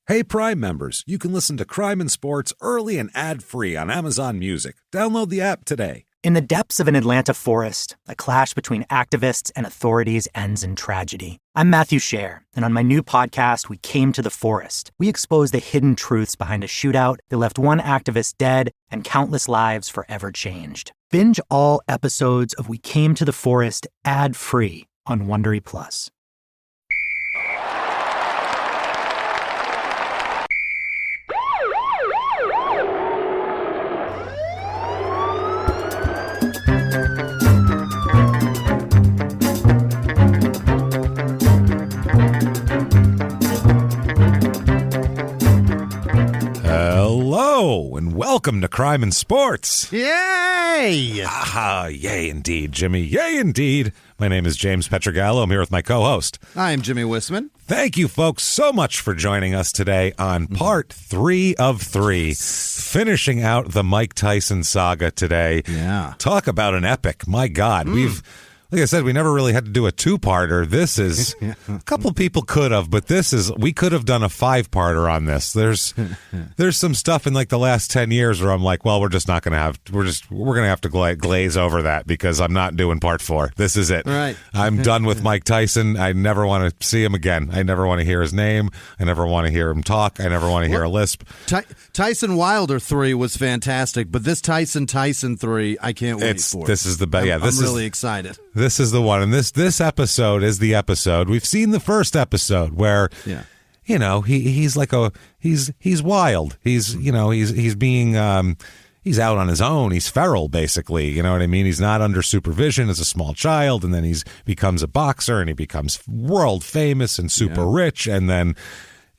Hey, Prime members, you can listen to Crime and Sports early and ad-free on Amazon Music. Download the app today. In the depths of an Atlanta forest, a clash between activists and authorities ends in tragedy. I'm Matthew Scher, and on my new podcast, We Came to the Forest, we expose the hidden truths behind a shootout that left one activist dead and countless lives forever changed. Binge all episodes of We Came to the Forest ad-free on Wondery Plus. Hello, and welcome to Crime and Sports. Yay! Yay indeed, Jimmy. Yay indeed. My name is James Petrogallo. I'm here with my co-host. I'm Jimmy Wisman. Thank you, folks, so much for joining us today on part 3 of 3, finishing out the Mike Tyson saga today. Yeah. Talk about an epic. My God, like I said, we never really had to do a 2-parter. This is, a couple of people could have, but we could have done a 5-parter on this. There's some stuff in like the last 10 years where I'm like, well, we're going to have to glaze over that because I'm not doing part 4. This is it. Right. I'm done with Mike Tyson. I never want to see him again. I never want to hear his name. I never want to hear him talk. I never want to hear a lisp. Tyson Wilder 3 was fantastic, but this Tyson 3, I can't wait for. This is the best. Yeah, I'm really excited. This is the one, and this episode is the episode. We've seen the first episode where, you know, he's wild. He's being he's out on his own. He's feral, basically. You know what I mean? He's not under supervision as a small child, and then he becomes a boxer, and he becomes world famous and super rich, and then.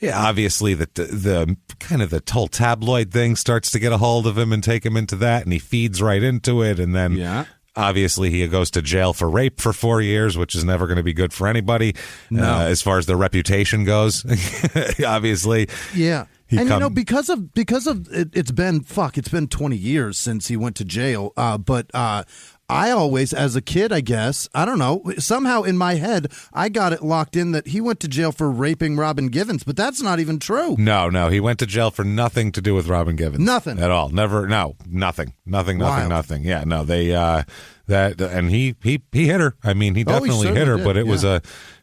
Yeah, obviously the kind of the whole tabloid thing starts to get a hold of him and take him into that, and he feeds right into it, and then obviously he goes to jail for rape for 4 years, which is never going to be good for anybody as far as their reputation goes. Obviously, because of it's been 20 years since he went to jail, but I always, as a kid, I guess, I don't know, somehow in my head, I got it locked in that he went to jail for raping Robin Givens, but that's not even true. No, he went to jail for nothing to do with Robin Givens. Nothing. At all. Never, no, nothing. Nothing. Yeah, no, they, and he hit her. I mean, he definitely hit her, but it was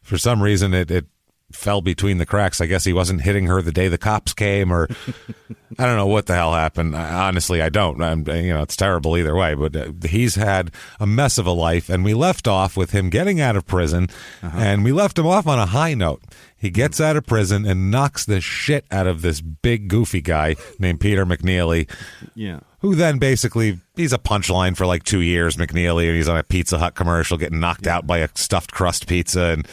for some reason, it fell between the cracks. I guess he wasn't hitting her the day the cops came, or I don't know what the hell happened. Honestly, I don't. It's terrible either way. But he's had a mess of a life, and we left off with him getting out of prison, and we left him off on a high note. He gets out of prison and knocks the shit out of this big goofy guy named Peter McNeely. Yeah. Who then basically, he's a punchline for like 2 years, McNeely, and he's on a Pizza Hut commercial getting knocked out by a stuffed crust pizza, and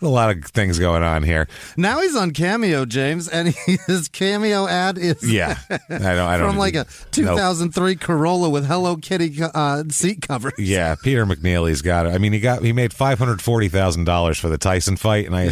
a lot of things going on here. Now he's on Cameo, James, and his Cameo ad is I don't from like a 2003 Corolla with Hello Kitty seat covers. Yeah, Peter McNeely's got it. I mean, he made $540,000 for the Tyson fight, and I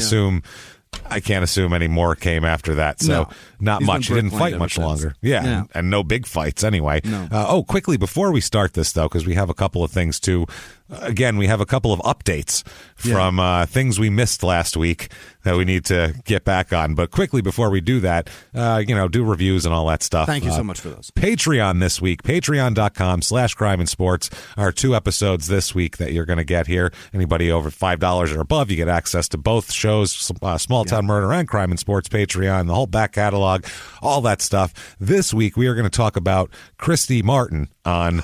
can't assume any more came after that. So not much. He didn't fight much longer. Yeah. And no big fights anyway. No. Quickly before we start this, though, because we have a couple of things too. Again, we have a couple of updates from things we missed last week that we need to get back on. But quickly before we do that, do reviews and all that stuff. Thank you so much for those. Patreon this week, patreon.com/crime and sports are 2 episodes this week that you're going to get here. Anybody over $5 or above, you get access to both shows, Small Town Murder and Crime and Sports Patreon, the whole back catalog, all that stuff. This week, we are going to talk about Christy Martin on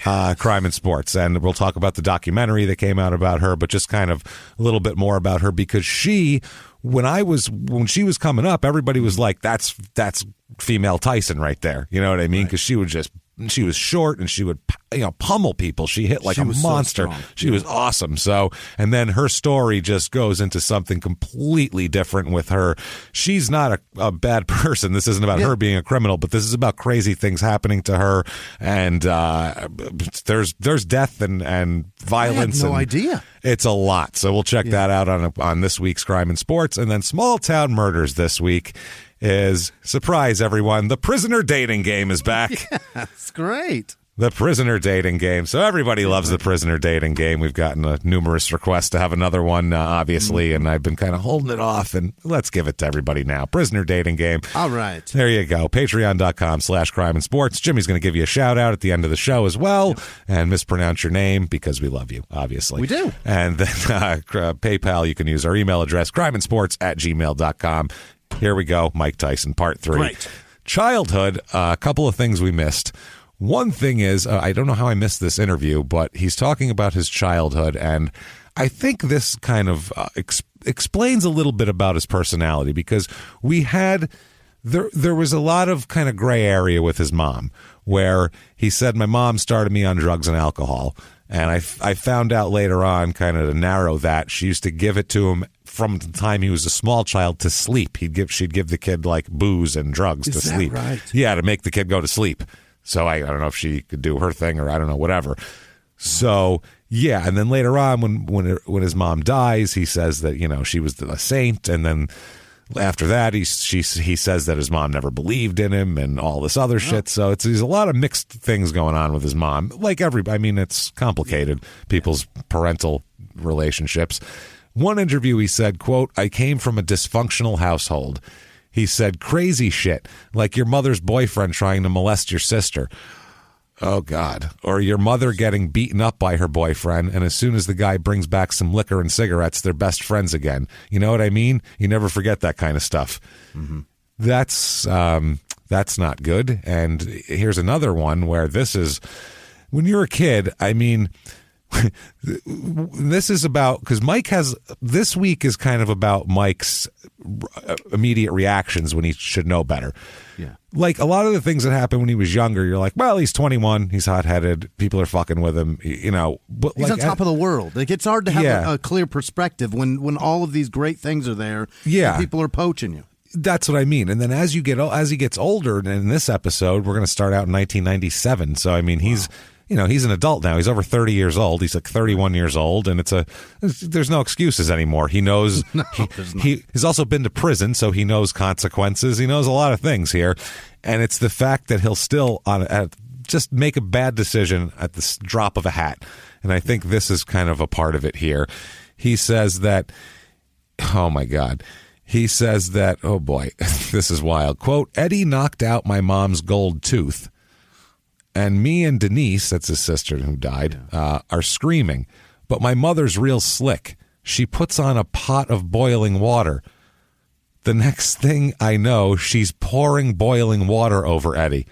Crime and Sports, and we'll talk about the documentary that came out about her, but just kind of a little bit more about her, because when she was coming up, everybody was like, that's female Tyson right there. You know what I mean? Because she was short and she would pummel people. She hit like a monster. So she was awesome. So, and then her story just goes into something completely different with her. She's not a bad person. This isn't about her being a criminal, but this is about crazy things happening to her. And there's death and violence. I had no idea. It's a lot. So we'll check that out on this week's Crime and Sports. And then Small Town Murders this week is, surprise everyone, the prisoner dating game is back. Yeah, that's great. The prisoner dating game. So everybody loves the prisoner dating game. We've gotten numerous requests to have another one, obviously, and I've been kind of holding it off, and let's give it to everybody now. Prisoner dating game. All right. There you go. Patreon.com/crime and sports. Jimmy's going to give you a shout out at the end of the show as well, and mispronounce your name because we love you, obviously. We do. And then PayPal, you can use our email address, crimeandsports@gmail.com. Here we go. Mike Tyson, part 3. Great. Childhood, a couple of things we missed. One thing is, I don't know how I missed this interview, but he's talking about his childhood, and I think this kind of explains a little bit about his personality, because we had, there was a lot of kind of gray area with his mom, where he said, my mom started me on drugs and alcohol, and I found out later on, kind of to narrow that, she used to give it to him from the time he was a small child to sleep. She'd give the kid like booze and drugs to sleep. Right? Yeah, to make the kid go to sleep. So I don't know if she could do her thing or I don't know, whatever. So, yeah. And then later on when his mom dies, he says that, you know, she was a saint. And then after that, he says that his mom never believed in him and all this other shit. So there's a lot of mixed things going on with his mom. Like it's complicated, people's parental relationships. One interview, he said, quote, I came from a dysfunctional household. He said, crazy shit, like your mother's boyfriend trying to molest your sister. Oh, God. Or your mother getting beaten up by her boyfriend, and as soon as the guy brings back some liquor and cigarettes, they're best friends again. You know what I mean? You never forget that kind of stuff. Mm-hmm. That's not good. And here's another one where this is, when you're a kid, I mean... This is about, because Mike has, this week is kind of about Mike's immediate reactions when he should know better. Yeah. Like a lot of the things that happened when he was younger, you're like, well, he's 21, he's hot-headed, people are fucking with him, you know. But he's on top of the world. Like, it's hard to have a clear perspective when all of these great things are there. Yeah. And people are poaching you. That's what I mean. And then as he gets older, and in this episode, we're going to start out in 1997. So, I mean, he's... You know, he's an adult now. He's over 30 years old. He's like 31 years old, and there's no excuses anymore. He knows he's also been to prison, so he knows consequences. He knows a lot of things here, and it's the fact that he'll still just make a bad decision at the drop of a hat. And I think this is kind of a part of it here. He says that, oh my God. He says that, oh boy, this is wild. Quote, Eddie knocked out my mom's gold tooth. And me and Denise, that's his sister who died, are screaming. But my mother's real slick. She puts on a pot of boiling water. The next thing I know, she's pouring boiling water over Eddie.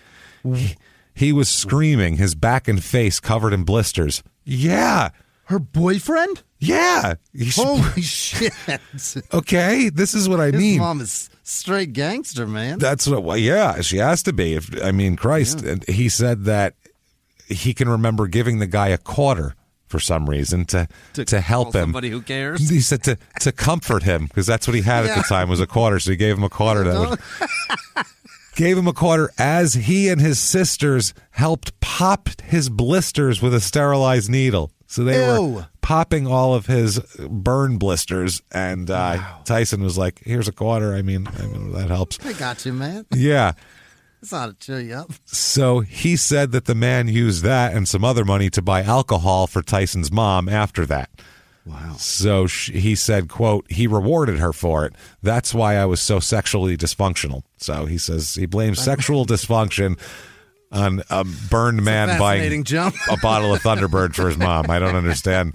He was screaming, his back and face covered in blisters. Yeah. Her boyfriend? Yeah. Holy shit. Okay, this is what I mean. His mom is straight gangster, man. That's what, yeah, she has to be. Christ. Yeah. And he said that he can remember giving the guy a quarter for some reason to help him. Somebody who cares? He said to comfort him, because that's what he had at the time was a quarter, so he gave him a quarter. Gave him a quarter as he and his sisters helped pop his blisters with a sterilized needle. So they were popping all of his burn blisters, and Tyson was like, here's a quarter. I mean, that helps. I got you, man. Yeah. It's ought to cheer you up. So he said that the man used that and some other money to buy alcohol for Tyson's mom after that. Wow. So he said, quote, he rewarded her for it. That's why I was so sexually dysfunctional. So he says he blames sexual dysfunction on a burned man buying a bottle of Thunderbird for his mom. I don't understand.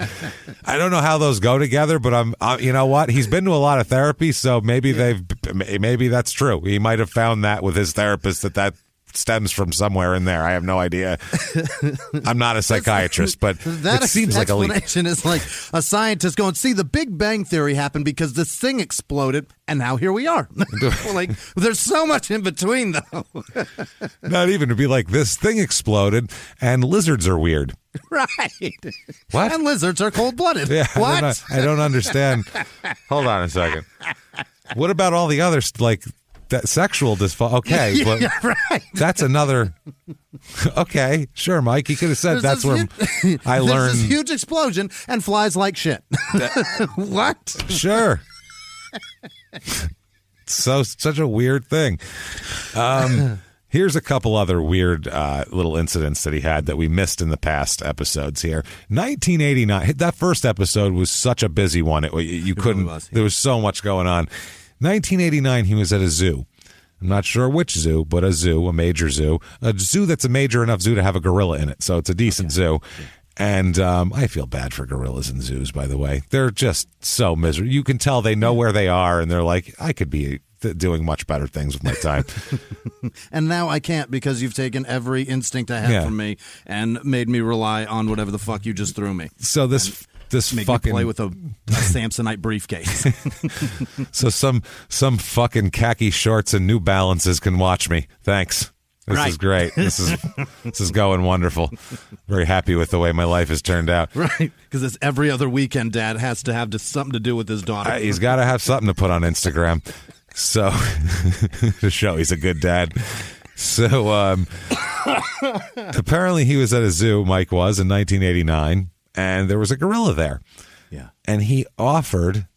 I don't know how those go together, but you know what? He's been to a lot of therapy, so maybe maybe that's true. He might have found that with his therapist that stems from somewhere in there. I have no idea. I'm not a psychiatrist, but that it seems like a leap. Explanation is like a scientist going, see, the Big Bang Theory happened because this thing exploded, and now here we are. Like, there's so much in between, though. Not even to be like, this thing exploded, and lizards are weird. Right. What? And lizards are cold-blooded. Yeah, what? I don't understand. Hold on a second. What about all the others, like... That sexual dysfunction. Okay, but right. That's another. Okay, sure, Mike. He could have said that's where I learned. There's this huge explosion and flies like shit. What? Sure. Such a weird thing. Here's a couple other weird little incidents that he had that we missed in the past episodes here. 1989, that first episode was such a busy one. You couldn't, really was, yeah. There was so much going on. 1989, he was at a zoo. I'm not sure which zoo, but a zoo, a major zoo. A zoo that's a major enough zoo to have a gorilla in it. So it's a decent zoo. Yeah. And I feel bad for gorillas in zoos, by the way. They're just so miserable. You can tell they know where they are, and they're like, I could be doing much better things with my time. And now I can't because you've taken every instinct I had from me and made me rely on whatever the fuck you just threw me. So this make fucking me play with a Samsonite briefcase. So some fucking khaki shorts and New Balances can watch me. Thanks. This is great. This is going wonderful. Very happy with the way my life has turned out. Right, because it's every other weekend. Dad has to have something to do with his daughter. He's got to have something to put on Instagram. So to show he's a good dad. So apparently he was at a zoo, Mike was, in 1989, and there was a gorilla there. Yeah. And he offered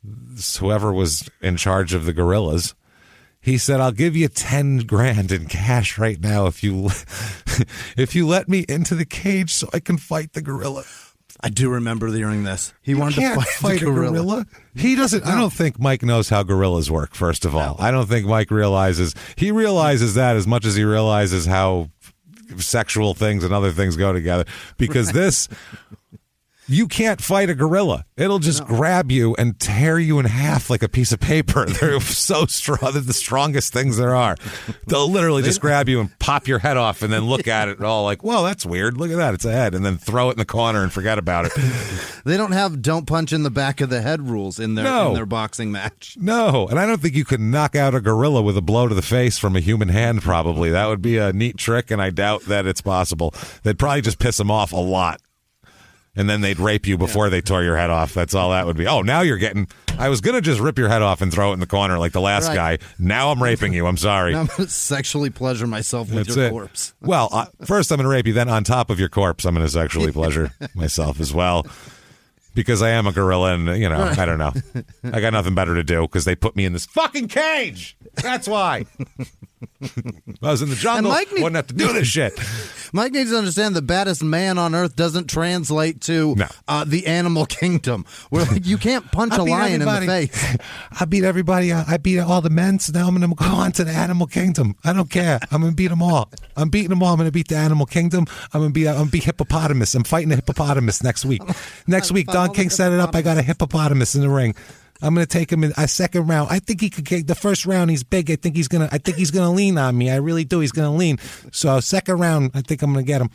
whoever was in charge of the gorillas, he said, I'll give you 10 grand in cash right now if you let me into the cage so I can fight the gorilla. I do remember hearing this. He wanted to fight a gorilla. He doesn't. No. I don't think Mike knows how gorillas work, first of all. No. I don't think Mike realizes. He realizes that as much as he realizes how sexual things and other things go together. Because this... You can't fight a gorilla. It'll just grab you and tear you in half like a piece of paper. They're so strong. They're the strongest things there are. They'll literally just grab you and pop your head off and then look at it all like, whoa, that's weird. Look at that. It's a head. And then throw it in the corner and forget about it. They don't have don't punch in the back of the head rules in their boxing match. No. And I don't think you could knock out a gorilla with a blow to the face from a human hand, probably. That would be a neat trick, and I doubt that it's possible. They'd probably just piss them off a lot. And then they'd rape you before they tore your head off. That's all that would be. Oh, now you're getting... I was going to just rip your head off and throw it in the corner like the last guy. Now I'm raping you. I'm sorry. Now I'm going to sexually pleasure myself with your corpse. Well, first I'm going to rape you. Then on top of your corpse, I'm going to sexually pleasure myself as well. Because I am a gorilla and, I don't know. I got nothing better to do because they put me in this fucking cage. That's why. If I was in the jungle, I wouldn't have to do this shit. Mike needs to understand the baddest man on earth doesn't translate to the animal kingdom. Where you can't punch a lion in the face. I beat everybody. I beat all the men, so now I'm going to go on to the animal kingdom. I don't care. I'm going to beat them all. I'm beating them all. I'm going to beat the animal kingdom. I'm going to be hippopotamus. I'm fighting a hippopotamus next week. Next week, Don King set it up. I got a hippopotamus in the ring. I'm going to take him in a second round. I think he could get the first round. He's big. I think he's going to lean on me. I really do. He's going to lean. So second round, I think I'm going to get him.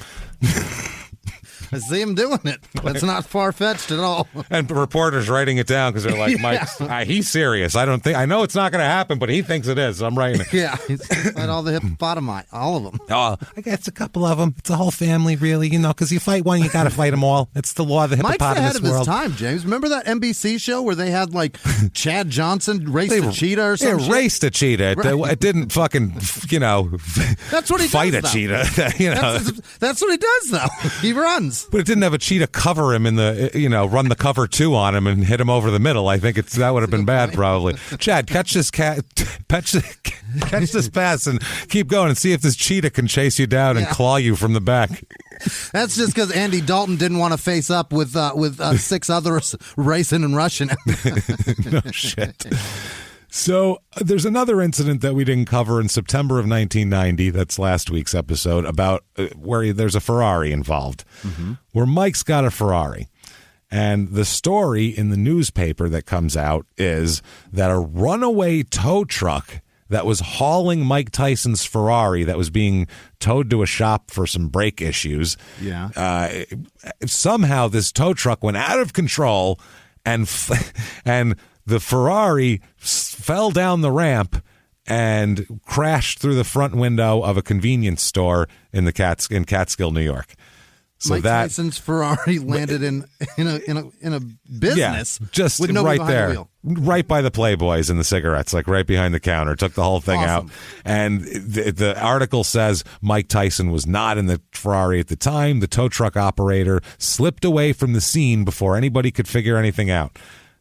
I see him doing it. That's not far-fetched at all. And reporters writing it down because they're like, Mike, he's serious. I know it's not going to happen, but he thinks it is. So I'm writing it. Yeah, he's fight all the hippopotami, all of them. Oh, I guess a couple of them. It's a whole family, really, because you fight one, you got to fight them all. It's the law of the hippopotamus world. Mike's ahead of his time, James. Remember that NBC show where they had, Chad Johnson race a cheetah or something? They raced a cheetah. Right. It didn't fucking, That's what he fight does, a cheetah. That's what he does, though. He runs. But it didn't have a cheetah cover him in the, run the cover two on him and hit him over the middle. I think that would have been bad, probably. Chad, catch this pass and keep going and see if this cheetah can chase you down and claw you from the back. That's just because Andy Dalton didn't want to face up with 6 others racing and rushing him. No shit. So there's another incident that we didn't cover in September of 1990. That's last week's episode about where there's a Ferrari involved, where Mike's got a Ferrari. And the story in the newspaper that comes out is that a runaway tow truck that was hauling Mike Tyson's Ferrari that was being towed to a shop for some brake issues. Yeah. Somehow this tow truck went out of control and the Ferrari fell down the ramp and crashed through the front window of a convenience store in Catskill, New York. So Mike Tyson's Ferrari landed in a business, just with right there, right by the Playboys and the cigarettes, right behind the counter. Took the whole thing out, and the article says Mike Tyson was not in the Ferrari at the time. The tow truck operator slipped away from the scene before anybody could figure anything out.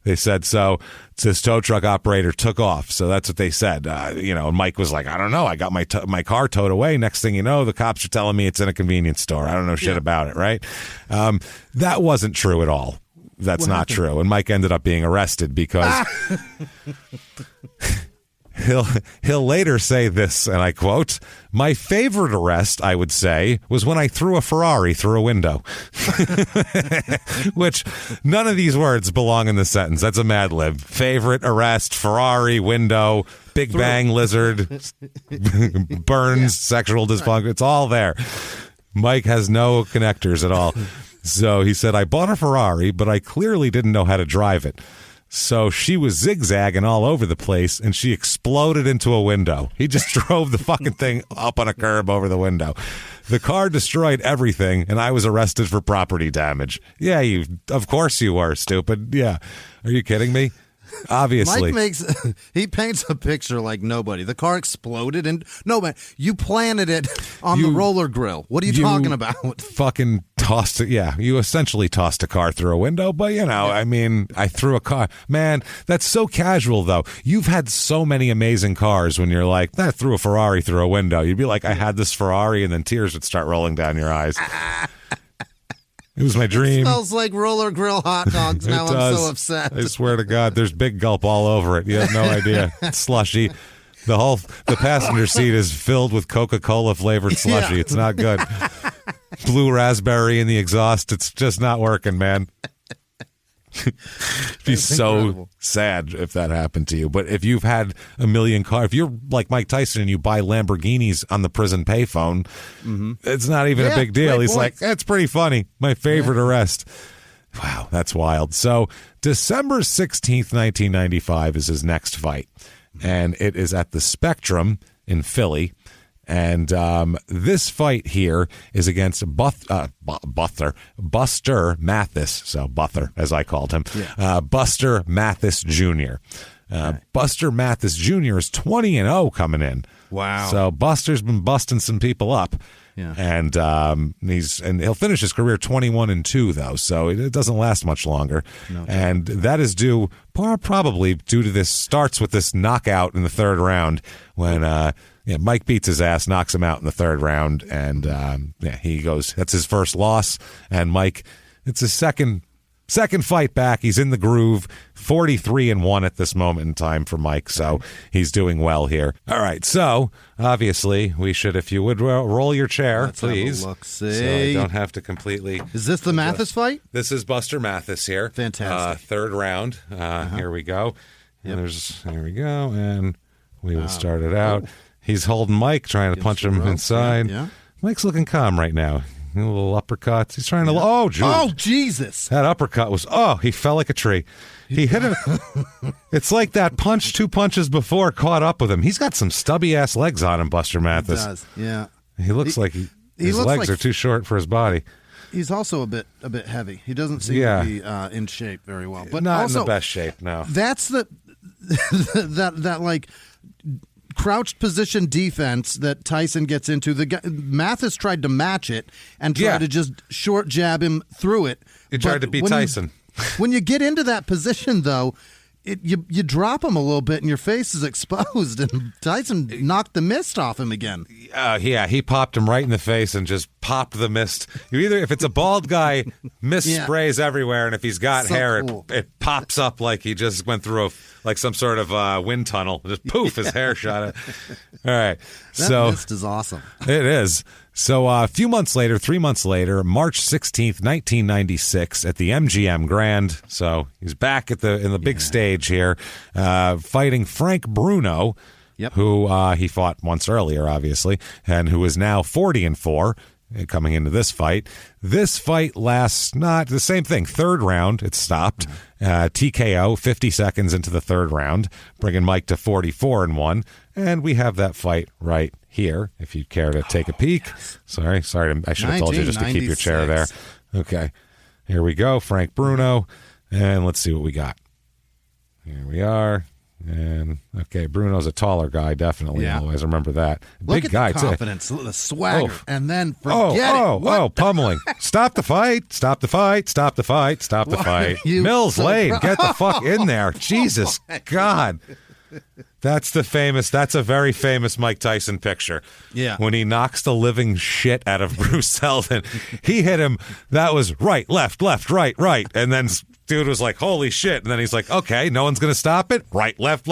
They said so. This tow truck operator took off. So that's what they said. And Mike was like, I don't know. I got my car towed away. Next thing you know, the cops are telling me it's in a convenience store. I don't know shit about it, right? That wasn't true at all. That's not true. And Mike ended up being arrested because he'll later say this, and I quote, "My favorite arrest, I would say, was when I threw a Ferrari through a window." Which none of these words belong in the sentence. That's a Mad Lib. Favorite arrest, Ferrari, window, Big Bang lizard, Burns, sexual dysfunction. It's all there. Mike has no connectors at all. So he said, I bought a Ferrari, but I clearly didn't know how to drive it. So she was zigzagging all over the place, and she exploded into a window. He just drove the fucking thing up on a curb over the window. The car destroyed everything, and I was arrested for property damage. Yeah, of course you were, stupid. Yeah. Are you kidding me? Obviously. Mike he paints a picture like nobody. The car exploded, and no, man, you planted it on the roller grill. What are you talking about? Fucking tossed it. Yeah, you essentially tossed a car through a window, but I mean, I threw a car. Man, that's so casual, though. You've had so many amazing cars when you're like, that threw a Ferrari through a window. You'd be like, I had this Ferrari, and then tears would start rolling down your eyes. It was my dream. It smells like roller grill hot dogs. Now I'm so upset. I swear to God, there's Big Gulp all over it. You have no idea. It's slushy. The passenger seat is filled with Coca-Cola flavored slushy. Yeah. It's not good. Blue raspberry in the exhaust. It's just not working, man. Be so incredible. Sad if that happened to you. But if you've had a million cars, if you're like Mike Tyson and you buy Lamborghinis on the prison payphone, it's not even a big deal. He's like, that's pretty funny. My favorite arrest. Wow, that's wild. So December 16th, 1995 is his next fight. And it is at the Spectrum in Philly. And this fight here is against Buster Mathis. So Buther, as I called him. Yeah. Buster Mathis Jr. Buster Mathis Jr. is 20-0 coming in. Wow. So Buster's been busting some people up. Yeah. And he'll finish his career 21-2 though, so it doesn't last much longer. No. And that is due probably due to this. Starts with this knockout in the third round when Mike beats his ass, knocks him out in the third round, and he goes. That's his first loss, and Mike, it's his second fight back. He's in the groove. 43-1 at this moment in time for Mike, so he's doing well here. All right, so obviously we should, if you would roll your chair, please. Look-see. So I don't have to completely. Is this the Mathis fight? This is Buster Mathis here. Fantastic. Third round. Here we go. Yep. Here we go, and we will start it out. He's holding Mike, trying to punch him inside. Yeah. Mike's looking calm right now. A little uppercuts. He's trying to. Oh, geez. Oh, Jesus! That uppercut was. Oh, he fell like a tree. He hit him. It's like that punch 2 punches before caught up with him. He's got some stubby ass legs on him, Buster Mathis. He does. Yeah. He looks like his legs are too short for his body. He's also a bit heavy. He doesn't seem to be in shape very well. But not also, in the best shape. No. That's that like crouched position defense that Tyson gets into. The guy, Mathis tried to match it and tried to just short jab him through it. He tried to beat Tyson. When you get into that position, though, you drop him a little bit and your face is exposed, and Tyson knocked the mist off him again. He popped him right in the face and just popped the mist. If it's a bald guy, mist sprays everywhere, and if he's got hair, cool. it pops up like he just went through some sort of wind tunnel. Just poof, his hair shot it. All right. That mist is awesome. It is. So a few months later, 3 months later, March 16th, 1996, at the MGM Grand. So he's back in the big stage here, fighting Frank Bruno, who he fought once earlier, obviously, and who is now 40-4. Coming into this fight. This fight lasts not the same thing. Third round, it stopped. TKO, 50 seconds into the third round, bringing Mike to 44-1. And we have that fight right here, if you care to take a peek. Yes. Sorry, I should have told you just to keep your chair there. Okay, here we go, Frank Bruno, and let's see what we got. Here we are. And okay, Bruno's a taller guy, definitely. Yeah. Always remember that. Look Big at guy the confidence, the swagger, and then forget it. Pummeling. Stop the fight. Stop the fight. Stop the fight. Stop the fight. Mills Lane, get the fuck in there. Jesus God. That's a very famous Mike Tyson picture. Yeah. When he knocks the living shit out of Bruce Seldon. He hit him. That was right, left, right. And then dude was like, holy shit. And then he's like, okay, no one's going to stop it. Right, left,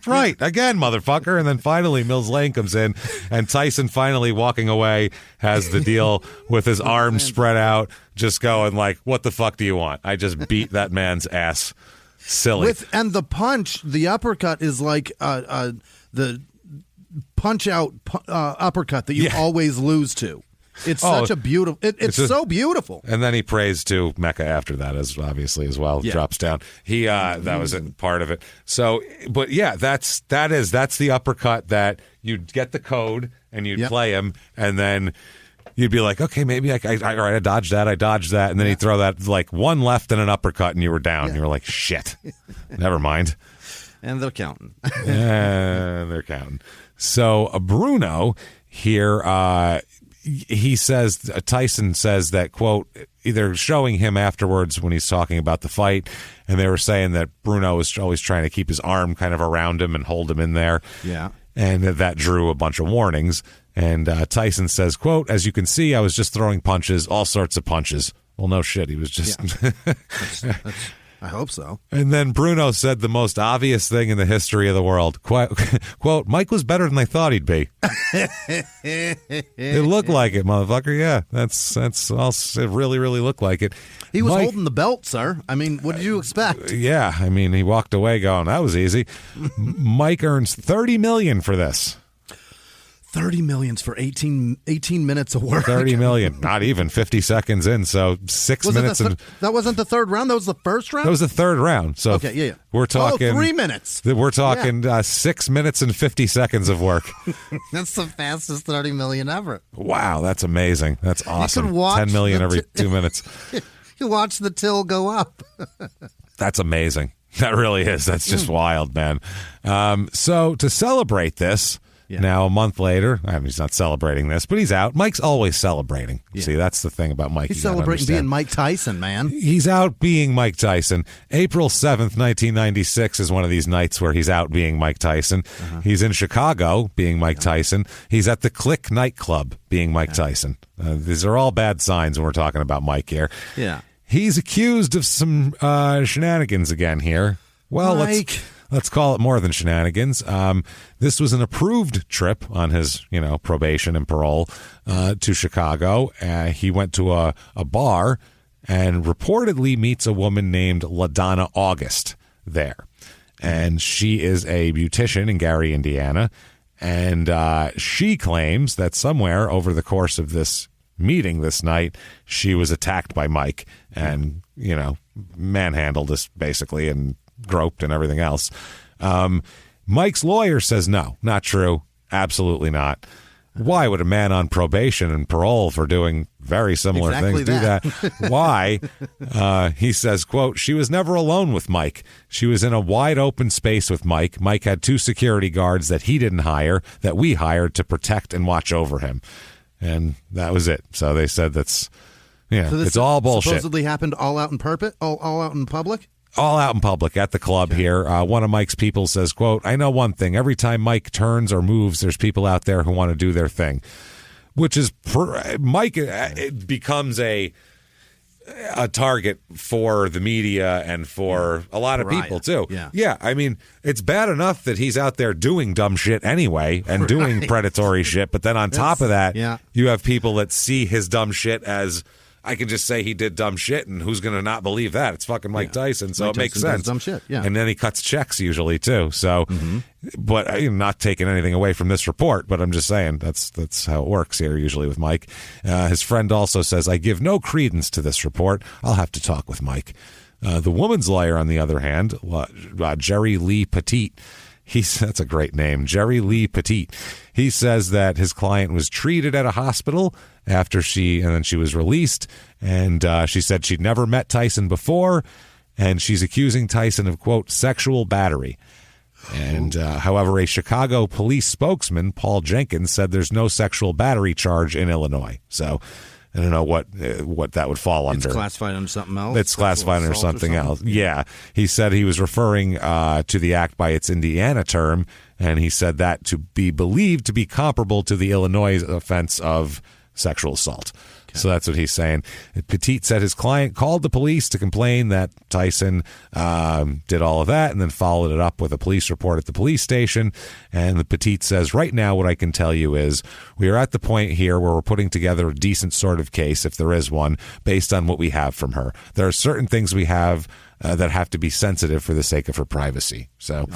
right. Again, motherfucker. And then finally Mills Lane comes in, and Tyson finally walking away has the deal with his arms spread out, just going like, what the fuck do you want? I just beat that man's ass. Silly. And the punch, the uppercut is like the punch out uppercut that you always lose to. It's such a beautiful. It's so beautiful. And then he prays to Mecca after that, as obviously as well. Yeah. Drops down. He that was part of it. So, but yeah, that's the uppercut that you'd get the code and you'd play him, and then you'd be like, okay, maybe I dodged that, and then he'd throw that like one left and an uppercut, and you were down. You were like, shit, never mind. And they're counting. And they're counting. So Bruno here, he says, Tyson says that, quote, they're showing him afterwards when he's talking about the fight, and they were saying that Bruno was always trying to keep his arm kind of around him and hold him in there. Yeah. And that drew a bunch of warnings. And Tyson says, quote, as you can see, I was just throwing punches, all sorts of punches. Well, no shit. He was just... That's, I hope so. And then Bruno said the most obvious thing in the history of the world. Quote, Mike was better than I thought he'd be. It looked like it, motherfucker. Yeah, that's all. It really, really looked like it. He was holding the belt, sir. I mean, what did you expect? Yeah, I mean, he walked away going, that was easy. Mike earns $30 million for this. $30 million for 18 minutes of work. $30 million, not even 50 seconds in. So 6 minutes. That wasn't the third round. That was the first round. That was the third round. So okay, yeah. We're talking 3 minutes. We're talking 6 minutes and 50 seconds of work. That's the fastest $30 million ever. Wow, that's amazing. That's awesome. You can watch 10 million every 2 minutes. You watch the till go up. That's amazing. That really is. That's just wild, man. So to celebrate this. Yeah. Now, a month later, I mean, he's not celebrating this, but he's out. Mike's always celebrating. Yeah. See, that's the thing about Mike. He's celebrating being Mike Tyson, man. He's out being Mike Tyson. April 7th, 1996 is one of these nights where he's out being Mike Tyson. Uh-huh. He's in Chicago being Mike Tyson. He's at the Click nightclub being Mike Tyson. These are all bad signs when we're talking about Mike here. Yeah. He's accused of some shenanigans again here. Well, let's call it more than shenanigans. This was an approved trip on his, probation and parole to Chicago. He went to a bar and reportedly meets a woman named LaDonna August there. And she is a beautician in Gary, Indiana. And she claims that somewhere over the course of this meeting this night, she was attacked by Mike and, manhandled us basically and groped and everything else. Mike's lawyer says no, not true. Absolutely not. Why would a man on probation and parole for doing very similar things do that? Why? He says, quote, she was never alone with Mike. She was in a wide open space with Mike. Mike had 2 security guards that he didn't hire, that we hired to protect and watch over him. And that was it. So they said so it's all bullshit. Supposedly happened all out in public? All out in public at the club here. One of Mike's people says, quote, I know one thing. Every time Mike turns or moves, there's people out there who want to do their thing, which is Mike. It becomes a target for the media and for a lot of people, too. Yeah. I mean, it's bad enough that he's out there doing dumb shit anyway and doing predatory shit. But then on top of that, you have people that see his dumb shit as, I can just say he did dumb shit, and who's going to not believe that? It's fucking Mike Tyson, so Mike it makes Tyson sense. Does dumb shit, yeah. And then he cuts checks usually too. So, but I'm not taking anything away from this report, but I'm just saying that's how it works here usually with Mike. His friend also says, I give no credence to this report. I'll have to talk with Mike. The woman's lawyer, on the other hand, Jerry Lee Petit. That's a great name, Jerry Lee Petit. He says that his client was treated at a hospital after she was released, and she said she'd never met Tyson before, and she's accusing Tyson of, quote, sexual battery. And however, a Chicago police spokesman, Paul Jenkins, said there's no sexual battery charge in Illinois. So I don't know what that would fall under. It's classified under something else? It's classified under something else. Yeah. He said he was referring to the act by its Indiana term, and he said that to be believed to be comparable to the Illinois offense of sexual assault. Okay. So that's what he's saying. Petit said his client called the police to complain that Tyson did all of that and then followed it up with a police report at the police station. And the Petit says, right now what I can tell you is we are at the point here where we're putting together a decent sort of case, if there is one, based on what we have from her. There are certain things we have that have to be sensitive for the sake of her privacy. So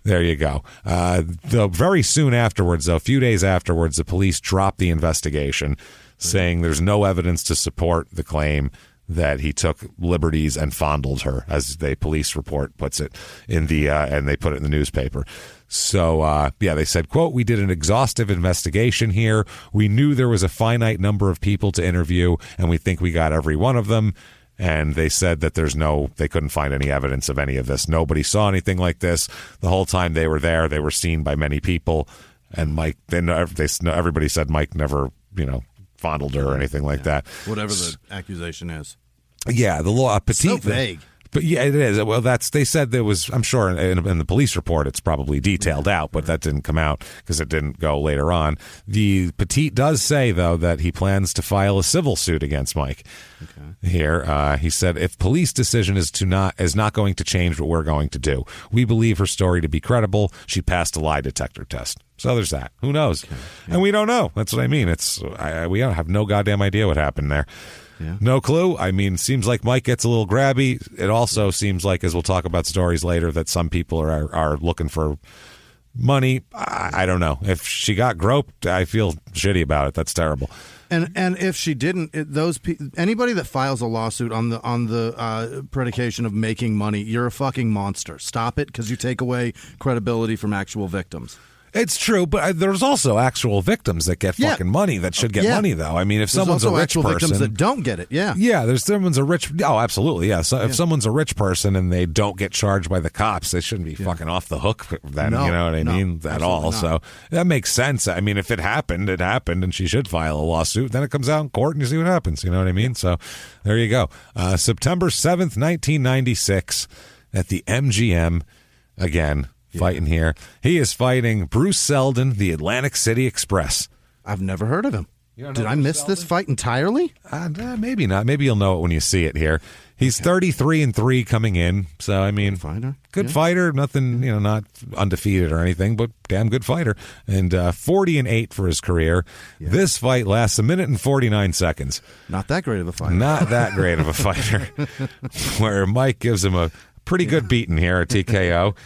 There you go. Though very soon afterwards, though, a few days afterwards, the police dropped the investigation, saying there's no evidence to support the claim that he took liberties and fondled her, as the police report puts it in the and they put it in the newspaper. So, they said, quote, we did an exhaustive investigation here. We knew there was a finite number of people to interview, and we think we got every one of them. And they said that they couldn't find any evidence of any of this. Nobody saw anything like this. The whole time they were there, they were seen by many people. And Mike, everybody said Mike never, fondled her or anything like that. Whatever the accusation is. Yeah, the law, Petit. So vague. But yeah, it is. Well, they said there was, I'm sure in the police report, it's probably detailed out, but that didn't come out because it didn't go later on. The Petit does say, though, that he plans to file a civil suit against Mike. Okay. Here, he said, if police decision is not going to change what we're going to do. We believe her story to be credible. She passed a lie detector test. So there's that. Who knows? Okay. Yeah. And we don't know. That's what I mean. We don't have no goddamn idea what happened there. Yeah. No clue. I mean, seems like Mike gets a little grabby. It also seems like, as we'll talk about stories later, that some people are looking for money. I don't know. If she got groped, I feel shitty about it. That's terrible. And if she didn't, anybody that files a lawsuit on the predication of making money, you're a fucking monster. Stop it, because you take away credibility from actual victims. It's true, but there's also actual victims that get fucking money that should get money, though. I mean, if someone's a rich person, victims that don't get it, there's someone's a rich. Oh, absolutely, yeah. So if someone's a rich person and they don't get charged by the cops, they shouldn't be fucking off the hook. Then you know what I mean at all. Not. So that makes sense. I mean, if it happened, and she should file a lawsuit. Then it comes out in court and you see what happens. You know what I mean? So there you go. September 7th, 1996, at the MGM again. Fighting here. He is fighting Bruce Seldon, the Atlantic City Express. I've never heard of him. Did I miss this fight entirely? Maybe not. Maybe you'll know it when you see it here. He's 33-3 coming in. So, I mean, good fighter. Nothing, not undefeated or anything, but damn good fighter. And 40-8 for his career. Yeah. This fight lasts 1 minute and 49 seconds. Not that great of a fighter. Not that great of a fighter. Where Mike gives him a pretty good beating here at TKO.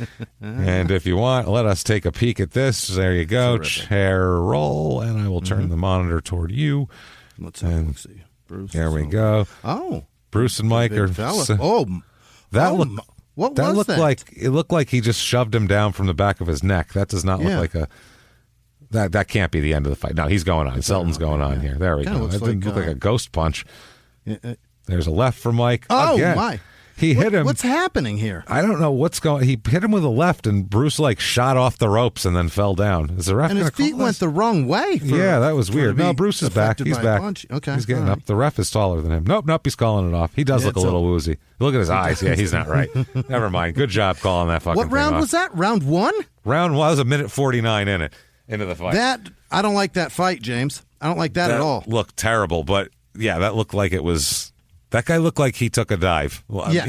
And if you want, let us take a peek at this. There you go. Chair roll, and I will turn the monitor toward you. Let's see. Bruce. There we go. Oh. Bruce and Mike are. What was that? It looked like he just shoved him down from the back of his neck. That does not look like a. That can't be the end of the fight. No, he's going on. Selton's going on here. There we go. That didn't look like a ghost punch. There's a left for Mike. Oh, again. My. He hit him. What's happening here? I don't know what's going. He hit him with a left, and Bruce shot off the ropes and then fell down. Is the ref? And his feet went the wrong way. That was weird. No, Bruce is back. He's back. Okay, he's getting up. The ref is taller than him. Nope. He's calling it off. He does look a little woozy. Look at his eyes. Yeah, he's not right. Never mind. Good job calling that fucking. What round was that? Round 1? Round 1 was 1 minute 49 into the fight. I don't like that fight, James. I don't like that at all. Looked terrible, but that looked like it was. That guy looked like he took a dive. Well, yes.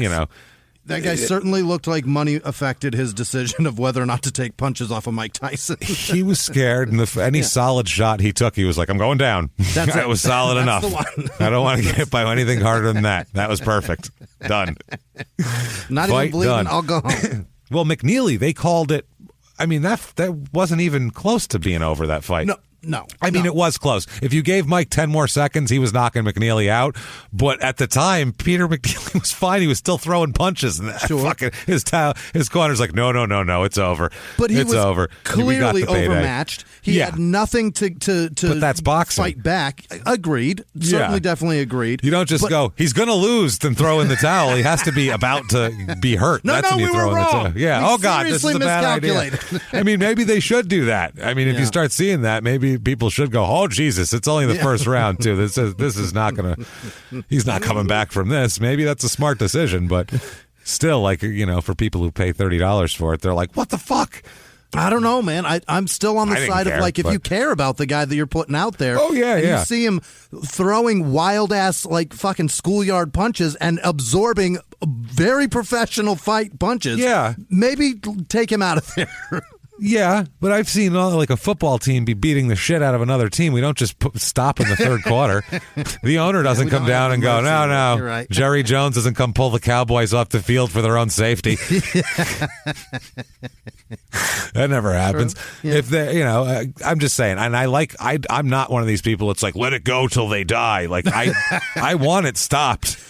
That guy certainly looked like money affected his decision of whether or not to take punches off of Mike Tyson. He was scared, and any solid shot he took, he was like, I'm going down. That was solid enough. I don't want to get hit by anything harder than that. That was perfect. Done. Not fight even bleeding, done. I'll go home. Well, McNeely, they called it. I mean, that wasn't even close to being over, that fight. No. I mean, it was close. If you gave Mike 10 more seconds, he was knocking McNeely out. But at the time, Peter McNeely was fine. He was still throwing punches. And fucking his corner's like, no, it's over. But he it's was over. clearly overmatched. He had nothing to but that's boxing. Fight back. Agreed. Certainly, definitely agreed. You don't just go, he's going to lose, then throw in the towel. He has to be about to be hurt. That's when you throw in the towel. Yeah. We God, this is a bad idea. I mean, maybe they should do that. I mean, if you start seeing that, maybe people should go, oh, Jesus, it's only the first round, too. This is not going to, he's not coming back from this. Maybe that's a smart decision, but still, like, for people who pay $30 for it, they're like, what the fuck? I don't know, man. I'm still on the side of, like, if you care about the guy that you're putting out there. Oh, yeah, you see him throwing wild-ass, like, fucking schoolyard punches and absorbing very professional fight punches. Yeah. Maybe take him out of there. Yeah, but I've seen like a football team be beating the shit out of another team. We don't just stop in the third quarter. The owner doesn't come down and go, no. Right. Jerry Jones doesn't come pull the Cowboys off the field for their own safety. That never happens. Yeah. If they, I'm just saying, and I'm not one of these people. It's like, let it go till they die. Like I want it stopped.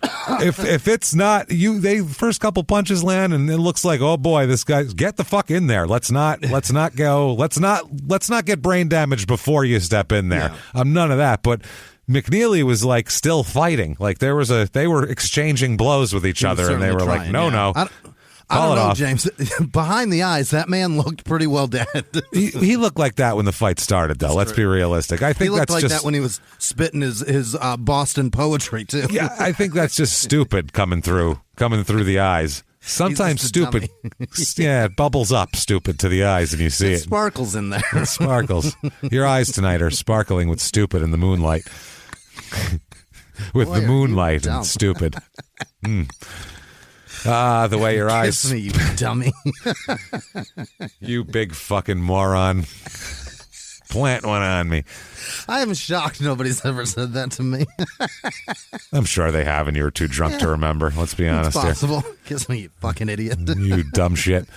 If it's not they first couple punches land and it looks like, oh boy, this guy, get the fuck in there. Let's not get brain damage before you step in there. Yeah. I'm none of that. But McNeely was like still fighting. Like they were exchanging blows with each other, and they were like, no. I don't know, James. Behind the eyes, that man looked pretty well dead. He looked like that when the fight started, though. Let's be realistic. I think he looked that's like just that when he was spitting his Boston poetry too. Yeah, I think that's just stupid coming through the eyes. Sometimes stupid. Yeah, it bubbles up stupid to the eyes, and you see it. Sparkles in there. It sparkles. Your eyes tonight are sparkling with stupid in the moonlight. The moonlight and stupid. The way your eyes... Kiss me, you dummy. You big fucking moron. Plant one on me. I am shocked nobody's ever said that to me. I'm sure they have, and you were too drunk to remember. Let's be honest. It's possible. Here. Kiss me, you fucking idiot. You dumb shit.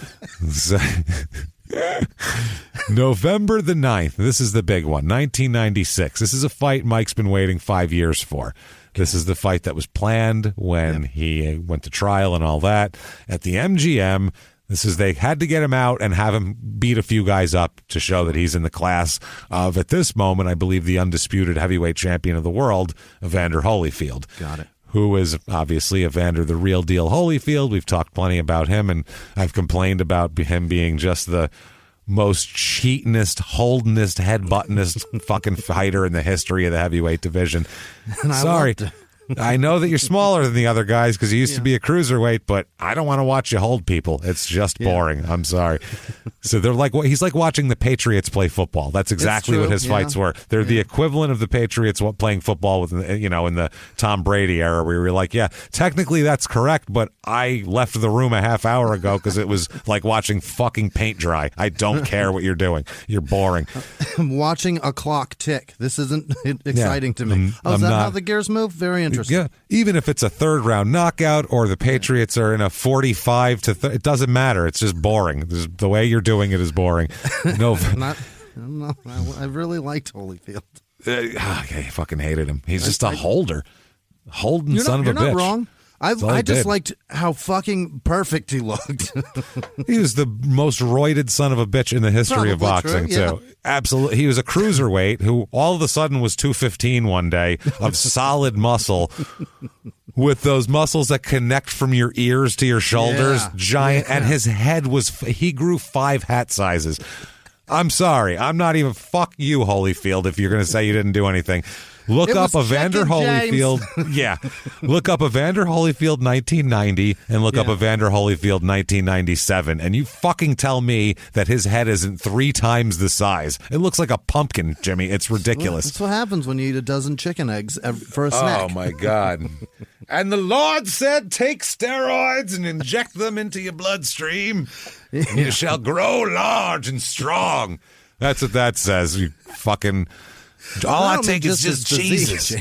November the 9th. This is the big one. 1996. This is a fight Mike's been waiting 5 years for. This is the fight that was planned when he went to trial and all that. At the MGM, they had to get him out and have him beat a few guys up to show that he's in the class of, at this moment, I believe, the undisputed heavyweight champion of the world, Evander Holyfield. Got it. Who is obviously Evander the real deal Holyfield. We've talked plenty about him, and I've complained about him being just the most cheatinest, holdingest, headbuttonest fucking fighter in the history of the heavyweight division. Sorry. I know that you're smaller than the other guys because you used to be a cruiserweight, but I don't want to watch you hold people. It's just boring. I'm sorry. So they're like, he's like watching the Patriots play football. That's exactly what his fights were. They're the equivalent of the Patriots playing football with, in the Tom Brady era, where we were like, yeah, technically that's correct, but I left the room a half hour ago because it was like watching fucking paint dry. I don't care what you're doing. You're boring. I'm watching a clock tick. This isn't exciting to me. Is that how the gears move? Very interesting. Yeah, even if it's a third round knockout or the Patriots are in a 45 to it doesn't matter. It's just boring. The way you're doing it is boring. No, I really liked Holyfield. I fucking hated him. He's just a holder, holding son of a bitch. You're not wrong. I just liked how fucking perfect he looked. He was the most roided son of a bitch in the history of boxing, too. Absolutely. He was a cruiserweight who all of a sudden was 215 one day of solid muscle with those muscles that connect from your ears to your shoulders, giant. And his head he grew 5 hat sizes. I'm sorry. I'm not even, fuck you, Holyfield, if you're going to say you didn't do anything. Look up Evander Holyfield. Yeah. Look up Evander Holyfield 1990 and look up Evander Holyfield 1997. And you fucking tell me that his head isn't 3 times the size. It looks like a pumpkin, Jimmy. It's ridiculous. That's what happens when you eat a dozen chicken eggs for a snack. Oh, my God. And the Lord said, take steroids and inject them into your bloodstream. And you shall grow large and strong. That's what that says. You fucking... All I take is just Jesus.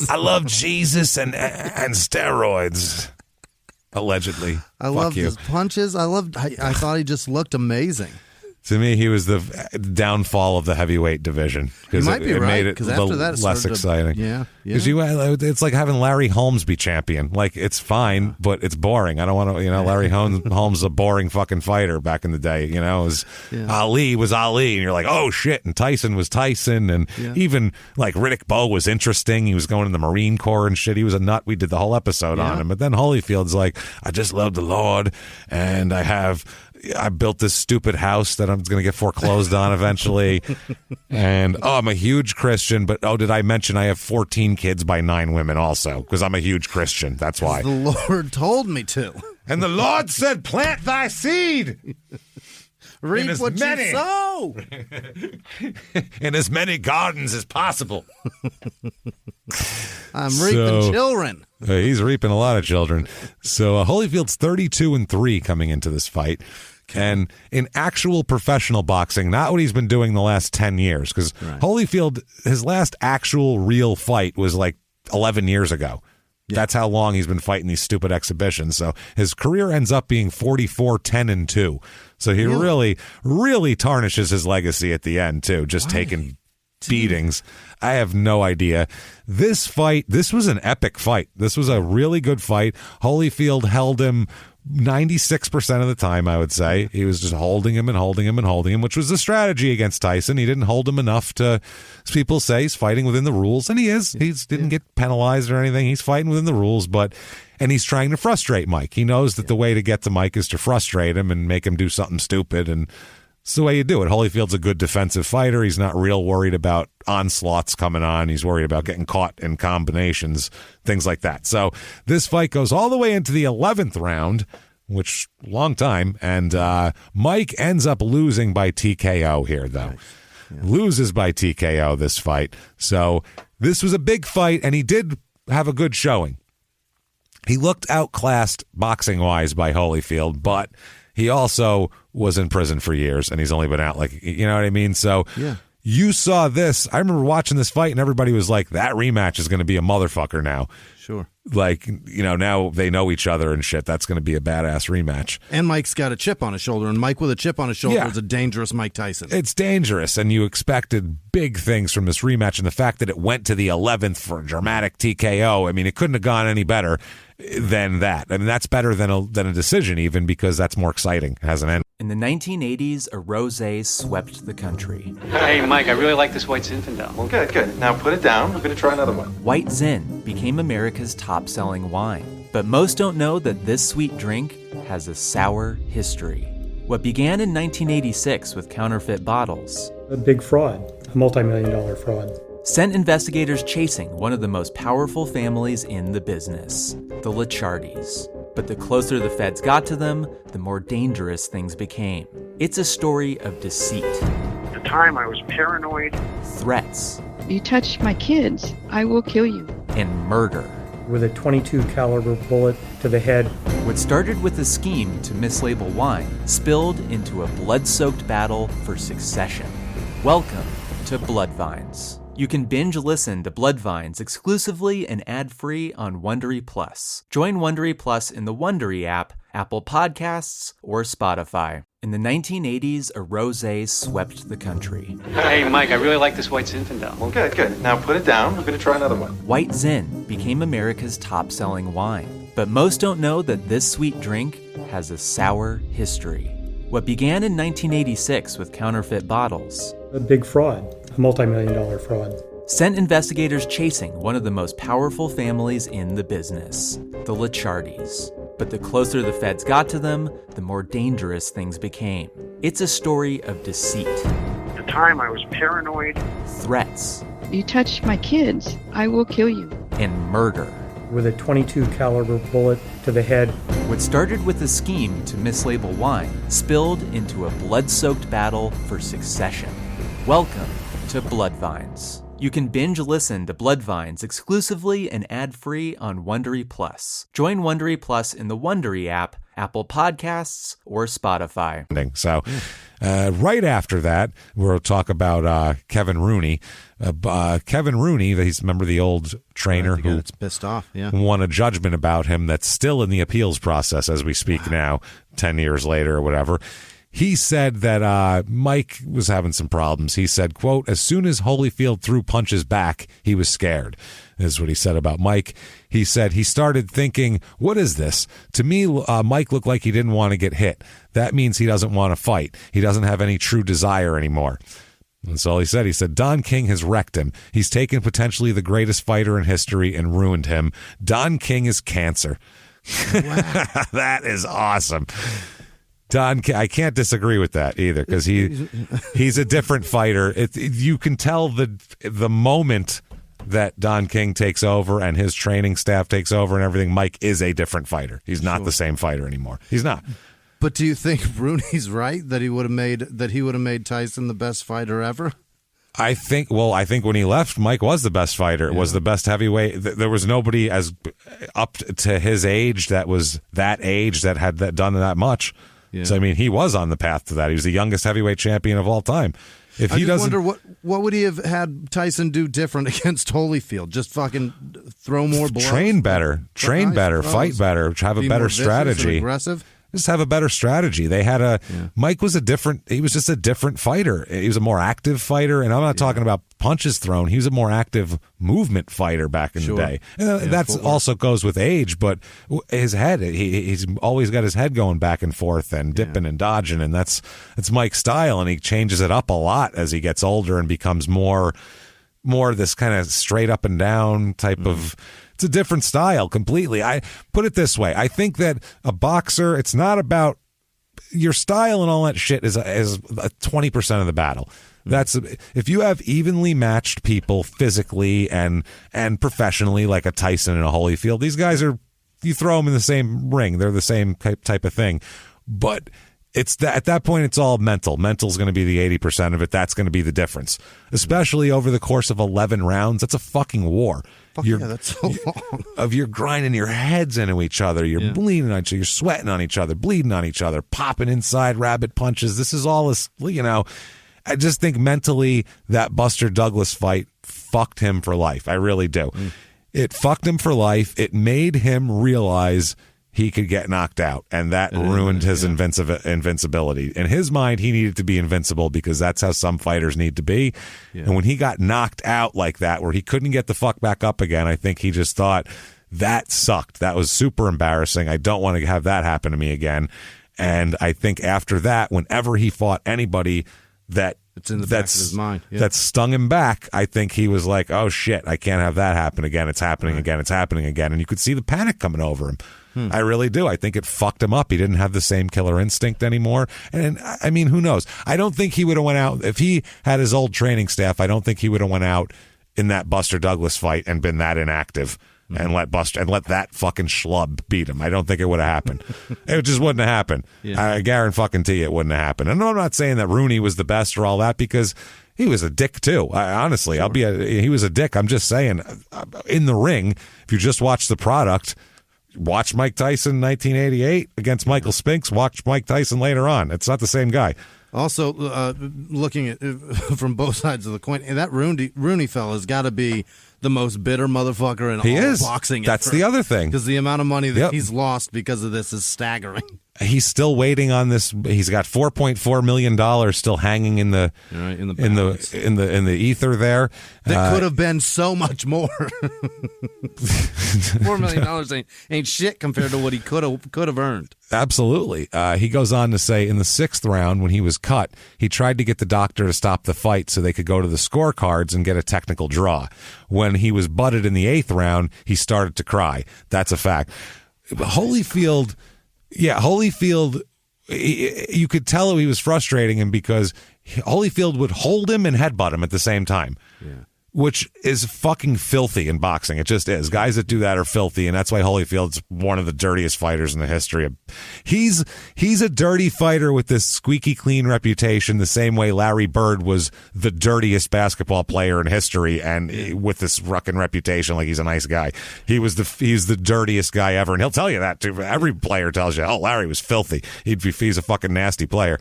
I love Jesus and steroids. Allegedly. I loved his punches. I thought he just looked amazing. To me, he was the downfall of the heavyweight division because it made it less exciting. Because it's like having Larry Holmes be champion. Like, it's fine, but it's boring. I don't want to. Larry Holmes a boring fucking fighter back in the day. Ali was Ali, and you're like, oh shit. And Tyson was Tyson, and even like Riddick Bowe was interesting. He was going in the Marine Corps and shit. He was a nut. We did the whole episode on him. But then Holyfield's like, I just love the Lord, and I built this stupid house that I'm going to get foreclosed on eventually. And, I'm a huge Christian. But, did I mention I have 14 kids by 9 women also? Because I'm a huge Christian. That's why. The Lord told me to. And the Lord said, plant thy seed. Reap what you sow. In as many gardens as possible. I'm reaping children. He's reaping a lot of children. So Holyfield's 32-3 coming into this fight. And in actual professional boxing, not what he's been doing the last 10 years, because Holyfield, his last actual real fight was like 11 years ago. Yeah. That's how long he's been fighting these stupid exhibitions. So his career ends up being 44-10-2. So he really, really tarnishes his legacy at the end, too, just taking beatings. I have no idea. This was an epic fight. This was a really good fight. Holyfield held him 96% of the time, I would say. He was just holding him, which was the strategy against Tyson. He didn't hold him enough to, as people say, he's fighting within the rules, and he is. He didn't get penalized or anything. He's fighting within the rules, and he's trying to frustrate Mike. He knows that the way to get to Mike is to frustrate him and make him do something stupid, and it's the way you do it. Holyfield's a good defensive fighter. He's not real worried about onslaughts coming on. He's worried about getting caught in combinations, things like that. So this fight goes all the way into the 11th round, which long time, and Mike ends up losing by TKO here, though. Nice. Yeah. Loses by TKO this fight. So this was a big fight, and he did have a good showing. He looked outclassed boxing-wise by Holyfield, but he also was in prison for years, and he's only been out, like, you know what I mean? So you saw this. I remember watching this fight, and everybody was like, that rematch is going to be a motherfucker now. Sure. Like, now they know each other and shit. That's going to be a badass rematch. And Mike's got a chip on his shoulder, and Mike with a chip on his shoulder is a dangerous Mike Tyson. It's dangerous, and you expected big things from this rematch, and the fact that it went to the 11th for a dramatic TKO, I mean, it couldn't have gone any better than that. I mean, that's better than a decision, even, because that's more exciting. It has an end. In the 1980s, a rosé swept the country. Hey, Mike, I really like this White Zinfandel. Well, good. Now put it down. We're going to try another one. White Zin became America's top-selling wine. But most don't know that this sweet drink has a sour history. What began in 1986 with counterfeit bottles. A big fraud, a multi-million-dollar fraud. Sent investigators chasing one of the most powerful families in the business, the Licciardis. But the closer the feds got to them, the more dangerous things became. It's a story of deceit. At the time, I was paranoid. Threats. You touch my kids, I will kill you. And murder. With a .22 caliber bullet to the head. What started with a scheme to mislabel wine spilled into a blood-soaked battle for succession. Welcome to Bloodvines. You can binge listen to Bloodvines exclusively and ad-free on Wondery Plus. Join Wondery Plus in the Wondery app, Apple Podcasts, or Spotify. In the 1980s, a rosé swept the country. Hey, Mike, I really like this White Zinfandel. Well, good. Now put it down. We're going to try another one. White Zin became America's top-selling wine. But most don't know that this sweet drink has a sour history. What began in 1986 with counterfeit bottles. A big fraud, a multi-million-dollar fraud. Sent investigators chasing one of the most powerful families in the business, the Licciardis. But the closer the feds got to them, the more dangerous things became. It's a story of deceit. At the time, I was paranoid. Threats. You touch my kids, I will kill you. And murder. With a .22 caliber bullet to the head. What started with a scheme to mislabel wine spilled into a blood-soaked battle for succession. Welcome to Bloodvines. You can binge listen to Bloodvines exclusively and ad-free on Wondery Plus. Join Wondery Plus in the Wondery app, Apple Podcasts, or Spotify. So right after that, we'll talk about Kevin Rooney. Kevin Rooney, he's, remember the old trainer who gets pissed off, won a judgment about him that's still in the appeals process as we speak now, 10 years later or whatever. he said that Mike was having some problems. He said, quote, as soon as Holyfield threw punches back, he was scared. This is what he said about Mike. He said he started thinking, what is this? To me, Mike looked like he didn't want to get hit. That means he doesn't want to fight. He doesn't have any true desire anymore. That's all he said. He said, Don King has wrecked him. He's taken potentially the greatest fighter in history and ruined him. Don King is cancer. Wow. That is awesome. Don, I can't disagree with that either, because he's a different fighter. You can tell the moment that Don King takes over and his training staff takes over and everything, Mike is a different fighter. He's not the same fighter anymore. He's not. But do you think Rooney's right that he would have made Tyson the best fighter ever? I think when he left, Mike was the best fighter. It was the best heavyweight. There was nobody as up to his age that was that age that had done that much. Yeah. So, I mean, he was on the path to that. He was the youngest heavyweight champion of all time. If he doesn't, wonder what would he have had Tyson do different against Holyfield? Just fucking throw more blows? Train better, fight better, have a better strategy. Aggressive. Just have a better strategy. They had Mike was he was just a different fighter. He was a more active fighter, and I'm not talking about punches thrown. He was a more active movement fighter back in the day. And that also goes with age, but his head, he's always got his head going back and forth and dipping and dodging, and that's Mike's style, and he changes it up a lot as he gets older and becomes more this kind of straight up and down type of. It's a different style completely. I put it this way. I think that a boxer, it's not about your style and all that shit is 20% of the battle. That's if you have evenly matched people physically and professionally, like a Tyson and a Holyfield, these guys you throw them in the same ring. They're the same type of thing. But at that point, it's all mental. Mental's going to be the 80% of it. That's going to be the difference, especially over the course of 11 rounds. That's a fucking war. That's so long. Of you're grinding your heads into each other. You're bleeding on each other. You're sweating on each other, bleeding on each other, popping inside rabbit punches. This is all this, I just think mentally that Buster Douglas fight fucked him for life. I really do. It fucked him for life. It made him realize he could get knocked out, and that ruined his invincibility. In his mind, he needed to be invincible because that's how some fighters need to be. Yeah. And when he got knocked out like that, where he couldn't get the fuck back up again, I think he just thought, that sucked. That was super embarrassing. I don't want to have that happen to me again. And I think after that, whenever he fought anybody it's in the back of his mind. Yeah. That stung him back, I think he was like, oh shit, I can't have that happen again. It's happening again. It's happening again. And you could see the panic coming over him. I really do. I think it fucked him up. He didn't have the same killer instinct anymore. And I mean, who knows? I don't think he would have went out if he had his old training staff. I don't think he would have went out in that Buster Douglas fight and been that inactive and let that fucking schlub beat him. I don't think it would have happened. It just wouldn't have happened. Yeah. I guarantee it wouldn't have happened. And I'm not saying that Rooney was the best or all that, because he was a dick too. Honestly, he was a dick. I'm just saying, in the ring, if you just watch the product. Watch Mike Tyson 1988 against Michael Spinks. Watch Mike Tyson later on. It's not the same guy. Also, looking at from both sides of the coin, that Rooney fella's got to be the most bitter motherfucker in all of boxing. That's the other thing. Because the amount of money that he's lost because of this is staggering. He's still waiting on this. He's got $4.4 million still hanging in the ether there. That could have been so much more. $4 million ain't shit compared to what he could have earned. Absolutely. He goes on to say in the 6th round, when he was cut, he tried to get the doctor to stop the fight so they could go to the scorecards and get a technical draw. When he was butted in the 8th round, he started to cry. That's a fact. Holyfield, you could tell he was frustrating him because Holyfield would hold him and headbutt him at the same time. Yeah. Which is fucking filthy in boxing. It just is. Guys that do that are filthy, and that's why Holyfield's one of the dirtiest fighters in the history. He's a dirty fighter with this squeaky clean reputation, the same way Larry Bird was the dirtiest basketball player in history, and with this fucking reputation like he's a nice guy. He's the dirtiest guy ever, and he'll tell you that too. Every player tells you, oh, Larry was filthy. He's a fucking nasty player.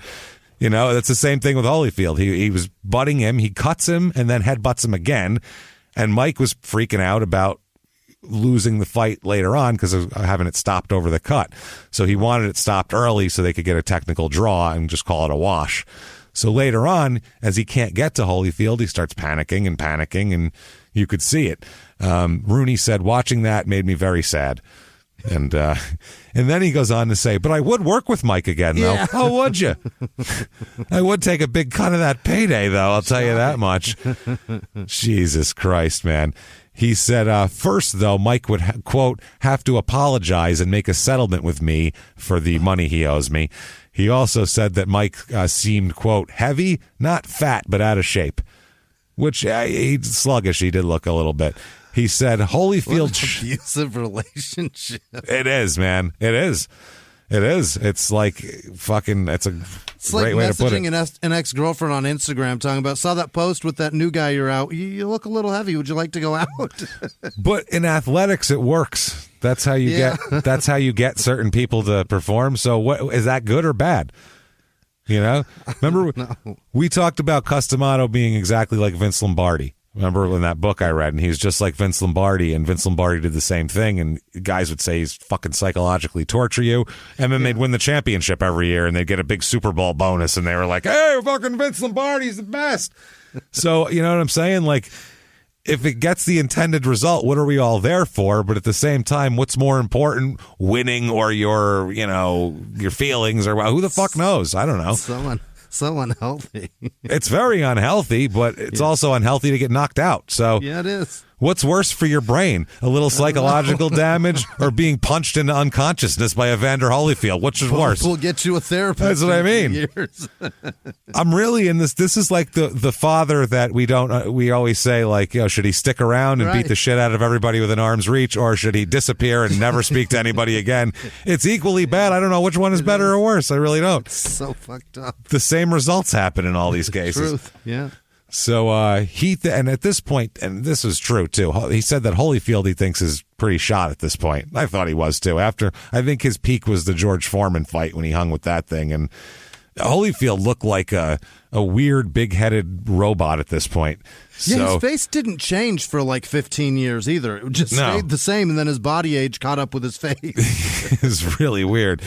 That's the same thing with Holyfield. He was butting him, he cuts him, and then headbutts him again. And Mike was freaking out about losing the fight later on because of having it stopped over the cut. So he wanted it stopped early so they could get a technical draw and just call it a wash. So later on, as he can't get to Holyfield, he starts panicking, and you could see it. Rooney said, watching that made me very sad. And then he goes on to say, but I would work with Mike again, though. Yeah. Oh, would you? I would take a big cut of that payday, though. I'll tell you that much. Jesus Christ, man. He said, first, though, Mike would, quote, have to apologize and make a settlement with me for the money he owes me. He also said that Mike seemed, quote, heavy, not fat, but out of shape, which he's sluggish. He did look a little bit. He said, Holyfield. What an abusive relationship. It is, man. It is. It's like fucking, it's a great way to put it. It's like messaging an ex-girlfriend on Instagram talking about, saw that post with that new guy you're out. You look a little heavy. Would you like to go out? But in athletics, it works. That's how you get certain people to perform. So what is that good or bad? You know, remember we talked about Customato being exactly like Vince Lombardi. Remember in that book I read, and he's just like Vince Lombardi, and Vince Lombardi did the same thing, and guys would say he's fucking psychologically torture you, and then they'd win the championship every year, and they'd get a big Super Bowl bonus, and they were like, hey, fucking Vince Lombardi's the best. So, you know what I'm saying? Like, if it gets the intended result, what are we all there for? But at the same time, what's more important, winning or your feelings, or who the fuck knows? I don't know. So unhealthy. It's very unhealthy, but it's also unhealthy to get knocked out. So yeah, it is. What's worse for your brain, a little psychological damage or being punched into unconsciousness by Evander Holyfield? Which is worse? We'll get you a therapist. That's what I mean. I'm really in this. This is like the father that we always say, like, should he stick around and beat the shit out of everybody within arm's reach, or should he disappear and never speak to anybody again? It's equally bad. I don't know which one is better or worse. I really don't. It's so fucked up. The same results happen in all these cases. Truth. Yeah. So and at this point, and this is true too, he said that Holyfield he thinks is pretty shot at this point. I thought he was too. After, I think his peak was the George Foreman fight when he hung with that thing, and Holyfield looked like a weird big-headed robot at this point. So, his face didn't change for like 15 years either. It just stayed the same, and then his body age caught up with his face. It's really weird.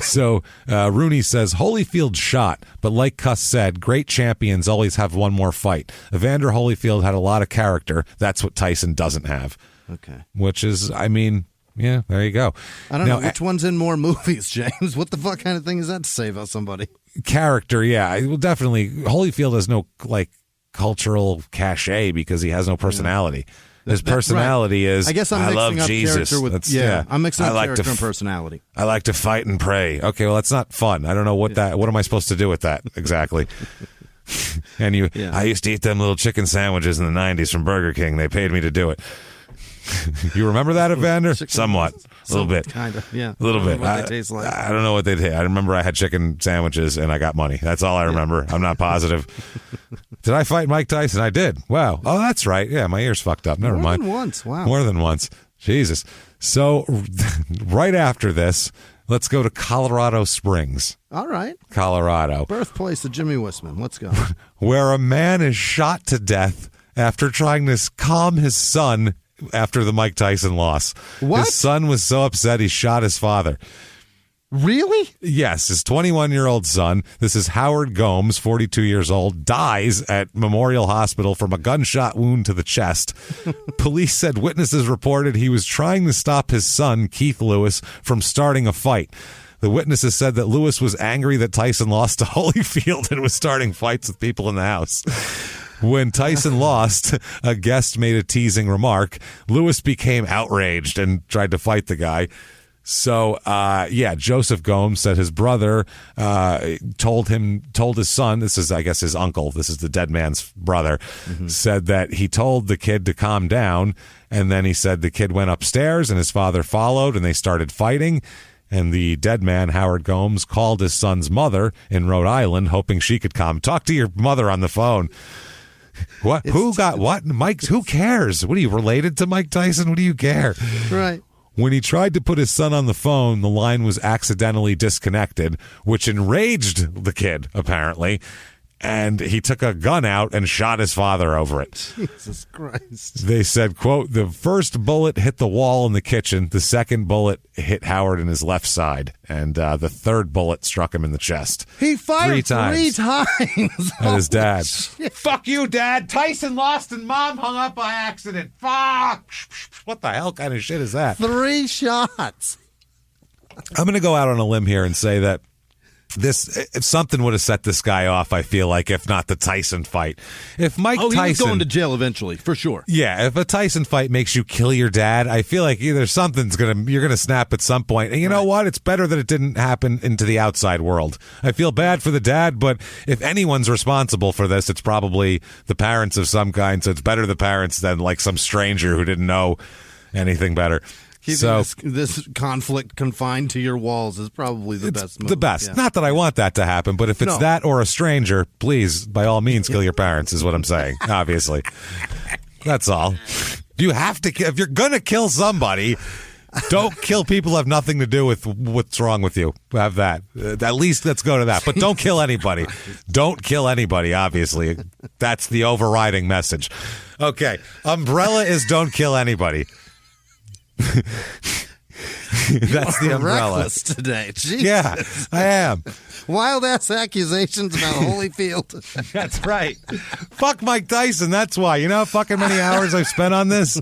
So Rooney says, Holyfield shot, but like Cuss said, great champions always have one more fight. Evander Holyfield had a lot of character. That's what Tyson doesn't have. Okay. Which is, I mean, yeah, there you go. I don't know which one's in more movies, James. What the fuck kind of thing is that to say about somebody? Character, yeah. Well, definitely. Holyfield has no, like, cultural cachet because he has no personality. Yeah. His personality is, I guess I'm mixing up Jesus. Character with, I'm mixing up character and personality. I like to fight and pray. Okay, well, that's not fun. I don't know what am I supposed to do with that exactly? And I used to eat them little chicken sandwiches in the 90s from Burger King. They paid me to do it. You remember that, Evander? Somewhat. A little bit. Kind of, yeah. A little bit. What they taste like. I don't know what they taste. I remember I had chicken sandwiches and I got money. That's all I remember. I'm not positive. Did I fight Mike Tyson? I did. Wow. Oh, that's right. Yeah, my ear's fucked up. Never mind. More than once. Wow. More than once. Jesus. So, right after this, let's go to Colorado Springs. All right. Colorado. Birthplace of Jimmy Wissman. Let's go. Where a man is shot to death after trying to calm his son after the Mike Tyson loss. What? His son was so upset he shot his father. Really? Yes, his 21-year-old son, this is Howard Gomes, 42 years old, dies at Memorial Hospital from a gunshot wound to the chest. Police said witnesses reported he was trying to stop his son, Keith Lewis, from starting a fight. The witnesses said that Lewis was angry that Tyson lost to Holyfield and was starting fights with people in the house. When Tyson lost, a guest made a teasing remark. Lewis became outraged and tried to fight the guy. So, Joseph Gomes said his brother told his son, this is, I guess, his uncle, this is the dead man's brother, said that he told the kid to calm down, and then he said the kid went upstairs and his father followed and they started fighting. And the dead man, Howard Gomes, called his son's mother in Rhode Island, hoping she could come. Talk to your mother on the phone. What? Who got what? Mike? Who cares? What are you, related to Mike Tyson? What do you care? Right. When he tried to put his son on the phone, the line was accidentally disconnected, which enraged the kid, apparently. and he took a gun out and shot his father over it. Jesus Christ. They said, quote, the first bullet hit the wall in the kitchen. The second bullet hit Howard in his left side. And the third bullet struck him in the chest. He fired 3 times. 3 times. At his dad. Shit. Fuck you, Dad. Tyson lost and Mom hung up by accident. Fuck. What the hell kind of shit is that? 3 shots. I'm going to go out on a limb here and say that if something would have set this guy off, I feel like, if not the Tyson fight. If Mike Tyson, he was going to jail eventually, for sure. Yeah, if a Tyson fight makes you kill your dad, I feel like either you're gonna snap at some point. And you know what? It's better that it didn't happen into the outside world. I feel bad for the dad, but if anyone's responsible for this, it's probably the parents of some kind. So it's better the parents than like some stranger who didn't know anything better. Keeping this conflict confined to your walls is probably the best move. The best. Yeah. Not that I want that to happen, but if it's that or a stranger, please, by all means, kill your parents, is what I'm saying, obviously. That's all. You have to, if you're going to kill somebody, don't kill people who have nothing to do with what's wrong with you. Have that. At least let's go to that. But don't kill anybody. Don't kill anybody, obviously. That's the overriding message. Okay. Umbrella is don't kill anybody. That's the umbrella. Reckless today. Jesus. Yeah, I am. Wild ass accusations about Holyfield. That's right. Fuck Mike Tyson. That's why. You know how fucking many hours I've spent on this?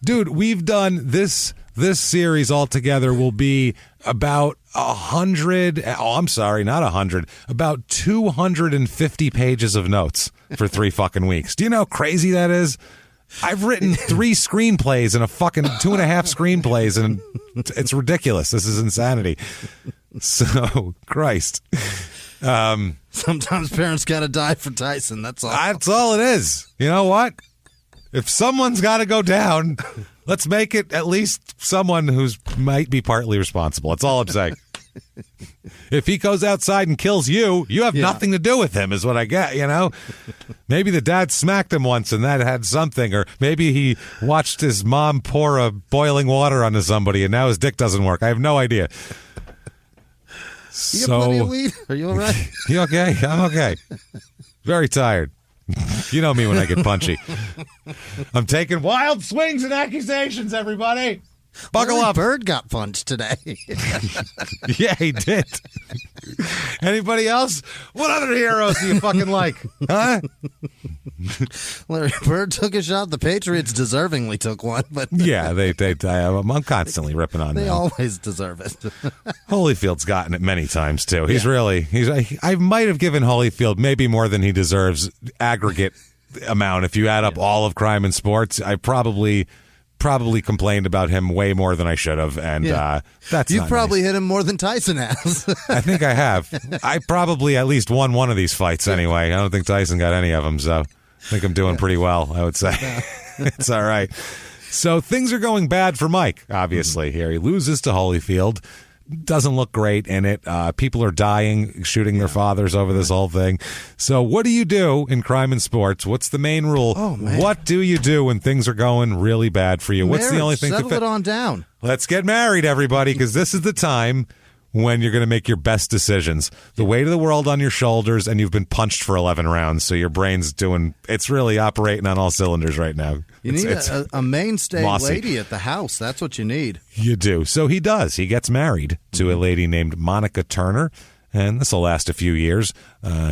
Dude, we've done this series altogether will be about 100. Oh, I'm sorry, not 100. About 250 pages of notes for 3 fucking weeks. Do you know how crazy that is? I've written 3 screenplays and a fucking 2.5 screenplays, and it's ridiculous. This is insanity. So, Christ. Sometimes parents got to die for Tyson. That's all. That's all it is. You know what? If someone's got to go down, let's make it at least someone who's might be partly responsible. That's all I'm saying. If he goes outside and kills you, you have nothing to do with him, is what I get, you know? Maybe the dad smacked him once and that had something, or maybe he watched his mom pour a boiling water onto somebody and now his dick doesn't work. I have no idea. You got plenty of weed? Are you all right? You okay? I'm okay. Very tired. You know me when I get punchy. I'm taking wild swings and accusations, everybody. Buckle up. Bird got punched today. Yeah, he did. Anybody else? What other heroes do you fucking like? Huh? Larry Bird took a shot. The Patriots deservingly took one, but yeah, I'm constantly ripping on them. They always deserve it. Holyfield's gotten it many times too. I might have given Holyfield maybe more than he deserves aggregate amount. If you add up all of crime and sports, I probably complained about him way more than I should have, and that's You've not probably nice. hit him more than Tyson has. I think I have. I probably at least won one of these fights anyway. I don't think Tyson got any of them, so I think I'm doing pretty well, I would say. It's all right. So things are going bad for Mike, obviously, here. He loses to Holyfield. Doesn't look great in it. People are dying, shooting their fathers over this whole thing. So what do you do in crime and sports? What's the main rule? Oh, man. What do you do when things are going really bad for you? What's the only thing Settle it on down. Let's get married, everybody, because this is the time when you're going to make your best decisions. The weight of the world on your shoulders, and you've been punched for 11 rounds, so your brain's it's really operating on all cylinders right now. You need a mainstay mossy lady at the house. That's what you need. You do. So he does. He gets married to a lady named Monica Turner, and this will last a few years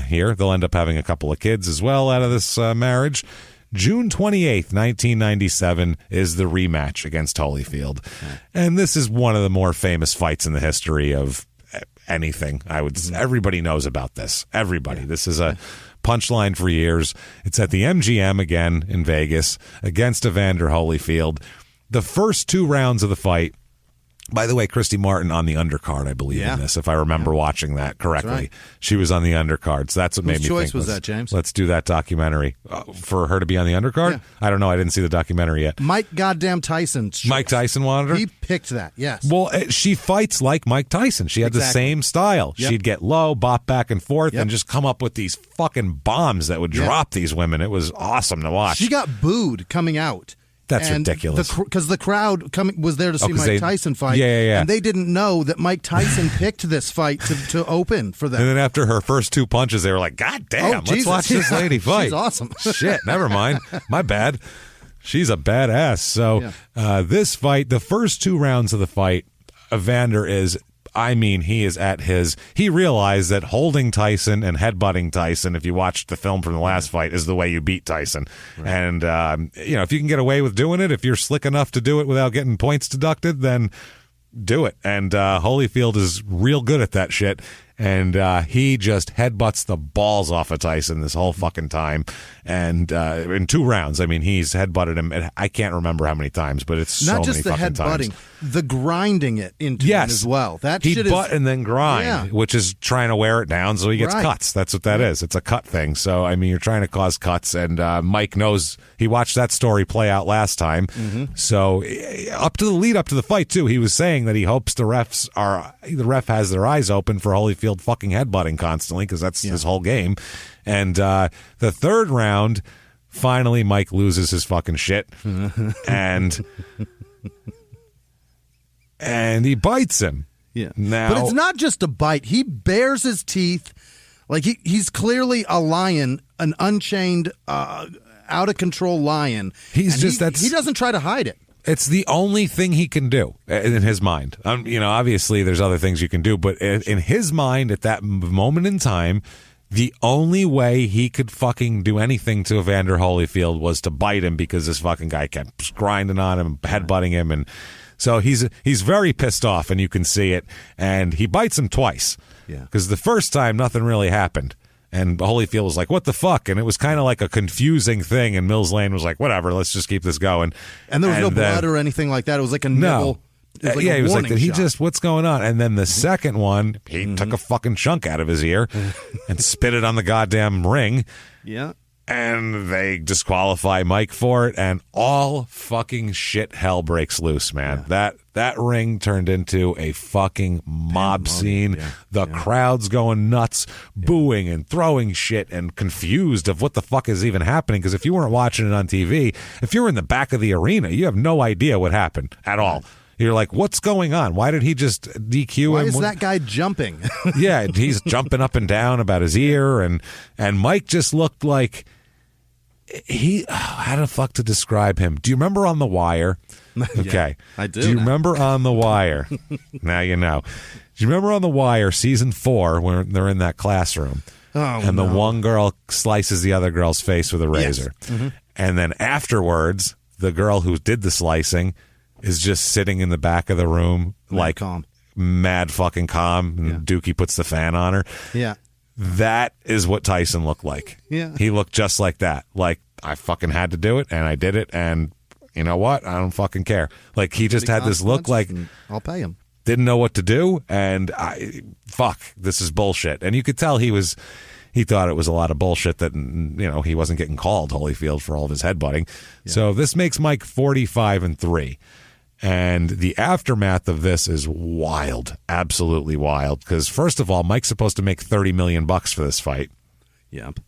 here. They'll end up having a couple of kids as well out of this marriage. June 28th, 1997 is the rematch against Holyfield. And this is one of the more famous fights in the history of anything. Everybody knows about this. Everybody. Yeah. This is a punchline for years. It's at the MGM again in Vegas against Evander Holyfield. The first 2 rounds of the fight, by the way, Christy Martin on the undercard, I believe, in this, if I remember watching that correctly. Right. She was on the undercard, so that's what made me think. Whose choice was that, James? Let's do that documentary. For her to be on the undercard? Yeah. I don't know. I didn't see the documentary yet. Mike goddamn Tyson's choice. Mike Tyson wanted her? He picked that, yes. Well, she fights like Mike Tyson. She had the same style. Yep. She'd get low, bop back and forth, and just come up with these fucking bombs that would drop these women. It was awesome to watch. She got booed coming out. That's ridiculous. Because the crowd was there to see Mike Tyson fight. Yeah. And they didn't know that Mike Tyson picked this fight to open for them. And then after her first 2 punches, they were like, God damn, let's watch this lady fight. She's awesome. Shit, never mind. My bad. She's a badass. So this fight, the first 2 rounds of the fight, Evander is... he realized that holding Tyson and headbutting Tyson, if you watched the film from the last fight, is the way you beat Tyson. Right. And, if you can get away with doing it, if you're slick enough to do it without getting points deducted, then do it. And Holyfield is real good at that shit. And he just headbutts the balls off of Tyson this whole fucking time. And in 2 rounds, I mean, he's headbutted him. I can't remember how many times, but it's not so just many the fucking headbutting, times. the grinding it into him as well. That he shit butt and then grind, which is trying to wear it down so he gets cuts. That's what that is. It's a cut thing. So I mean, you're trying to cause cuts, and Mike knows. He watched that story play out last time. Mm-hmm. So up to the lead up to the fight too, he was saying that he hopes the ref has their eyes open for Holyfield fucking headbutting constantly, because that's his whole game. And the 3rd round, finally Mike loses his fucking shit and he bites him. Yeah. Now, but it's not just a bite. He bares his teeth. Like he's clearly a lion, an unchained, out of control lion. He doesn't try to hide it. It's the only thing he can do in his mind. Obviously there's other things you can do, but in his mind at that moment in time, the only way he could fucking do anything to Evander Holyfield was to bite him, because this fucking guy kept grinding on him, headbutting him, and so he's very pissed off, and you can see it. And he bites him twice, because the first time nothing really happened. And Holyfield was like, what the fuck? And it was kind of like a confusing thing. And Mills Lane was like, whatever, let's just keep this going. And there was no blood or anything like that. It was like a nibble. No. He was like, what's going on? And then the second one, he took a fucking chunk out of his ear and spit it on the goddamn ring. Yeah. And they disqualify Mike for it, and all fucking shit hell breaks loose, man. Yeah. That ring turned into a fucking mob scene. Yeah. The crowd's going nuts, booing and throwing shit and confused of what the fuck is even happening, because if you weren't watching it on TV, if you were in the back of the arena, you have no idea what happened at all. You're like, what's going on? Why did he just DQ him? Why is that guy jumping? Yeah, he's jumping up and down about his ear, and Mike just looked like how the fuck to describe him? Do you remember on The Wire? Okay, I do. Do you remember on The Wire? Now you know. Do you remember on The Wire season 4 when they're in that classroom, and the one girl slices the other girl's face with a razor, and then afterwards, the girl who did the slicing is just sitting in the back of the room, like calm, mad fucking calm, and Dookie puts the fan on her. Yeah. That is what Tyson looked like. Yeah. He looked just like that. Like, I fucking had to do it, and I did it, and you know what? I don't fucking care. Like, he just had this look like, I'll pay him. Didn't know what to do, and this is bullshit. And you could tell he thought it was a lot of bullshit that, he wasn't getting called, Holyfield, for all of his headbutting. Yeah. So this makes Mike 45-3. And the aftermath of this is wild, absolutely wild. Because first of all, Mike's supposed to make $30 million for this fight. Yep.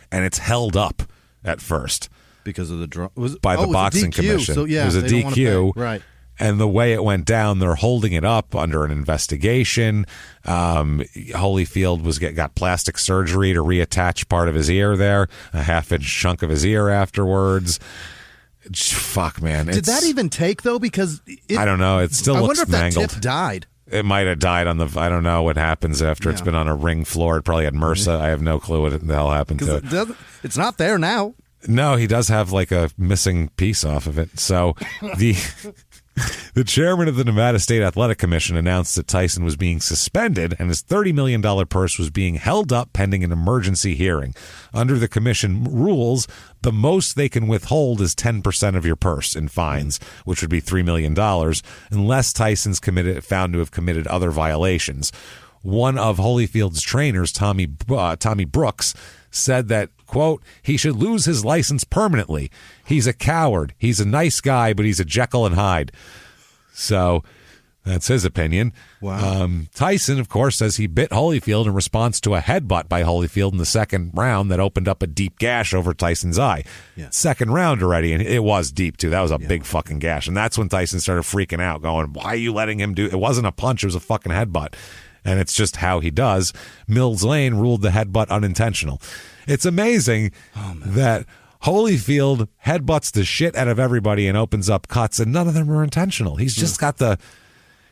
And it's held up at first because of the by the boxing commission. So yeah, it was a DQ, right? And the way it went down, they're holding it up under an investigation. Holyfield got plastic surgery to reattach part of his ear there, a half-inch chunk of his ear afterwards. Fuck, man. Did that even take, though? Because I don't know. It still looks mangled. I wonder if that tip died. It might have died on I don't know what happens after it's been on a ring floor. It probably had MRSA. I have no clue what the hell happened to it. It's not there now. No, he does have like a missing piece off of it. So the chairman of the Nevada State Athletic Commission announced that Tyson was being suspended and his $30 million purse was being held up pending an emergency hearing. Under the commission rules, the most they can withhold is 10% of your purse in fines, which would be $3 million, unless Tyson's found to have committed other violations. One of Holyfield's trainers, Tommy Brooks, said that, quote, he should lose his license permanently. He's a coward. He's a nice guy, but he's a Jekyll and Hyde. So That's his opinion. Wow. Tyson, of course, says he bit Holyfield in response to a headbutt by Holyfield in the second round that opened up a deep gash over Tyson's eye. Yeah. Second round already, and it was deep, too. That was a big fucking gash. And that's when Tyson started freaking out, going, why are you letting him do it? It wasn't a punch, it was a fucking headbutt. And it's just how he does. Mills Lane ruled the headbutt unintentional. It's amazing that Holyfield headbutts the shit out of everybody and opens up cuts, and none of them are intentional. He's just got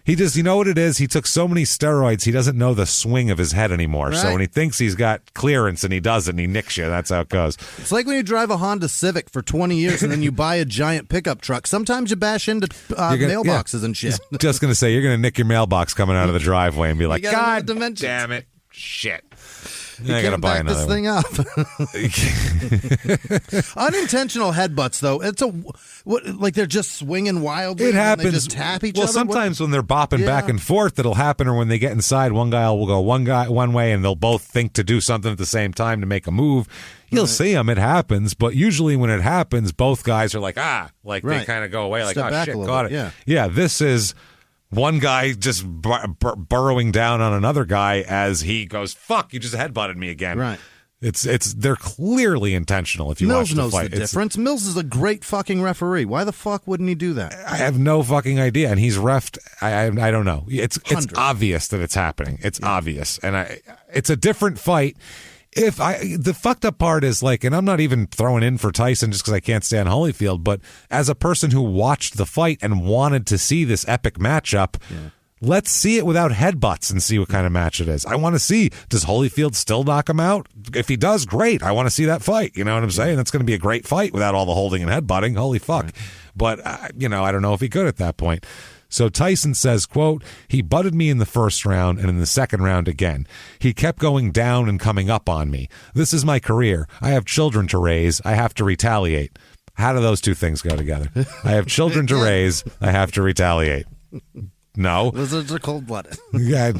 you know what it is? He took so many steroids, he doesn't know the swing of his head anymore. Right. So when he thinks he's got clearance and he doesn't, he nicks you. That's how it goes. It's like when you drive a Honda Civic for 20 years and then you buy a giant pickup truck. Sometimes you bash into mailboxes and shit. Just going to say, you're going to nick your mailbox coming out of the driveway and be like, God damn it. Shit. You can't back this thing up. Unintentional headbutts, though. Like they're just swinging wildly. It happens. And they just tap each other. other. Sometimes when they're bopping back and forth, it'll happen. Or when they get inside, one guy will go one way, and they'll both think to do something at the same time to make a move. You'll see them. It happens, but usually when it happens, both guys are like they kind of go away, like, Step oh shit, got it. Yeah. This is one guy just burrowing down on another guy as he goes, fuck, you just headbutted me again. Right. They're clearly intentional if you watch the Mills fight. knows the difference. Mills is a great fucking referee. Why the fuck wouldn't he do that? I have no fucking idea. And he's refed. I don't know. It's obvious that it's happening. It's obvious. And it's a different fight. The fucked up part is like, and I'm not even throwing in for Tyson just because I can't stand Holyfield, but as a person who watched the fight and wanted to see this epic matchup, let's see it without headbutts and see what kind of match it is. I want to see, does Holyfield still knock him out? If he does, great. I want to see that fight. You know what I'm saying? That's going to be a great fight without all the holding and headbutting. Holy fuck. Right. But, I don't know if he could at that point. So Tyson says, quote, he butted me in the first round and in the second round again. He kept going down and coming up on me. This is my career. I have children to raise. I have to retaliate. How do those two things go together? I have children to raise. I have to retaliate. No. Lizards are cold-blooded. Yeah,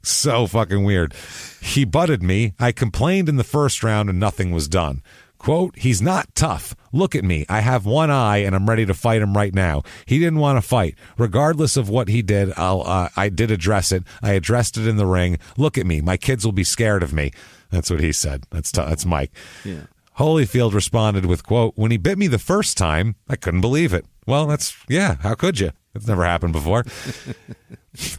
so fucking weird. He butted me. I complained in the first round and nothing was done. Quote, he's not tough. Look at me. I have one eye and I'm ready to fight him right now. He didn't want to fight. Regardless of what he did, I did address it. I addressed it in the ring. Look at me. My kids will be scared of me. That's what he said. That's Mike. Yeah. Holyfield responded with, quote, when he bit me the first time, I couldn't believe it. Well, how could you? It's never happened before.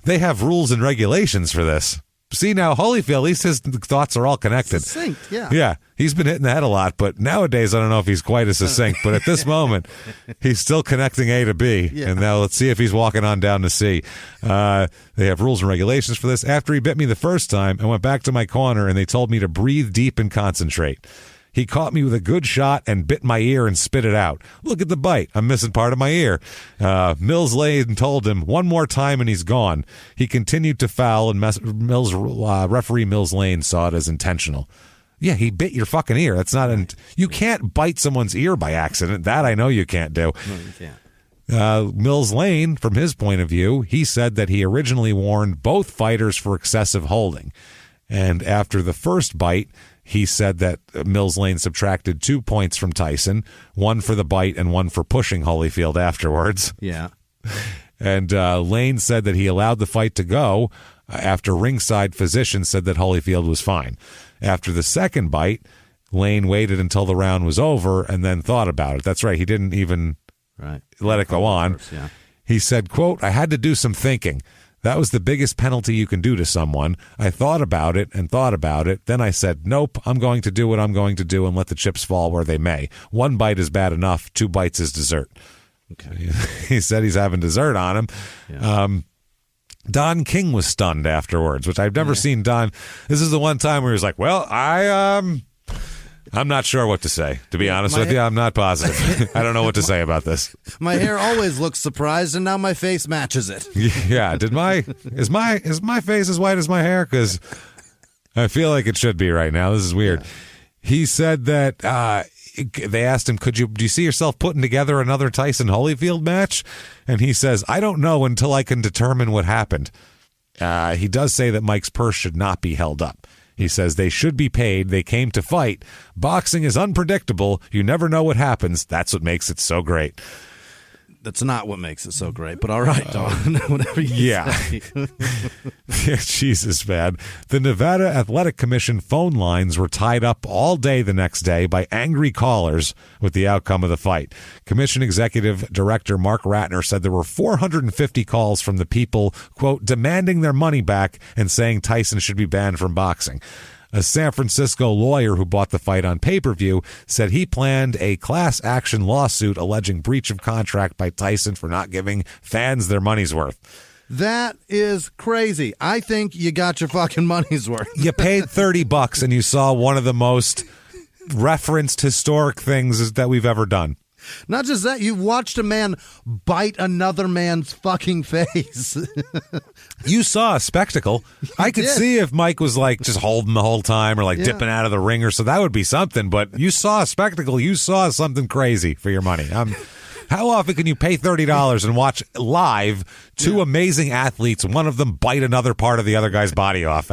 They have rules and regulations for this. See, now, Holyfield, at least his thoughts are all connected. Succinct, yeah. Yeah, he's been hitting the head a lot, but nowadays I don't know if he's quite as succinct. But at this moment, he's still connecting A to B. Yeah. And now let's see if he's walking on down to C. They have rules and regulations for this. After he bit me the first time, I went back to my corner, and they told me to breathe deep and concentrate. He caught me with a good shot and bit my ear and spit it out. Look at the bite. I'm missing part of my ear. Mills Lane told him one more time and he's gone. He continued to foul and referee Mills Lane saw it as intentional. Yeah, he bit your fucking ear. That's not you can't bite someone's ear by accident. That I know you can't do. No, you can't. Mills Lane, from his point of view, he said that he originally warned both fighters for excessive holding. And after the first bite, he said that Mills Lane subtracted 2 points from Tyson, one for the bite and one for pushing Holyfield afterwards. Yeah. And Lane said that he allowed the fight to go after ringside physicians said that Holyfield was fine. After the second bite, Lane waited until the round was over and then thought about it. That's right. He didn't even let it go on. Yeah. He said, quote, I had to do some thinking. That was the biggest penalty you can do to someone. I thought about it. Then I said, nope, I'm going to do what I'm going to do and let the chips fall where they may. One bite is bad enough. 2 bites is dessert. Okay. He said he's having dessert on him. Yeah. Don King was stunned afterwards, which I've never seen Don. This is the one time where he was like, well, I'm not sure what to say, to be honest with you. I'm not positive. I don't know what to say about this. My hair always looks surprised, and now my face matches it. Yeah. Is my face as white as my hair? Because I feel like it should be right now. This is weird. Yeah. He said that they asked him, do you see yourself putting together another Tyson Holyfield match? And he says, I don't know until I can determine what happened. He does say that Mike's purse should not be held up. He says they should be paid. They came to fight. Boxing is unpredictable. You never know what happens. That's what makes it so great. That's not what makes it so great, but all right, Dawn. Whatever you say. Yeah, Jesus, man. The Nevada Athletic Commission phone lines were tied up all day the next day by angry callers with the outcome of the fight. Commission Executive Director Mark Ratner said there were 450 calls from the people, quote, demanding their money back and saying Tyson should be banned from boxing. A San Francisco lawyer who bought the fight on pay-per-view said he planned a class action lawsuit alleging breach of contract by Tyson for not giving fans their money's worth. That is crazy. I think you got your fucking money's worth. You paid $30 and you saw one of the most referenced historic things that we've ever done. Not just that, you watched a man bite another man's fucking face. You saw a spectacle. I could see if Mike was like just holding the whole time or like dipping out of the ring or so. That would be something. But you saw a spectacle. You saw something crazy for your money. How often can you pay $30 and watch live two amazing athletes, one of them bite another part of the other guy's body off?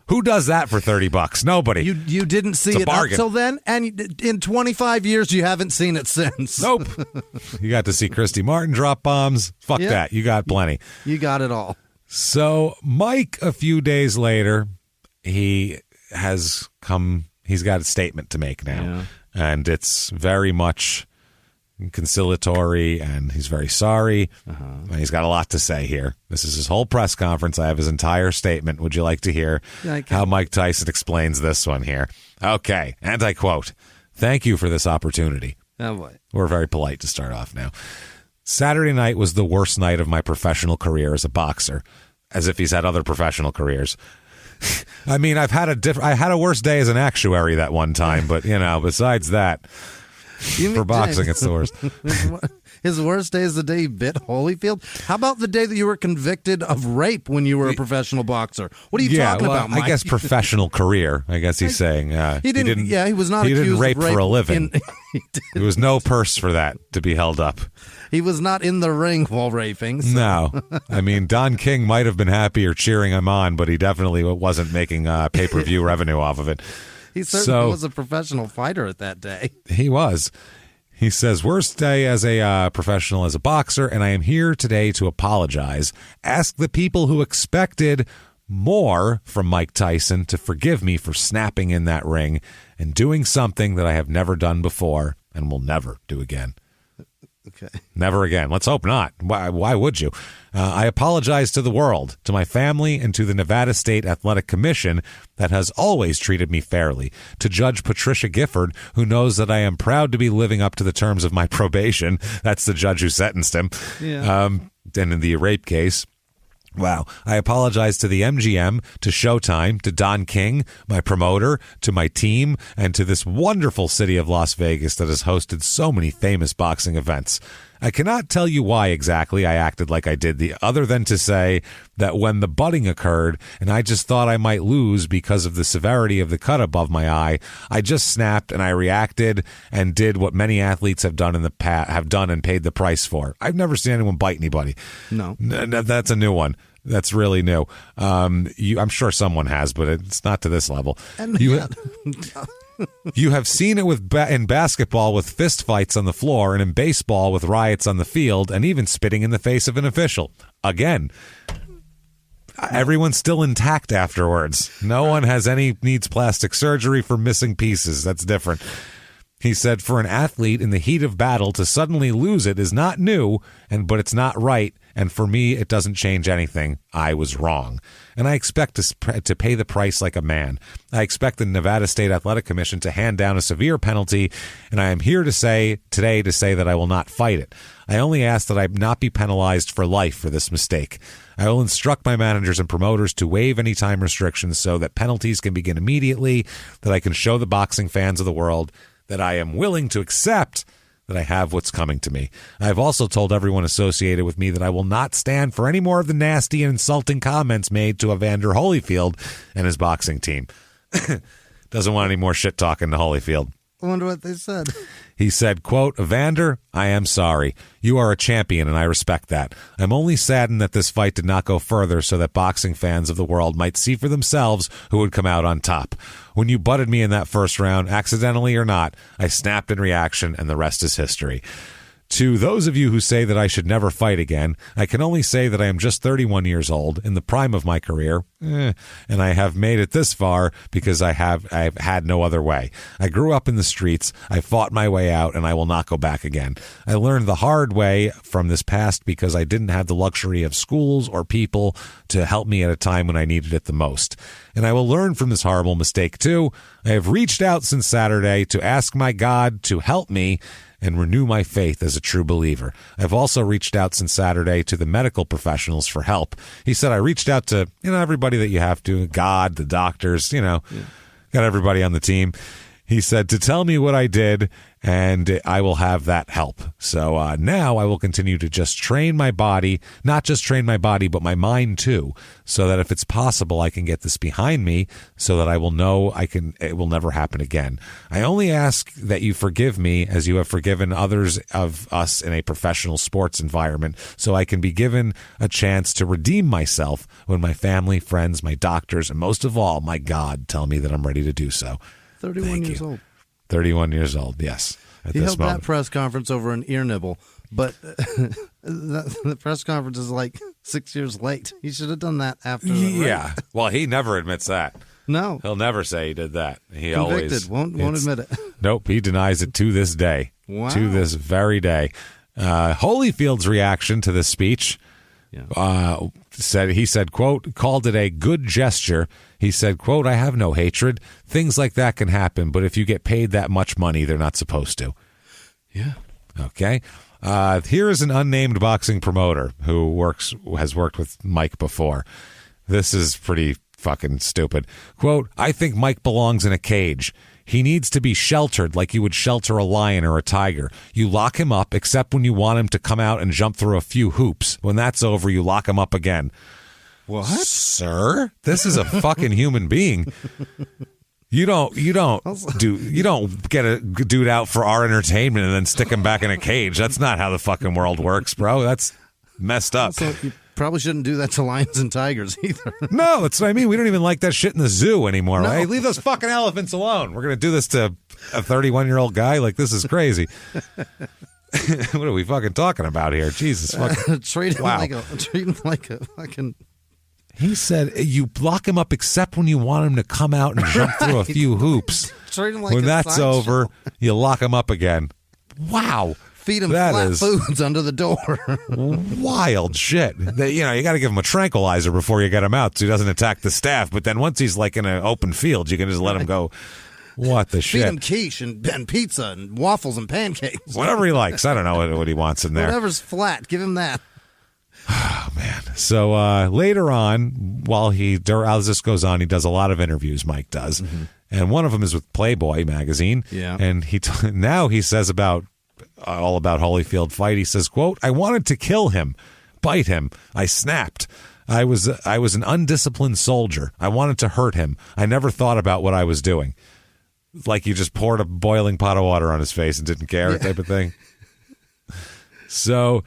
Who does that for $30? Nobody. You didn't see it up till then, and in 25 years you haven't seen it since. Nope. You got to see Christy Martin drop bombs. Fuck that. You got plenty. You got it all. So Mike, a few days later, he's got a statement to make now, and it's very much conciliatory, and he's very sorry. And he's got a lot to say here. This is his whole press conference. I have his entire statement. Would you like to hear how Mike Tyson explains this one here? Okay, and I quote, "Thank you for this opportunity." Oh boy. We're very polite to start off now. Saturday night was the worst night of my professional career as a boxer, as if he's had other professional careers. I mean, I had a worse day as an actuary that one time, but besides that, for boxing, it's the worst. His worst day is the day he bit Holyfield. How about the day that you were convicted of rape when you were a professional boxer? What are you talking about, Mike? I guess professional career. I guess he's saying he didn't. Yeah, he was not. He accused didn't rape of rape for a living. There was no purse for that to be held up. He was not in the ring while raping. So. No, I mean Don King might have been happier cheering him on, but he definitely wasn't making pay-per-view revenue off of it. He certainly was a professional fighter at that day. He was. He says, worst day as a professional, as a boxer, and I am here today to apologize. Ask the people who expected more from Mike Tyson to forgive me for snapping in that ring and doing something that I have never done before and will never do again. Okay. Never again. Let's hope not. Why would you? I apologize to the world, to my family, and to the Nevada State Athletic Commission that has always treated me fairly, to Judge Patricia Gifford, who knows that I am proud to be living up to the terms of my probation. That's the judge who sentenced him. Yeah. And in the rape case. Wow. I apologize to the MGM, to Showtime, to Don King, my promoter, to my team, and to this wonderful city of Las Vegas that has hosted so many famous boxing events. I cannot tell you why exactly I acted like I did, other than to say that when the butting occurred and I just thought I might lose because of the severity of the cut above my eye, I just snapped and I reacted and did what many athletes have done in the past, have done and paid the price for. I've never seen anyone bite anybody. No. That's a new one. That's really new. I'm sure someone has, but it's not to this level. You have seen it in basketball with fist fights on the floor, and in baseball with riots on the field, and even spitting in the face of an official. Again, everyone's still intact afterwards. No one needs plastic surgery for missing pieces. That's different. He said, for an athlete in the heat of battle to suddenly lose it is not new, but it's not right. And for me, it doesn't change anything. I was wrong. And I expect to pay the price like a man. I expect the Nevada State Athletic Commission to hand down a severe penalty. And I am here today to say that I will not fight it. I only ask that I not be penalized for life for this mistake. I will instruct my managers and promoters to waive any time restrictions so that penalties can begin immediately, that I can show the boxing fans of the world that I am willing to accept that I have what's coming to me. I have also told everyone associated with me that I will not stand for any more of the nasty and insulting comments made to Evander Holyfield and his boxing team. Doesn't want any more shit talking to Holyfield. I wonder what they said. He said, quote, Evander, I am sorry. You are a champion, and I respect that. I'm only saddened that this fight did not go further so that boxing fans of the world might see for themselves who would come out on top. When you butted me in that first round, accidentally or not, I snapped in reaction, and the rest is history. To those of you who say that I should never fight again, I can only say that I am just 31 years old, in the prime of my career, and I have made it this far because I've had no other way. I grew up in the streets, I fought my way out, and I will not go back again. I learned the hard way from this past because I didn't have the luxury of schools or people to help me at a time when I needed it the most. And I will learn from this horrible mistake too. I have reached out since Saturday to ask my God to help me and renew my faith as a true believer. I've also reached out since Saturday to the medical professionals for help. He said, I reached out to, everybody that you have to, God, the doctors, got everybody on the team. He said to tell me what I did, and I will have that help. So now I will continue to just train my body, not just train my body, but my mind too, so that if it's possible, I can get this behind me so that I will know it will never happen again. I only ask that you forgive me as you have forgiven others of us in a professional sports environment, so I can be given a chance to redeem myself when my family, friends, my doctors, and most of all, my God tell me that I'm ready to do so. 31 years old. 31 years old, yes. He held that press conference over an ear nibble, but the press conference is like 6 years late. He should have done that after. Yeah. Well, he never admits that. No. He'll never say he did that. He Convicted. always won't admit it. Nope, he denies it to this day. Wow. To this very day. Holyfield's reaction to this speech said, quote, called it a good gesture. He said, quote, I have no hatred. Things like that can happen, but if you get paid that much money, they're not supposed to. Yeah. Okay. Here is an unnamed boxing promoter who has worked with Mike before. This is pretty fucking stupid. Quote, I think Mike belongs in a cage. He needs to be sheltered like you would shelter a lion or a tiger. You lock him up except when you want him to come out and jump through a few hoops. When that's over, you lock him up again. What? Sir, this is a fucking human being. You don't get a dude out for our entertainment and then stick him back in a cage. That's not how the fucking world works, bro. That's messed up. So you probably shouldn't do that to lions and tigers either. No, that's what I mean. We don't even like that shit in the zoo anymore, right? Hey, leave those fucking elephants alone. We're going to do this to a 31-year-old guy? Like, this is crazy. What are we fucking talking about here? Jesus fucking. Treat him like a fucking. He said you lock him up except when you want him to come out and jump through a few hoops. Treat him like when a that's over, you lock him up again. Wow. Feed him flat foods under the door. Wild shit. You got to give him a tranquilizer before you get him out so he doesn't attack the staff. But then once he's like in an open field, you can just let him go. What the shit? Feed him quiche and pizza and waffles and pancakes. Whatever he likes. I don't know what he wants in there. Whatever's flat, give him that. Oh, man. So later on, as this goes on, he does a lot of interviews, Mike does. Mm-hmm. And one of them is with Playboy magazine. Yeah. And now he says all about Holyfield fight. He says, quote, I wanted to kill him, bite him. I snapped. I was an undisciplined soldier. I wanted to hurt him. I never thought about what I was doing. Like you just poured a boiling pot of water on his face and didn't care type of thing. So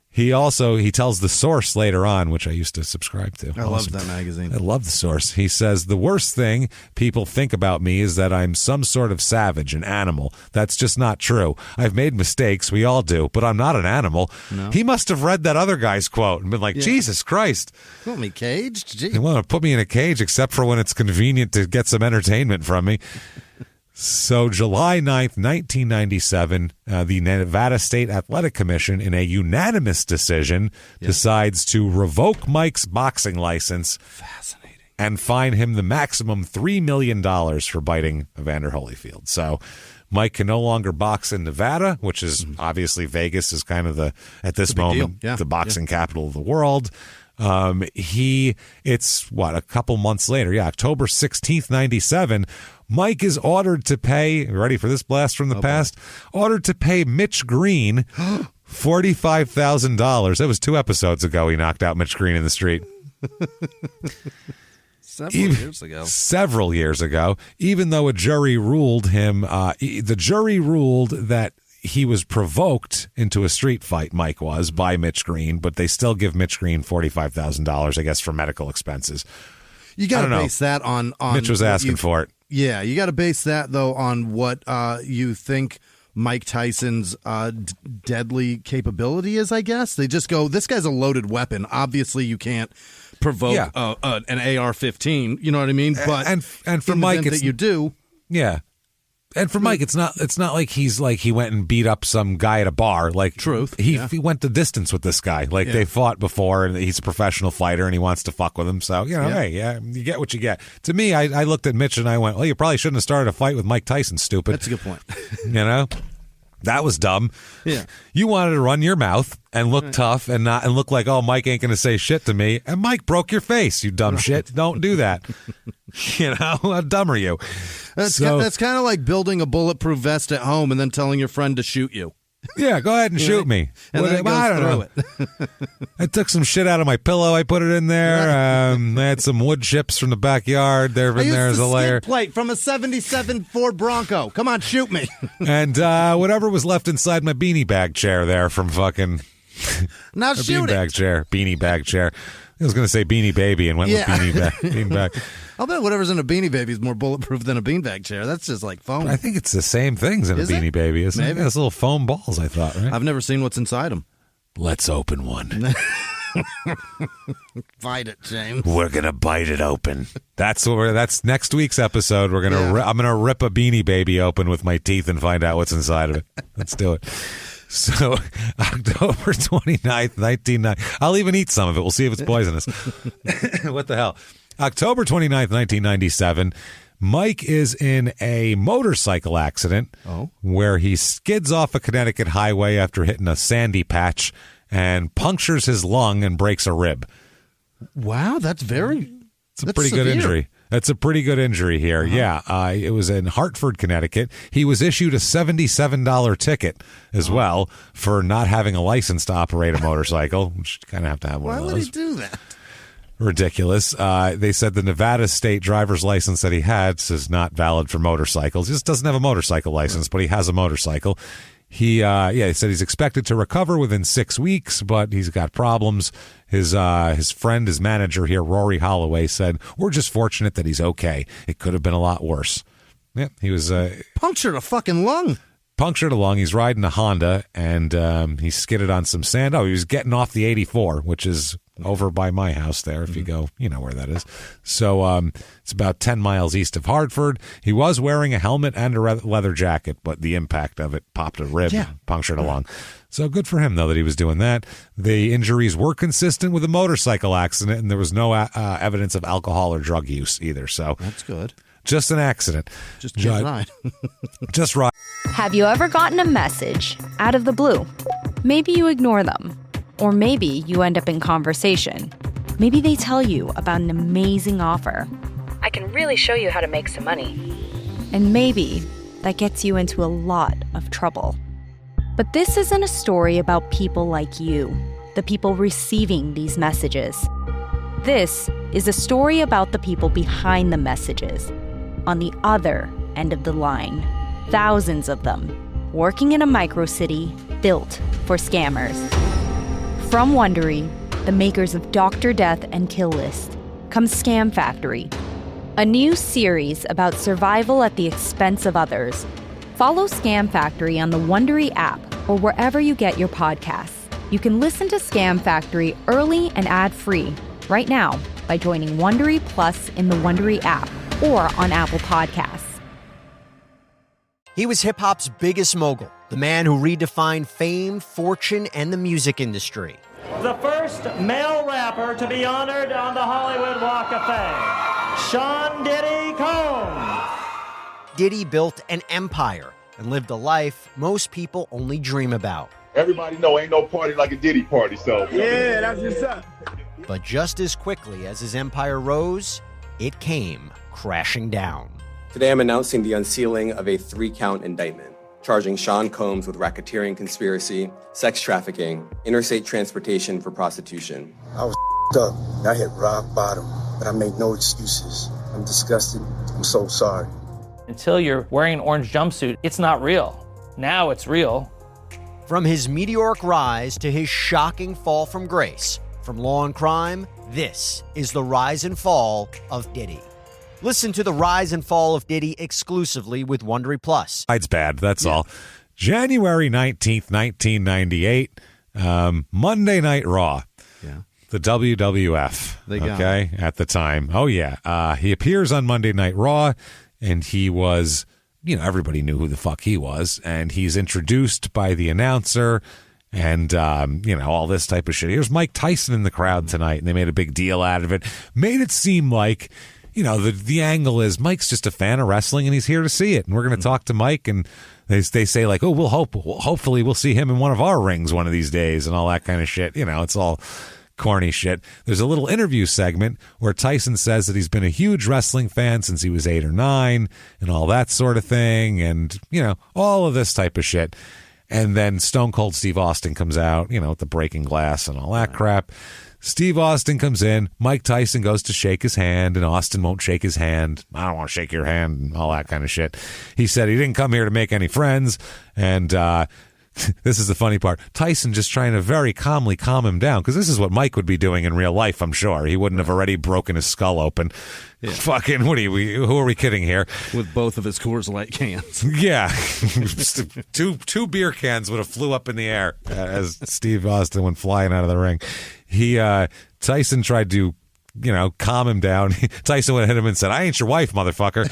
he tells The Source later on, which I used to subscribe to. I love that magazine. I love The Source. He says, the worst thing people think about me is that I'm some sort of savage, an animal. That's just not true. I've made mistakes. We all do. But I'm not an animal. No. He must have read that other guy's quote and been like, Jesus Christ. You want me caged? Gee. You want to put me in a cage except for when it's convenient to get some entertainment from me. So July 9th, 1997, the Nevada State Athletic Commission, in a unanimous decision, decides to revoke Mike's boxing license. Fascinating. And fine him the maximum $3 million for biting Evander Holyfield. So Mike can no longer box in Nevada, which is obviously Vegas is kind of at this moment, the boxing capital of the world. It's a couple months later, October 16th, 97, Mike is ordered to pay, ready for this blast from the past, ordered to pay Mitch Green $45,000. That was 2 episodes ago he knocked out Mitch Green in the street. Several years ago, even though a jury ruled the jury ruled that he was provoked into a street fight, Mike was, by Mitch Green, but they still give Mitch Green $45,000, I guess, for medical expenses. You got to base that on Mitch was asking for it. Yeah, you got to base that, though, on what you think Mike Tyson's deadly capability is, I guess. They just go, this guy's a loaded weapon. Obviously, you can't provoke an AR-15. You know what I mean? But and for Mike, it's that you do. Yeah. And for Mike, it's not like he went and beat up some guy at a bar. Like, truth, he went the distance with this guy. Like, they fought before, and he's a professional fighter, and he wants to fuck with him. So, hey, you get what you get. To me, I looked at Mitch and I went, well, you probably shouldn't have started a fight with Mike Tyson, stupid. That's a good point. That was dumb. Yeah. You wanted to run your mouth and look tough and look like, oh, Mike ain't going to say shit to me. And Mike broke your face, you dumb shit. Don't do that. How dumb are you? That's kind of like building a bulletproof vest at home and then telling your friend to shoot you. Yeah, go ahead and shoot me. And then it goes I don't know. I took some shit out of my pillow. I put it in there. I had some wood chips from the backyard. There as a layer. Plate from a 77 Ford Bronco. Come on, shoot me. And whatever was left inside my beanie bag chair there from fucking... Now shoot beanie bag chair. I was going to say Beanie Baby and went with beanie bag. I'll bet whatever's in a Beanie Baby is more bulletproof than a beanbag chair. That's just like foam. I think it's the same things in a Beanie Baby, isn't it? It's little foam balls, I thought, right? I've never seen what's inside them. Let's open one. Bite it, James. We're going to bite it open. That's next week's episode. I'm going to rip a Beanie Baby open with my teeth and find out what's inside of it. Let's do it. So, October 29th, 1990. I'll even eat some of it. We'll see if it's poisonous. What the hell? October 29th, 1997. Mike is in a motorcycle accident where he skids off a Connecticut highway after hitting a sandy patch and punctures his lung and breaks a rib. Wow, that's a pretty good injury. That's a pretty good injury here. It was in Hartford, Connecticut. He was issued a $77 ticket as well for not having a license to operate a motorcycle, which you kind of have to have one of those. Why would he do that? Ridiculous. They said the Nevada state driver's license that he had is not valid for motorcycles. He just doesn't have a motorcycle license, but he has a motorcycle. He said he's expected to recover within 6 weeks, but he's got problems. His friend, his manager here, Rory Holloway, said, we're just fortunate that he's okay. It could have been a lot worse. Yeah, he was... punctured a fucking lung. Punctured a lung. He's riding a Honda, and he skidded on some sand. Oh, he was getting off the 84, which is over by my house there, if you go, you know where that is. So it's about 10 miles east of Hartford. He was wearing a helmet and a leather jacket, but the impact of it popped a rib, punctured a lung. So good for him, though, that he was doing that. The injuries were consistent with a motorcycle accident, and there was no evidence of alcohol or drug use either. So that's good. Just an accident. Just ride. Just ride. Have you ever gotten a message out of the blue? Maybe you ignore them. Or maybe you end up in conversation. Maybe they tell you about an amazing offer. I can really show you how to make some money. And maybe that gets you into a lot of trouble. But this isn't a story about people like you, the people receiving these messages. This is a story about the people behind the messages, on the other end of the line. Thousands of them, working in a microcity built for scammers. From Wondery, the makers of Dr. Death and Kill List, comes Scam Factory, a new series about survival at the expense of others. Follow Scam Factory on the Wondery app or wherever you get your podcasts. You can listen to Scam Factory early and ad-free right now by joining Wondery Plus in the Wondery app or on Apple Podcasts. He was hip-hop's biggest mogul, the man who redefined fame, fortune, and the music industry. The first male rapper to be honored on the Hollywood Walk of Fame, Sean Diddy Combs. Diddy built an empire and lived a life most people only dream about. Everybody know ain't no party like a Diddy party, so... Yeah, that's what's up. But just as quickly as his empire rose, it came crashing down. Today I'm announcing the unsealing of a 3-count indictment, charging Sean Combs with racketeering conspiracy, sex trafficking, interstate transportation for prostitution. I was up. I hit rock bottom, but I made no excuses. I'm disgusted. I'm so sorry. Until you're wearing an orange jumpsuit, it's not real. Now it's real. From his meteoric rise to his shocking fall from grace, from law and crime, this is the rise and fall of Diddy. Listen to the rise and fall of Diddy exclusively with Wondery Plus. It's bad, that's all. January 19th, 1998, Monday Night Raw. Yeah. The WWF, They got okay, at the time. Oh, yeah. He appears on Monday Night Raw, and he was, everybody knew who the fuck he was, and he's introduced by the announcer and, all this type of shit. Here's Mike Tyson in the crowd tonight, and they made a big deal out of it. Made it seem like, the angle is Mike's just a fan of wrestling, and he's here to see it, and we're going to talk to Mike, and they say, like, oh, hopefully we'll see him in one of our rings one of these days, and all that kind of shit. It's all corny shit. There's a little interview segment where Tyson says that he's been a huge wrestling fan since he was 8 or 9 and all that sort of thing, and all of this type of shit. And then Stone Cold Steve Austin comes out, with the breaking glass and all that crap. Steve Austin comes in, Mike Tyson goes to shake his hand, and Austin won't shake his hand. I don't want to shake your hand, and all that kind of shit. He said he didn't come here to make any friends, and this is the funny part. Tyson just trying to very calmly calm him down, because this is what Mike would be doing in real life, I'm sure. He wouldn't have already broken his skull open. Yeah. Fucking, who are we kidding here? With both of his Coors Light cans. Yeah. two beer cans would have flew up in the air as Steve Austin went flying out of the ring. Tyson tried to, calm him down. Tyson went hit him and said, I ain't your wife, motherfucker.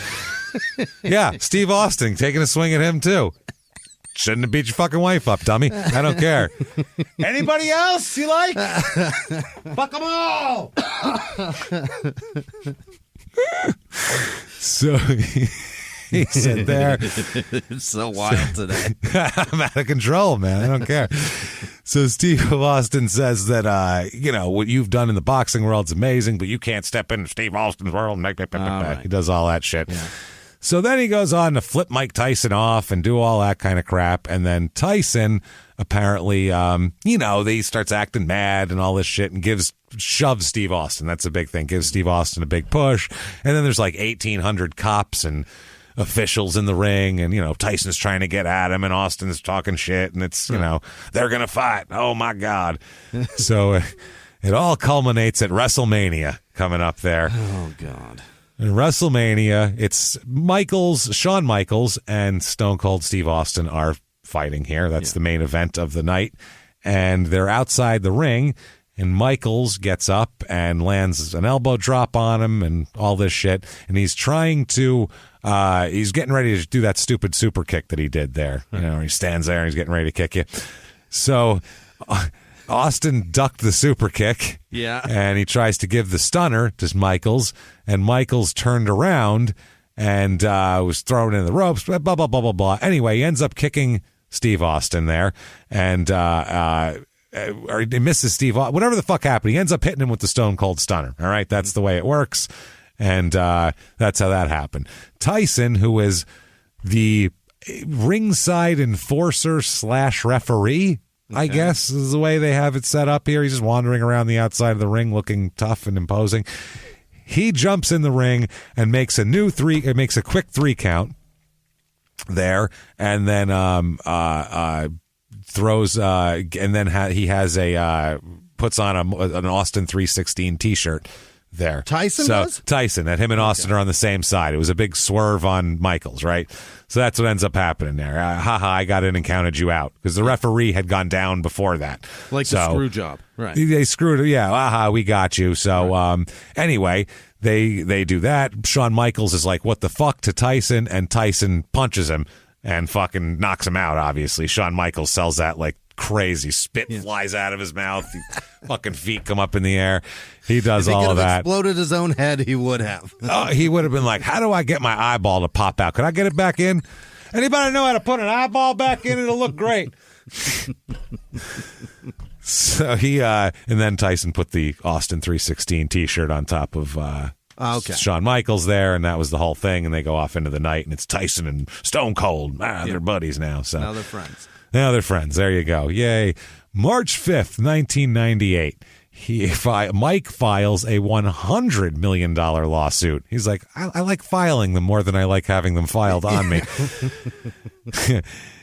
Yeah, Steve Austin taking a swing at him, too. Shouldn't have beat your fucking wife up, dummy. I don't care. Anybody else you like? Fuck them all. So he said there. It's so wild today. I'm out of control, man. I don't care. So Steve Austin says that, what you've done in the boxing world is amazing, but you can't step into Steve Austin's world. Right. He does all that shit. Yeah. So then he goes on to flip Mike Tyson off and do all that kind of crap. And then Tyson apparently, he starts acting mad and all this shit and shoves Steve Austin. That's a big thing. Gives Steve Austin a big push. And then there's like 1,800 cops and officials in the ring. And, Tyson's trying to get at him and Austin's talking shit. And it's, they're going to fight. Oh, my God. So it all culminates at WrestleMania coming up there. Oh, God. In WrestleMania, it's Shawn Michaels and Stone Cold Steve Austin are fighting here. That's the main event of the night. And they're outside the ring, and Michaels gets up and lands an elbow drop on him and all this shit. And he's trying to, he's getting ready to do that stupid super kick that he did there. He stands there and he's getting ready to kick you. So Austin ducked the super kick. Yeah. And he tries to give the stunner to Michaels, and Michaels turned around and was thrown in the ropes, blah, blah, blah, blah, blah. Anyway, he ends up kicking Steve Austin there, and or he misses Steve, whatever the fuck happened. He ends up hitting him with the Stone Cold Stunner. All right, that's the way it works, and that's how that happened. Tyson, who is the ringside enforcer / referee, I guess is the way they have it set up here. He's just wandering around the outside of the ring looking tough and imposing. He jumps in the ring and makes a quick 3 count there, and then throws and then he has puts on an Austin 316 t-shirt there. Tyson does? Tyson, and him and Austin are on the same side. It was a big swerve on Michaels, right? So that's what ends up happening there. I got in and counted you out, because the referee had gone down before that. Like the screw job. Right. They screwed it. Yeah, we got you. So anyway, they do that. Shawn Michaels is like, what the fuck, to Tyson, and Tyson punches him and fucking knocks him out, obviously. Shawn Michaels sells that like crazy. Spit flies out of his mouth. Fucking feet come up in the air. He does all of that. If he could have exploded his own head, he would have. He would have been like, how do I get my eyeball to pop out? Could I get it back in? Anybody know how to put an eyeball back in? It'll look great. So and then Tyson put the Austin 316 t-shirt on top of Shawn Michaels there, and that was the whole thing. And they go off into the night, and it's Tyson and Stone Cold. They're buddies now. So now they're friends. Now they're friends. There you go. Yay. March 5th, 1998. Mike files a $100 million lawsuit. He's like, I like filing them more than I like having them filed on me.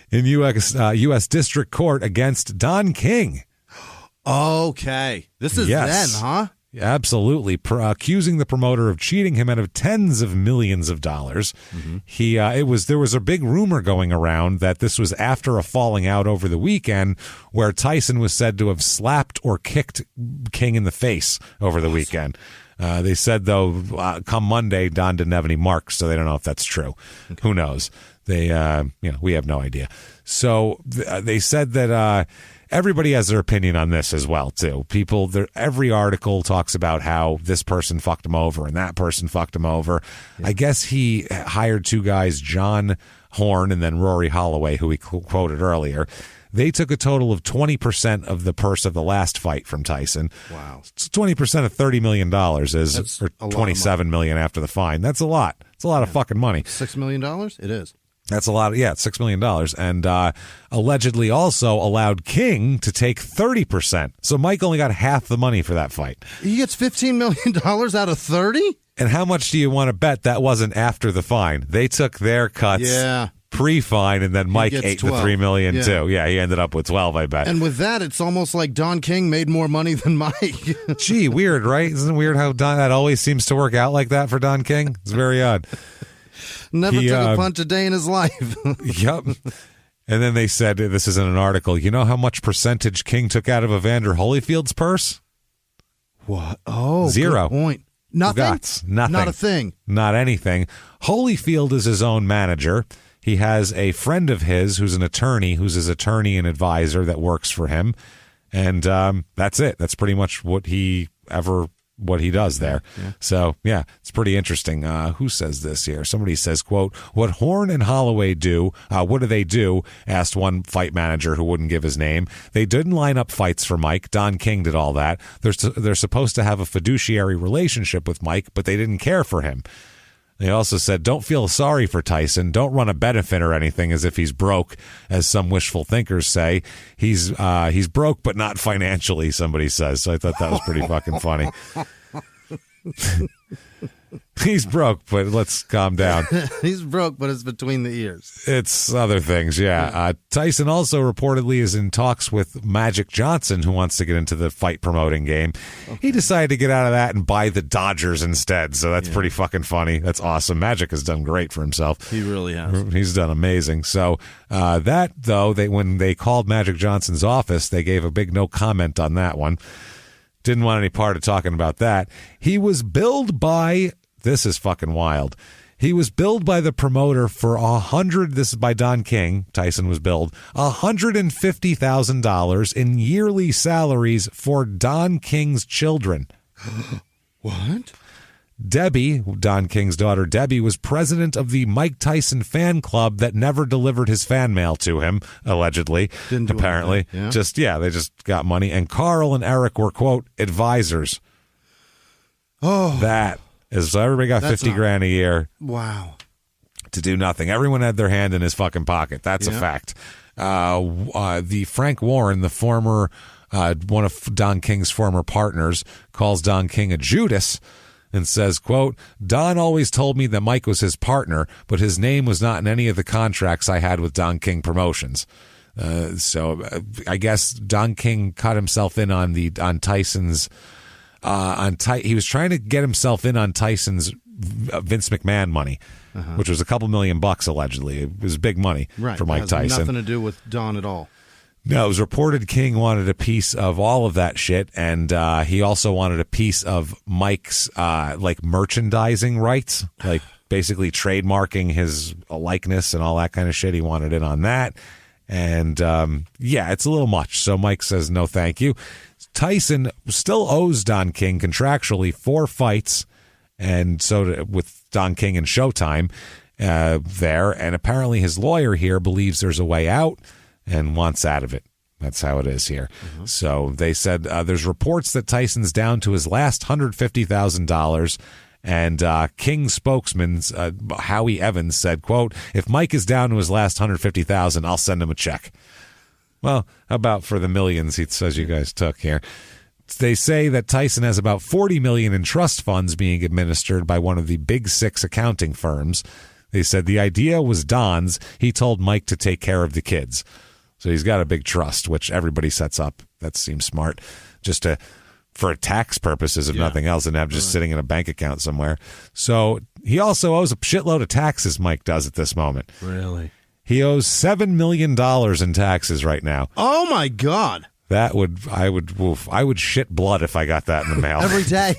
In U.S. District Court against Don King. Okay. This is then, huh? Absolutely, accusing the promoter of cheating him out of tens of millions of dollars. Mm-hmm. There was a big rumor going around that this was after a falling out over the weekend, where Tyson was said to have slapped or kicked King in the face over the weekend. They said though, come Monday, Don didn't have any marks, so they don't know if that's true. Okay. Who knows? We have no idea. So they said that. Everybody has their opinion on this as well, too. Every article talks about how this person fucked him over and that person fucked him over. Yeah. I guess he hired two guys, John Horn and then Rory Holloway, who we quoted earlier. They took a total of 20% of the purse of the last fight from Tyson. Wow. So 20% of $30 million or $27 million after the fine. That's a lot. It's a lot of fucking money. $6 million? It is. That's a lot. Yeah, it's $6 million. And allegedly also allowed King to take 30%. So Mike only got half the money for that fight. He gets $15 million out of 30? And how much do you want to bet that wasn't after the fine? They took their cuts pre-fine, and then Mike ate 12. The $3 million too. Yeah, he ended up with 12, I bet. And with that, it's almost like Don King made more money than Mike. Gee, weird, right? Isn't it weird how that always seems to work out like that for Don King? It's very odd. Never took a punch a day in his life. Yep. And then they said, this is in an article, you know how much percentage King took out of Evander Holyfield's purse? What? Oh, 0. Good point. Nothing? Nothing. Not a thing. Not anything. Holyfield is his own manager. He has a friend of his who's an attorney, who's his attorney and advisor that works for him. And that's it. That's pretty much what he does there. Yeah. So, yeah, it's pretty interesting. Who says this here? Somebody says, quote, what Horn and Holloway do, what do they do? Asked one fight manager who wouldn't give his name. They didn't line up fights for Mike. Don King did all that. They're supposed to have a fiduciary relationship with Mike, but they didn't care for him. They also said, don't feel sorry for Tyson. Don't run a benefit or anything as if he's broke, as some wishful thinkers say. He's broke, but not financially, somebody says. So I thought that was pretty fucking funny. He's broke, but let's calm down. He's broke, but it's between the ears. It's other things, yeah. Tyson also reportedly is in talks with Magic Johnson, who wants to get into the fight promoting game. Okay. He decided to get out of that and buy the Dodgers instead, so that's pretty fucking funny. That's awesome. Magic has done great for himself. He really has. He's done amazing. So that, though, when they called Magic Johnson's office, they gave a big no comment on that one. Didn't want any part of talking about that. He was billed by, this is fucking wild. He was billed by the promoter for this is by Don King, Tyson was billed, $150,000 in yearly salaries for Don King's children. What? Debbie, Don King's daughter, Debbie, was president of the Mike Tyson fan club that never delivered his fan mail to him, allegedly. Apparently. Yeah. They just got money. And Carl and Eric were, quote, advisors. Oh. That is, so everybody got $50,000 a year. Wow. To do nothing. Everyone had their hand in his fucking pocket. That's a fact. The Frank Warren, the former, one of Don King's former partners, calls Don King a Judas. And says, quote, Don always told me that Mike was his partner, but his name was not in any of the contracts I had with Don King Promotions. So I guess Don King cut himself in on Tyson's. He was trying to get himself in on Tyson's Vince McMahon money, which was a couple $1 million allegedly. It was big money for Mike Tyson. Nothing to do with Don at all. No, it was reported King wanted a piece of all of that shit, and he also wanted a piece of Mike's merchandising rights, like basically trademarking his likeness and all that kind of shit. He wanted in on that, and it's a little much. So Mike says no, thank you. Tyson still owes Don King contractually 4 fights, and so with Don King and Showtime there, and apparently his lawyer here believes there's a way out and wants out of it. That's how it is here. Mm-hmm. So they said there's reports that Tyson's down to his last $150,000, and King spokesman Howie Evans said, quote, if Mike is down to his last $150,000, I'll send him a check. Well, how about for the millions he says you guys took here? They say that Tyson has about $40 million in trust funds being administered by one of the big 6 accounting firms. They said the idea was Don's. He told Mike to take care of the kids. So he's got a big trust, which everybody sets up. That seems smart. Just to for tax purposes, if nothing else, and have just sitting in a bank account somewhere. So he also owes a shitload of taxes, Mike does at this moment. Really? He owes $7 million in taxes right now. Oh, my God. I would shit blood if I got that in the mail. Every day.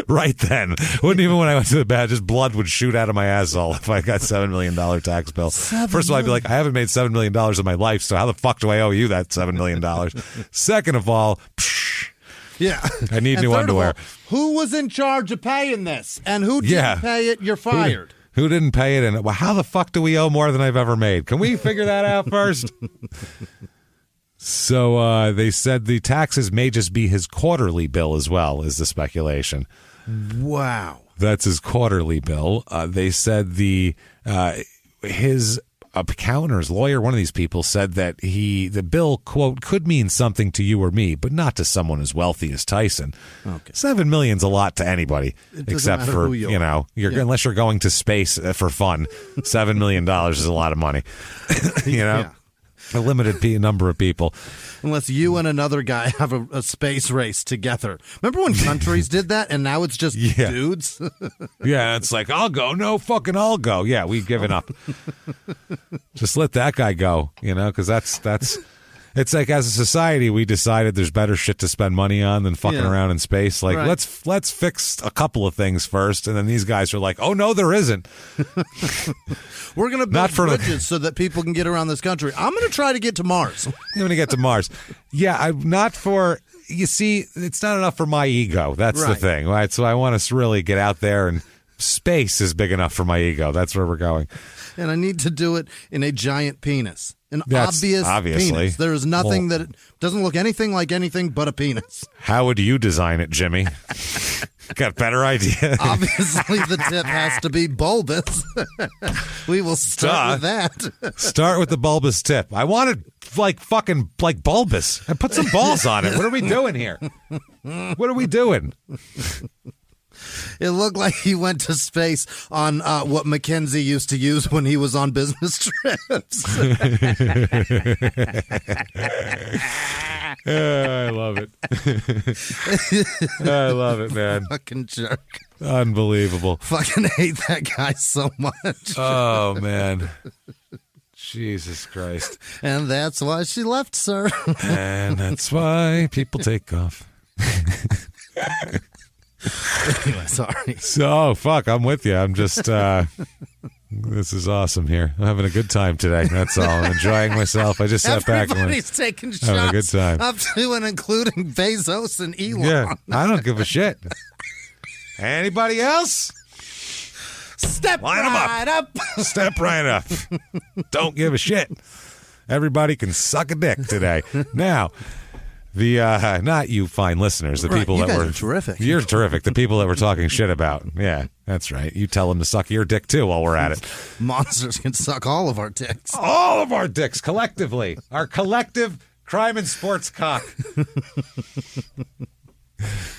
Right then. Wouldn't even when I went to the bed, just blood would shoot out of my asshole if I got $7 million tax bill. First of all, I'd be like, I haven't made $7 million in my life, so how the fuck do I owe you that $7 million? Second of all, yeah, I need new underwear. All, who was in charge of paying this? And who didn't pay it? You're fired. Who didn't pay it? And how the fuck do we owe more than I've ever made? Can we figure that out first? So they said the taxes may just be his quarterly bill as well, is the speculation. Wow. That's his quarterly bill. They said his accountant or his lawyer, one of these people, said that the bill, quote, could mean something to you or me, but not to someone as wealthy as Tyson. Okay. $7 million's a lot to anybody, except for, unless you're going to space for fun. $7 million is a lot of money. A limited number of people. Unless you and another guy have a space race together. Remember when countries did that and now it's just dudes? Yeah, it's like, I'll go. No, fucking I'll go. Yeah, we've given up. Just let that guy go, because that's it's like as a society we decided there's better shit to spend money on than fucking around in space. Like let's fix a couple of things first, and then these guys are like, oh no, there isn't. We're going to build bridges so that people can get around this country. I'm going to try to get to Mars. I'm going to get to Mars. Yeah, I'm not for. You see, it's not enough for my ego. That's the thing, right? So I want us to really get out there, and space is big enough for my ego. That's where we're going. And I need to do it in a giant penis. Obviously. Penis. There is nothing that doesn't look anything like anything but a penis. How would you design it, Jimmy? Got a better idea? Obviously, the tip has to be bulbous. We will start with that. Start with the bulbous tip. I want it fucking bulbous. And put some balls on it. What are we doing here? What are we doing? It looked like he went to space on what Mackenzie used to use when he was on business trips. I love it. I love it, man. Fucking jerk. Unbelievable. Fucking hate that guy so much. Oh, man. Jesus Christ. And that's why she left, sir. And that's why people take off. Anyway, sorry. So, fuck, I'm with you. I'm just, this is awesome here. I'm having a good time today. That's all. I'm enjoying myself. I just sat back and everybody's taking shots. Having a good time. Up to and including Bezos and Elon. Yeah, I don't give a shit. Anybody else? Step right up. Step right up. Don't give a shit. Everybody can suck a dick today. Now, the not you fine listeners, the people that were terrific. You're terrific. The people that we're talking shit about. Yeah, that's right. You tell them to suck your dick too while we're at it. Monsters can suck all of our dicks. All of our dicks collectively. Our collective crime and sports cock.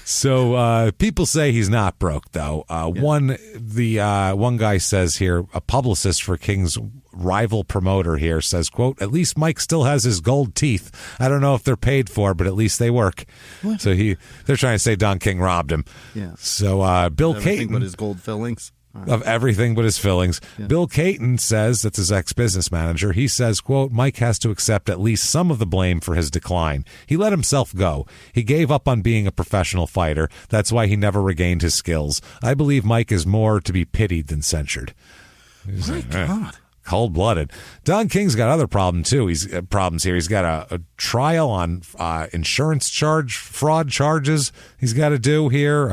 So people say he's not broke though. One guy says here, a publicist for King's rival promoter here says, quote, at least Mike still has his gold teeth. I don't know if they're paid for, but at least they work. What? So they're trying to say Don King robbed him. Yeah. So Bill everything Caton, but his gold fillings. Of everything but his fillings. Yeah. Bill Caton says, that's his ex-business manager, he says, quote, Mike has to accept at least some of the blame for his decline. He let himself go. He gave up on being a professional fighter. That's why he never regained his skills. I believe Mike is more to be pitied than censured. My God. Cold-blooded. Don King's got other problems too. He's problems here. He's got a trial on insurance fraud charges he's got to do here.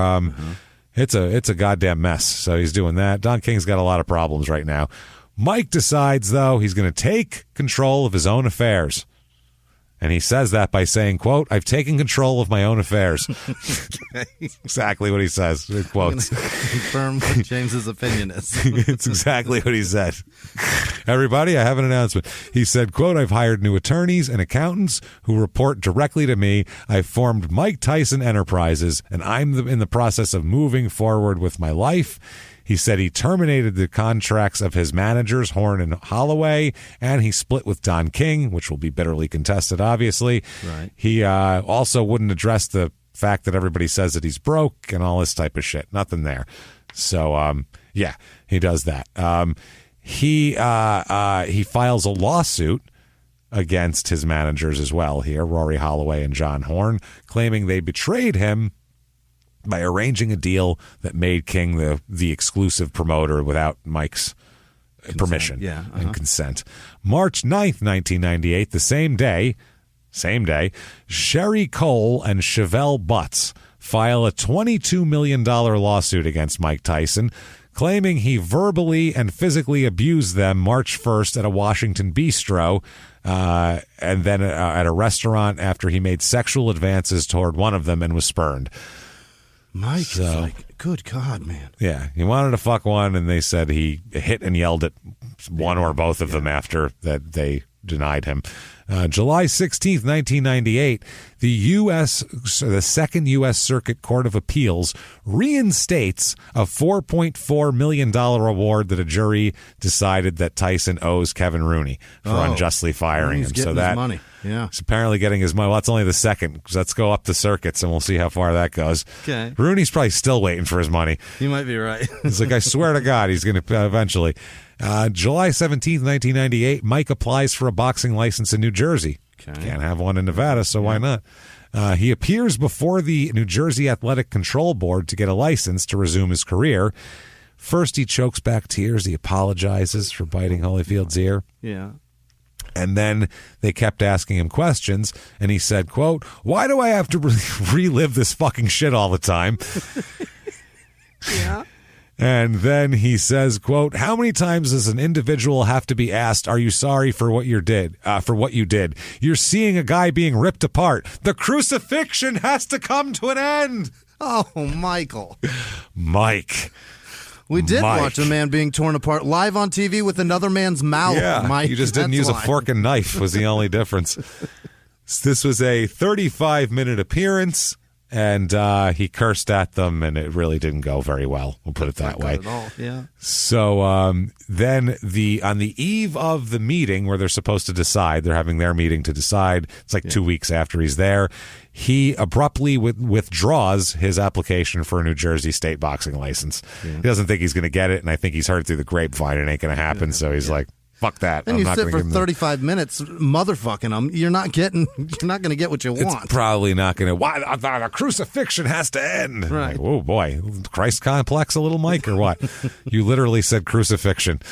It's a goddamn mess. So he's doing that. Don King's got a lot of problems right now. Mike decides, though, he's going to take control of his own affairs. And he says that by saying, quote, I've taken control of my own affairs. Exactly what he says. It quotes. Confirm what James's opinion is. It's exactly what he said. Everybody, I have an announcement. He said, quote, I've hired new attorneys and accountants who report directly to me. I've formed Mike Tyson Enterprises, and I'm in the process of moving forward with my life. He said he terminated the contracts of his managers, Horn and Holloway, and he split with Don King, which will be bitterly contested, obviously. Right. He also wouldn't address the fact that everybody says that he's broke and all this type of shit. Nothing there. So, yeah, he does that. He files a lawsuit against his managers as well here, Rory Holloway and John Horn, claiming they betrayed him by arranging a deal that made King the exclusive promoter without Mike's permission and consent. March 9th, 1998, the same day, Sherry Cole and Chevelle Butts file a $22 million lawsuit against Mike Tyson, claiming he verbally and physically abused them March 1st at a Washington bistro and then at a restaurant after he made sexual advances toward one of them and was spurned. Mike is like, good God, man. Yeah, he wanted to fuck one, and they said he hit and yelled at one or both of them after that they denied him. July 16th, 1998, the Second U.S. Circuit Court of Appeals reinstates a $4.4 million award that a jury decided that Tyson owes Kevin Rooney for unjustly firing him. So that money. Yeah. He's apparently getting his money. Well, that's only the second. Let's go up the circuits, and we'll see how far that goes. Okay. Rooney's probably still waiting for his money. You might be right. He's like, I swear to God, he's going to eventually. July 17th, 1998, Mike applies for a boxing license in New Jersey. Okay. Can't have one in Nevada, so why not? He appears before the New Jersey Athletic Control Board to get a license to resume his career. First, he chokes back tears. He apologizes for biting Holyfield's ear. Yeah. And then they kept asking him questions, and he said, quote, why do I have to relive this fucking shit all the time? Yeah. And then he says, quote, how many times does an individual have to be asked, are you sorry for what you did? You're seeing a guy being ripped apart. The crucifixion has to come to an end. Oh, Michael. Mike. We did watch a man being torn apart live on TV with another man's mouth. Yeah, Mike. you just didn't use a fork and knife was the only difference. This was a 35-minute appearance. And he cursed at them, and it really didn't go very well. We'll put it that way. Not at all. Yeah. So then on the eve of the meeting where they're supposed to decide, they're having their meeting to decide. It's like 2 weeks after he's there. He abruptly withdraws his application for a New Jersey state boxing license. Yeah. He doesn't think he's going to get it, and I think he's heard through the grapevine it ain't going to happen. So he's like, fuck that. And you sit for 35 minutes motherfucking them. You're not going to get what you want. It's probably not going to. Why the crucifixion has to end? Right. Like, oh boy, Christ complex, a little Mike, or what? You literally said crucifixion.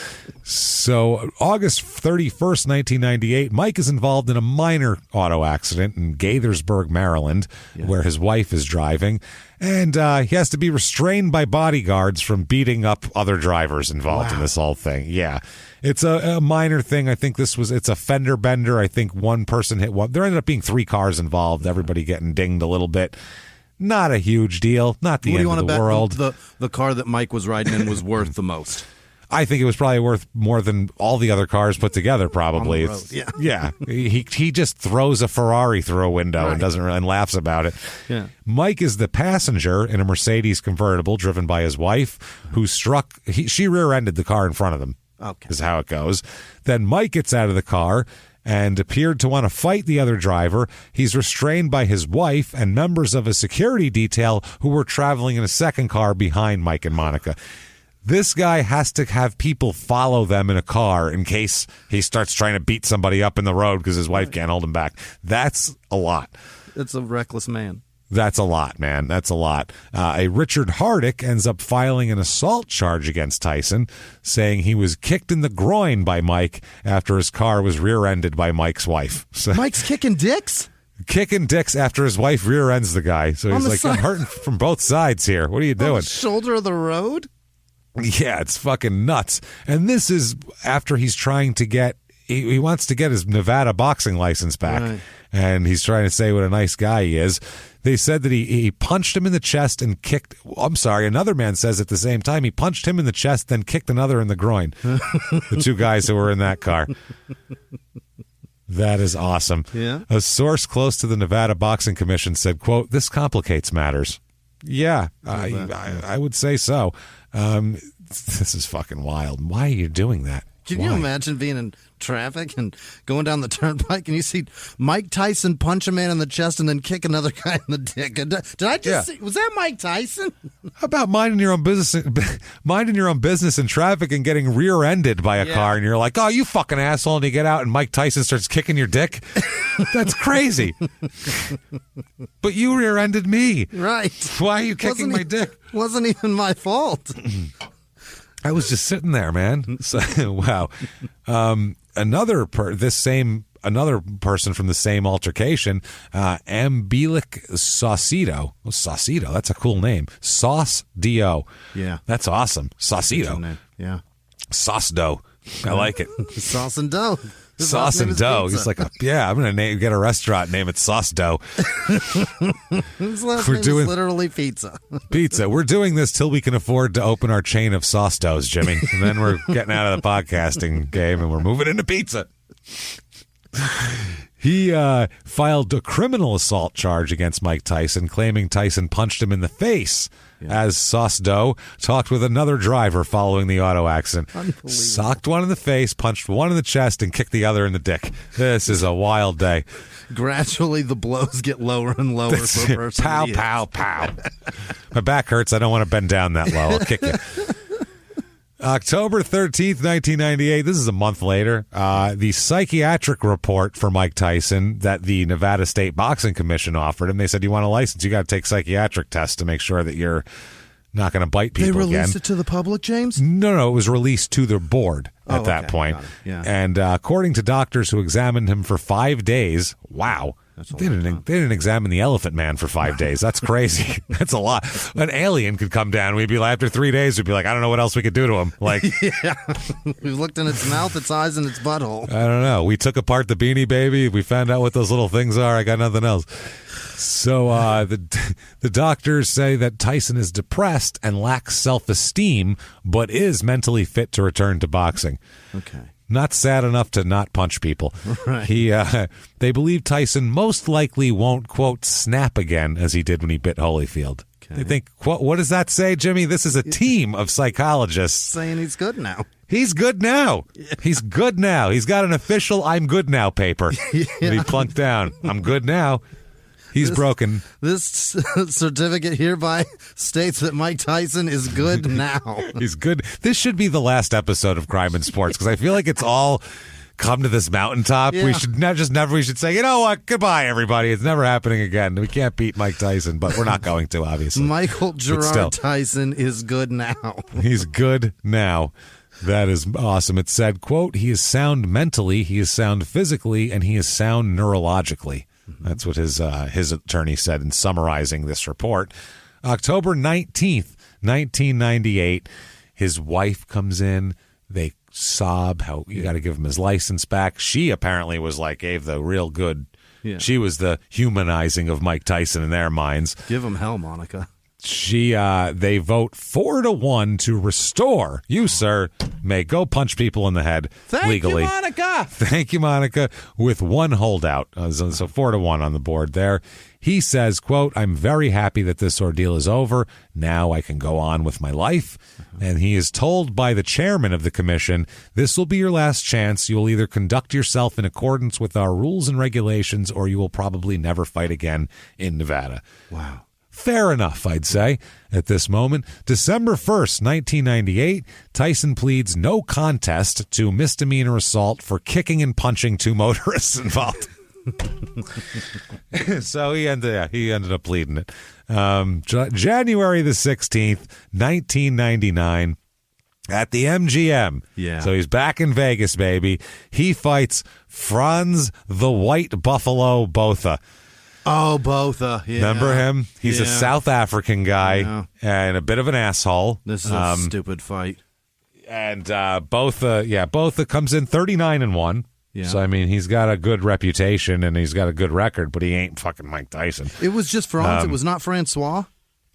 So August 31st, 1998, Mike is involved in a minor auto accident in Gaithersburg, Maryland, where his wife is driving. And he has to be restrained by bodyguards from beating up other drivers involved in this whole thing. Yeah. It's a minor thing. I think it's a fender bender. I think one person hit one. There ended up being 3 cars involved, everybody getting dinged a little bit. Not a huge deal. Not the end of the world. The car that Mike was riding in was worth the most. I think it was probably worth more than all the other cars put together, probably. On the road. Yeah. He just throws a Ferrari through a window and laughs about it. Yeah. Mike is the passenger in a Mercedes convertible driven by his wife, who she rear-ended the car in front of them. Okay. Is how it goes. Then Mike gets out of the car and appeared to want to fight the other driver. He's restrained by his wife and members of a security detail who were traveling in a second car behind Mike and Monica. This guy has to have people follow them in a car in case he starts trying to beat somebody up in the road because his wife can't hold him back. That's a lot. It's a reckless man. That's a lot, man. That's a lot. A Richard Hardick ends up filing an assault charge against Tyson, saying he was kicked in the groin by Mike after his car was rear-ended by Mike's wife. So, Mike's kicking dicks? Kicking dicks after his wife rear-ends the guy. So he's like, I'm hurting from both sides here. What are you doing? On the shoulder of the road? Yeah, it's fucking nuts. And this is after he's trying to get, he wants to get his Nevada boxing license back. Right. And he's trying to say what a nice guy he is. They said that he punched him in the chest and kicked, another man says at the same time, he punched him in the chest, then kicked another in the groin. The 2 guys who were in that car. That is awesome. Yeah. A source close to the Nevada Boxing Commission said, quote, this complicates matters. Yeah, I would say so. This is fucking wild. Why are you doing that? Can you imagine being in traffic and going down the turnpike, and you see Mike Tyson punch a man in the chest and then kick another guy in the dick. Did I just see? Was that Mike Tyson? How about minding your own business in traffic and getting rear-ended by a car, and you're like, oh, you fucking asshole, and you get out and Mike Tyson starts kicking your dick? That's crazy. But you rear-ended me. Right. Why are you kicking my dick? Wasn't even my fault. I was just sitting there, man. So, wow. Another person from the same altercation, Ambilic Saucedo. Oh, Saucedo, that's a cool name. Sauce Do. Yeah. That's awesome. Saucedo. Yeah. Sauce Dough. I like it. Sauce and dough. Sauce and dough. He's like, I'm going to get a restaurant, name it Sauce Dough. His last name is literally pizza. Pizza. We're doing this till we can afford to open our chain of sauce doughs, Jimmy. And then we're getting out of the podcasting game and we're moving into pizza. He filed a criminal assault charge against Mike Tyson, claiming Tyson punched him in the face as Sauce Dough talked with another driver following the auto accident. Socked one in the face, punched one in the chest, and kicked the other in the dick. This is a wild day. Gradually, the blows get lower and lower for a person. Pow, pow, pow. My back hurts. I don't want to bend down that low. I'll kick you. October 13th, 1998, this is a month later, the psychiatric report for Mike Tyson that the Nevada State Boxing Commission offered him, they said, you want a license, you got to take psychiatric tests to make sure that you're not going to bite people again. They released it to the public, James? No, it was released to the board at that point. Yeah. And according to doctors who examined him for 5 days, wow. They didn't examine the Elephant Man for 5 days. That's crazy. That's a lot. An alien could come down. We'd be like, after 3 days, we'd be like, I don't know what else we could do to him. Like, yeah, we looked in its mouth, its eyes, and its butthole. I don't know. We took apart the Beanie Baby. We found out what those little things are. I got nothing else. So the doctors say that Tyson is depressed and lacks self-esteem, but is mentally fit to return to boxing. Okay. Not sad enough to not punch people. Right. They believe Tyson most likely won't, quote, snap again as he did when he bit Holyfield. Okay. They think, what does that say, Jimmy? This is a team of psychologists. Saying he's good now. He's good now. Yeah. He's good now. He's got an official I'm good now paper that he plunked down. I'm good now. He's broken. This certificate hereby states that Mike Tyson is good now. He's good. This should be the last episode of Crime in Sports because I feel like it's all come to this mountaintop. Yeah. We should we should say, you know what? Goodbye, everybody. It's never happening again. We can't beat Mike Tyson, but we're not going to, obviously. Michael Gerard Tyson is good now. He's good now. That is awesome. It said, quote, he is sound mentally, he is sound physically, and he is sound neurologically. That's what his attorney said in summarizing this report. October 19th, 1998, his wife comes in. They sob how you got to give him his license back. She apparently was like, gave the real good. Yeah. She was the humanizing of Mike Tyson in their minds. Give him hell, Monica. They vote 4-1 to restore. You, sir, may go punch people in the head legally. Thank you, Monica. Thank you, Monica, with one holdout. So 4-1 on the board there. He says, quote, I'm very happy that this ordeal is over. Now I can go on with my life. And he is told by the chairman of the commission, this will be your last chance. You will either conduct yourself in accordance with our rules and regulations, or you will probably never fight again in Nevada. Wow. Fair enough, I'd say, at this moment. December 1st, 1998, Tyson pleads no contest to misdemeanor assault for kicking and punching two motorists involved. So he ended up pleading it. January the 16th, 1999, at the MGM. Yeah. So he's back in Vegas, baby. He fights Franz the White Buffalo Botha. Oh, Botha. Yeah. Remember him? He's a South African guy and a bit of an asshole. This is a stupid fight. And Botha comes in 39-1. Yeah. So, I mean, he's got a good reputation and he's got a good record, but he ain't fucking Mike Tyson. It was just Franz. It was not Francois?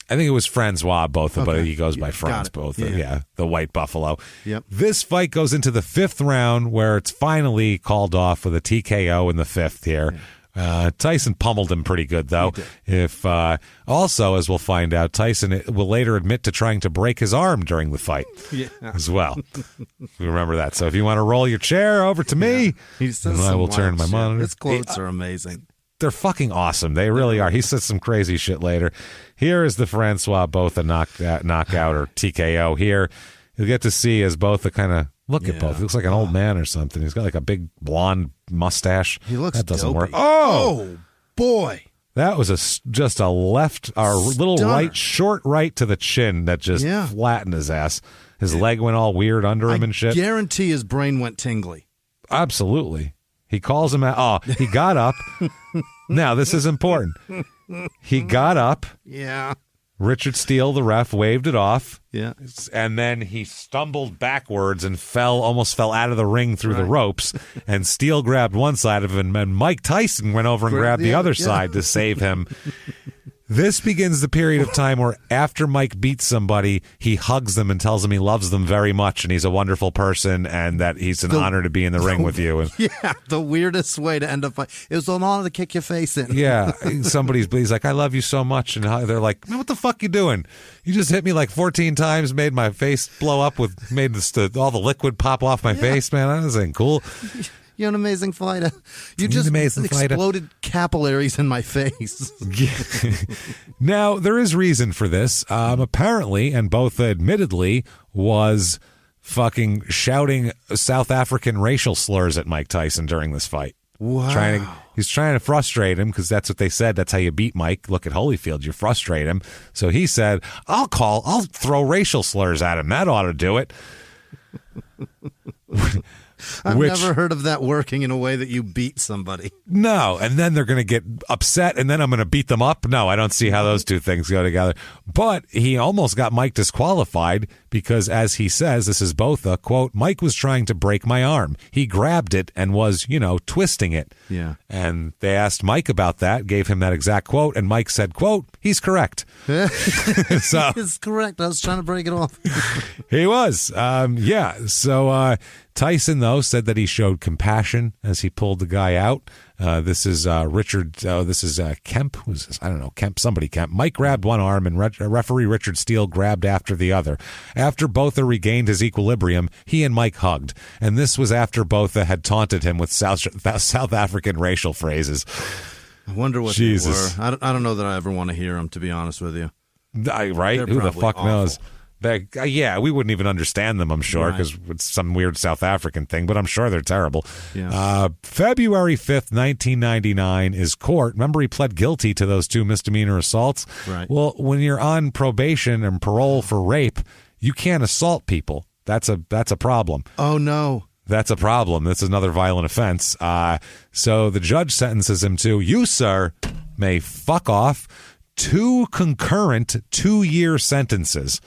I think it was Francois Botha, but he goes by Franz Botha. Yeah, the White Buffalo. Yep. This fight goes into the fifth round where it's finally called off with a TKO in the fifth here. Tyson pummeled him pretty good, though. If also, as we'll find out, Tyson will later admit to trying to break his arm during the fight as well. Remember that. So if you want to roll your chair over to me, and I will turn my monitor. His quotes are amazing. They're fucking awesome. They really are. He says some crazy shit later. Here is the Francois Botha knockout or TKO here. You'll get to see as Botha kind of look at Botha. He looks like an old man or something. He's got like a big blonde mustache. He looks that doesn't dopey. work. Oh, boy. That was just a left, or little right, short right to the chin that just flattened his ass. His leg went all weird under him and shit. Guarantee his brain went tingly. Absolutely. He calls him out. Oh, he got up. Now, this is important. He got up. Yeah. Richard Steele, the ref, waved it off. Yeah. And then he stumbled backwards and almost fell out of the ring through the ropes. And Steele grabbed one side of him, and Mike Tyson went over and grabbed the other side to save him. This begins the period of time where after Mike beats somebody, he hugs them and tells them he loves them very much and he's a wonderful person and that he's an honor to be in the ring with you. And, the weirdest way to end up. It was an honor to kick your face in. Yeah, he's like, I love you so much. And they're like, man, what the fuck you doing? You just hit me like 14 times, made my face blow up, made all the liquid pop off my face, man. That ain't cool. You're an amazing fighter. You just exploded capillaries in my face. Now, there is reason for this. Apparently, and both admittedly, was fucking shouting South African racial slurs at Mike Tyson during this fight. Wow. He's trying to frustrate him because that's what they said. That's how you beat Mike. Look at Holyfield. You frustrate him. So he said, I'll throw racial slurs at him. That ought to do it. I've never heard of that working in a way that you beat somebody. No, and then they're going to get upset, and then I'm going to beat them up. No, I don't see how those two things go together. But he almost got Mike disqualified because, as he says, this is both a quote, Mike was trying to break my arm. He grabbed it and was, twisting it. Yeah. And they asked Mike about that, gave him that exact quote, and Mike said, quote, he's correct. So he's correct. I was trying to break it off. He was. So Tyson, though, said that he showed compassion as he pulled the guy out. This is Richard. This is Kemp. Who's this? I don't know. Somebody Kemp. Mike grabbed one arm, and referee Richard Steele grabbed after the other. After Botha regained his equilibrium, he and Mike hugged. And this was after Botha had taunted him with South African racial phrases. I wonder what they were. I don't know that I ever want to hear them, to be honest with you. Right? They're Who the fuck awful. knows? We wouldn't even understand them, I'm sure, because it's some weird South African thing, but I'm sure they're terrible. Yeah. February 5th, 1999 is court. Remember, he pled guilty to those 2 misdemeanor assaults? Right. Well, when you're on probation and parole for rape, you can't assault people. That's a problem. Oh, no. That's a problem. That's another violent offense. So the judge sentences him to, you, sir, may fuck off. 2 concurrent 2-year sentences.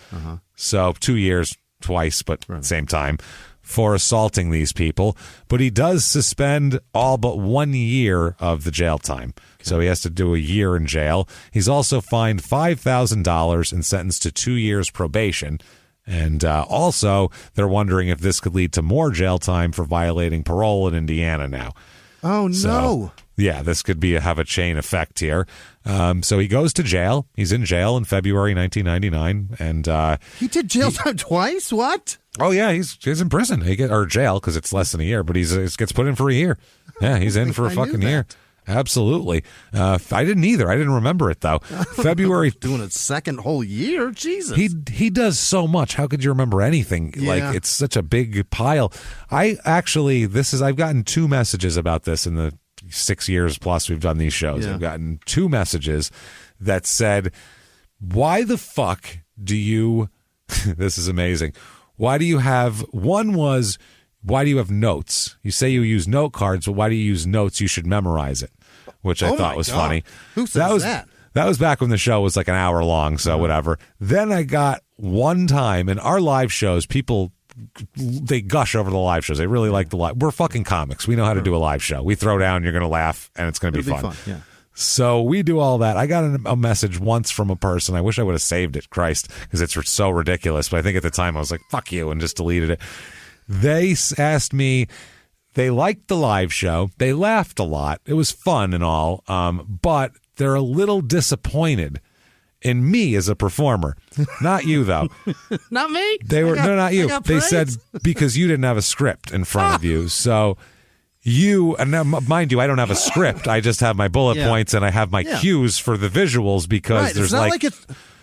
So 2 years twice, but same time, for assaulting these people. But he does suspend all but 1 year of the jail time. Okay. So he has to do a year in jail. He's also fined $5,000 and sentenced to 2 years probation. And also, they're wondering if this could lead to more jail time for violating parole in Indiana now. Oh, no. Yeah, this could have a chain effect here. So he goes to jail. He's in jail in February 1999. And he did jail time twice? What? Oh, yeah, he's in prison. Or jail, because it's less than a year, but he gets put in for a year. Yeah, he's in for a fucking year. Absolutely. I didn't either. I didn't remember it, though. February. Doing a second whole year? Jesus. He does so much. How could you remember anything? Yeah. Like, it's such a big pile. I've gotten 2 messages about this in the 6 years plus we've done these shows. Yeah. I've gotten 2 messages that said, why the fuck do you, this is amazing. Why do you have notes? You say you use note cards, but why do you use notes? You should memorize it, which I thought was funny. Who says that? That was back when the show was like an hour long, so whatever. Then I got one time in our live shows, people, they gush over the live shows. They really like the live. We're fucking comics. We know how to do a live show. We throw down, you're going to laugh, and it's going to be fun. Yeah. So we do all that. I got a message once from a person. I wish I would have saved it, Christ, because it's so ridiculous. But I think at the time I was like, fuck you, and just deleted it. They asked me, they liked the live show. They laughed a lot. It was fun and all, but they're a little disappointed in me as a performer. Not you, though. Not me? Not you. They said because you didn't have a script in front of you. So you, and now, mind you, I don't have a script. I just have my bullet points and I have my cues for the visuals because there's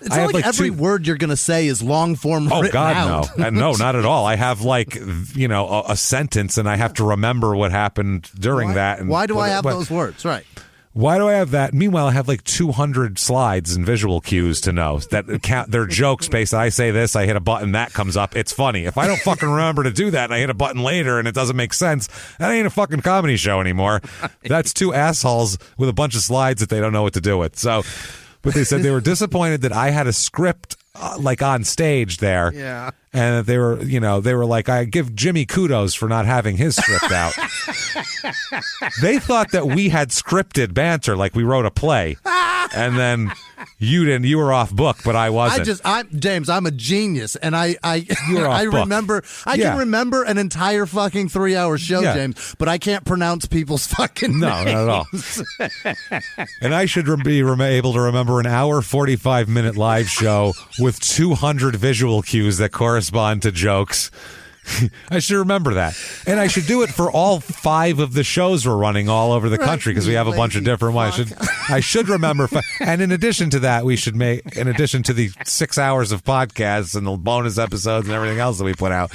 it's not like every word you're going to say is long form. Oh, God, out. no. No, not at all. I have a sentence and I have to remember what happened during that. And why do I have those words? Right. Why do I have that? Meanwhile, I have 200 slides and visual cues to know that count. They're jokes based. I say this, I hit a button, that comes up. It's funny. If I don't fucking remember to do that and I hit a button later and it doesn't make sense, that ain't a fucking comedy show anymore. That's two assholes with a bunch of slides that they don't know what to do with. So, but they said they were disappointed that I had a script on stage there. Yeah. And that they were like, I give Jimmy kudos for not having his script out. They thought that we had scripted banter, like we wrote a play. And then you didn't. You were off book, but I wasn't. James, I'm a genius, and I remember. I can remember an entire fucking 3-hour show, James, but I can't pronounce people's fucking names. Not at all. And I should be able to remember an hour 45-minute live show with 200 visual cues that correspond to jokes. I should remember that. And I should do it for all 5 of the shows we're running all over the country because we have a bunch of different ones. I should remember. And in addition to that, we should make, in addition to the 6 hours of podcasts and the bonus episodes and everything else that we put out,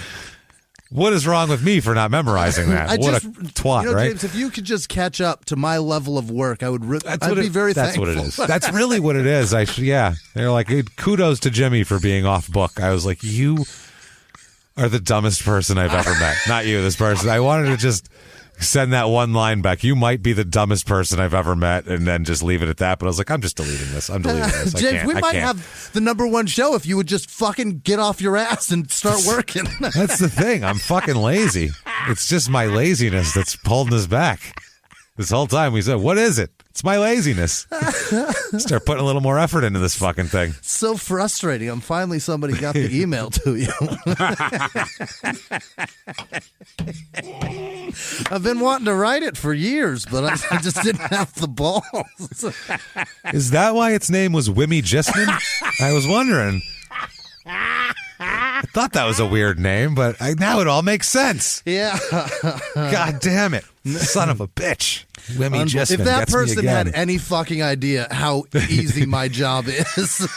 what is wrong with me for not memorizing that? A twat, right? James, if you could just catch up to my level of work, I'd be very thankful. That's what it is. That's really what it is. They're like, kudos to Jimmy for being off book. I was like, you are the dumbest person I've ever met. Not you, this person. I wanted to just send that one line back. You might be the dumbest person I've ever met, and then just leave it at that. But I was like, I'm just deleting this. James, we might have the #1 show if you would just fucking get off your ass and start working. That's the thing. I'm fucking lazy. It's just my laziness that's holding us back. This whole time we said, what is it? It's my laziness. Start putting a little more effort into this fucking thing. So frustrating. I'm finally somebody got the email to you. I've been wanting to write it for years, but I just didn't have the balls. Is that why its name was Wimmy Gisman? I was wondering. I thought that was a weird name, but now it all makes sense. Yeah. God damn it. Son of a bitch. Wimmy Gisman. If that person had any fucking idea how easy my job is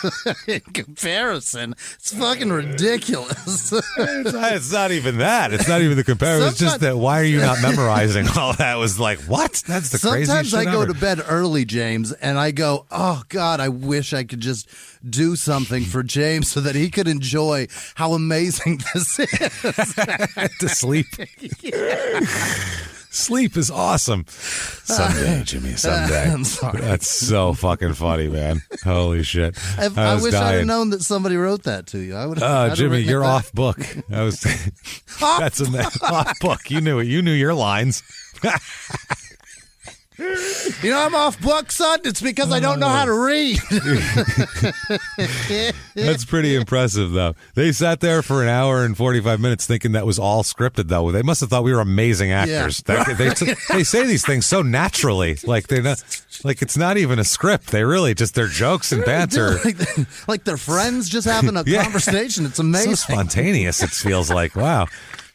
in comparison, it's fucking ridiculous. It's not even that. It's not even the comparison. It's just that why are you not memorizing all that? Was like, what? That's the craziest shit Sometimes I go to bed early, James, and I go, oh, God, I wish I could just do something for James so that he could enjoy how amazing this is. To sleep. Sleep is awesome. Someday, Jimmy, someday. I'm sorry. That's so fucking funny, man. Holy shit. I wish I'd have known that somebody wrote that to you. I would have. Jimmy, you're off book. That's off book. You knew it. You knew your lines. You know, I'm off book, son. It's because I don't know how to read. That's pretty impressive, though. They sat there for an hour and 45 minutes thinking that was all scripted, though. They must have thought we were amazing actors. Yeah. They say these things so naturally. Like they're not, like it's not even a script. They really just, they're jokes and banter. Like they're friends just having a conversation. It's amazing. So spontaneous, it feels like. Wow.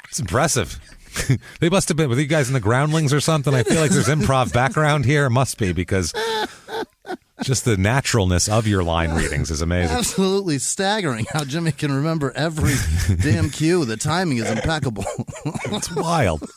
It's impressive. They must have been with you guys in the Groundlings or something. I feel like there's improv background here. It must be because just the naturalness of your line readings is amazing. Absolutely staggering how Jimmy can remember every damn cue. The timing is impeccable. It's wild.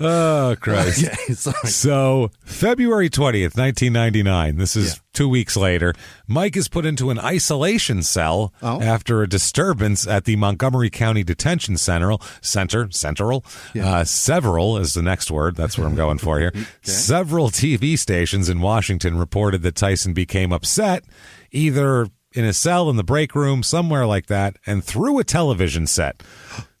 Oh, Christ. Okay, sorry. So, February 20th, 1999, this is 2 weeks later, Mike is put into an isolation cell after a disturbance at the Montgomery County Detention Center. Several is the next word. That's what I'm going for here. Okay. Several TV stations in Washington reported that Tyson became upset, either in a cell in the break room, somewhere like that, and threw a television set.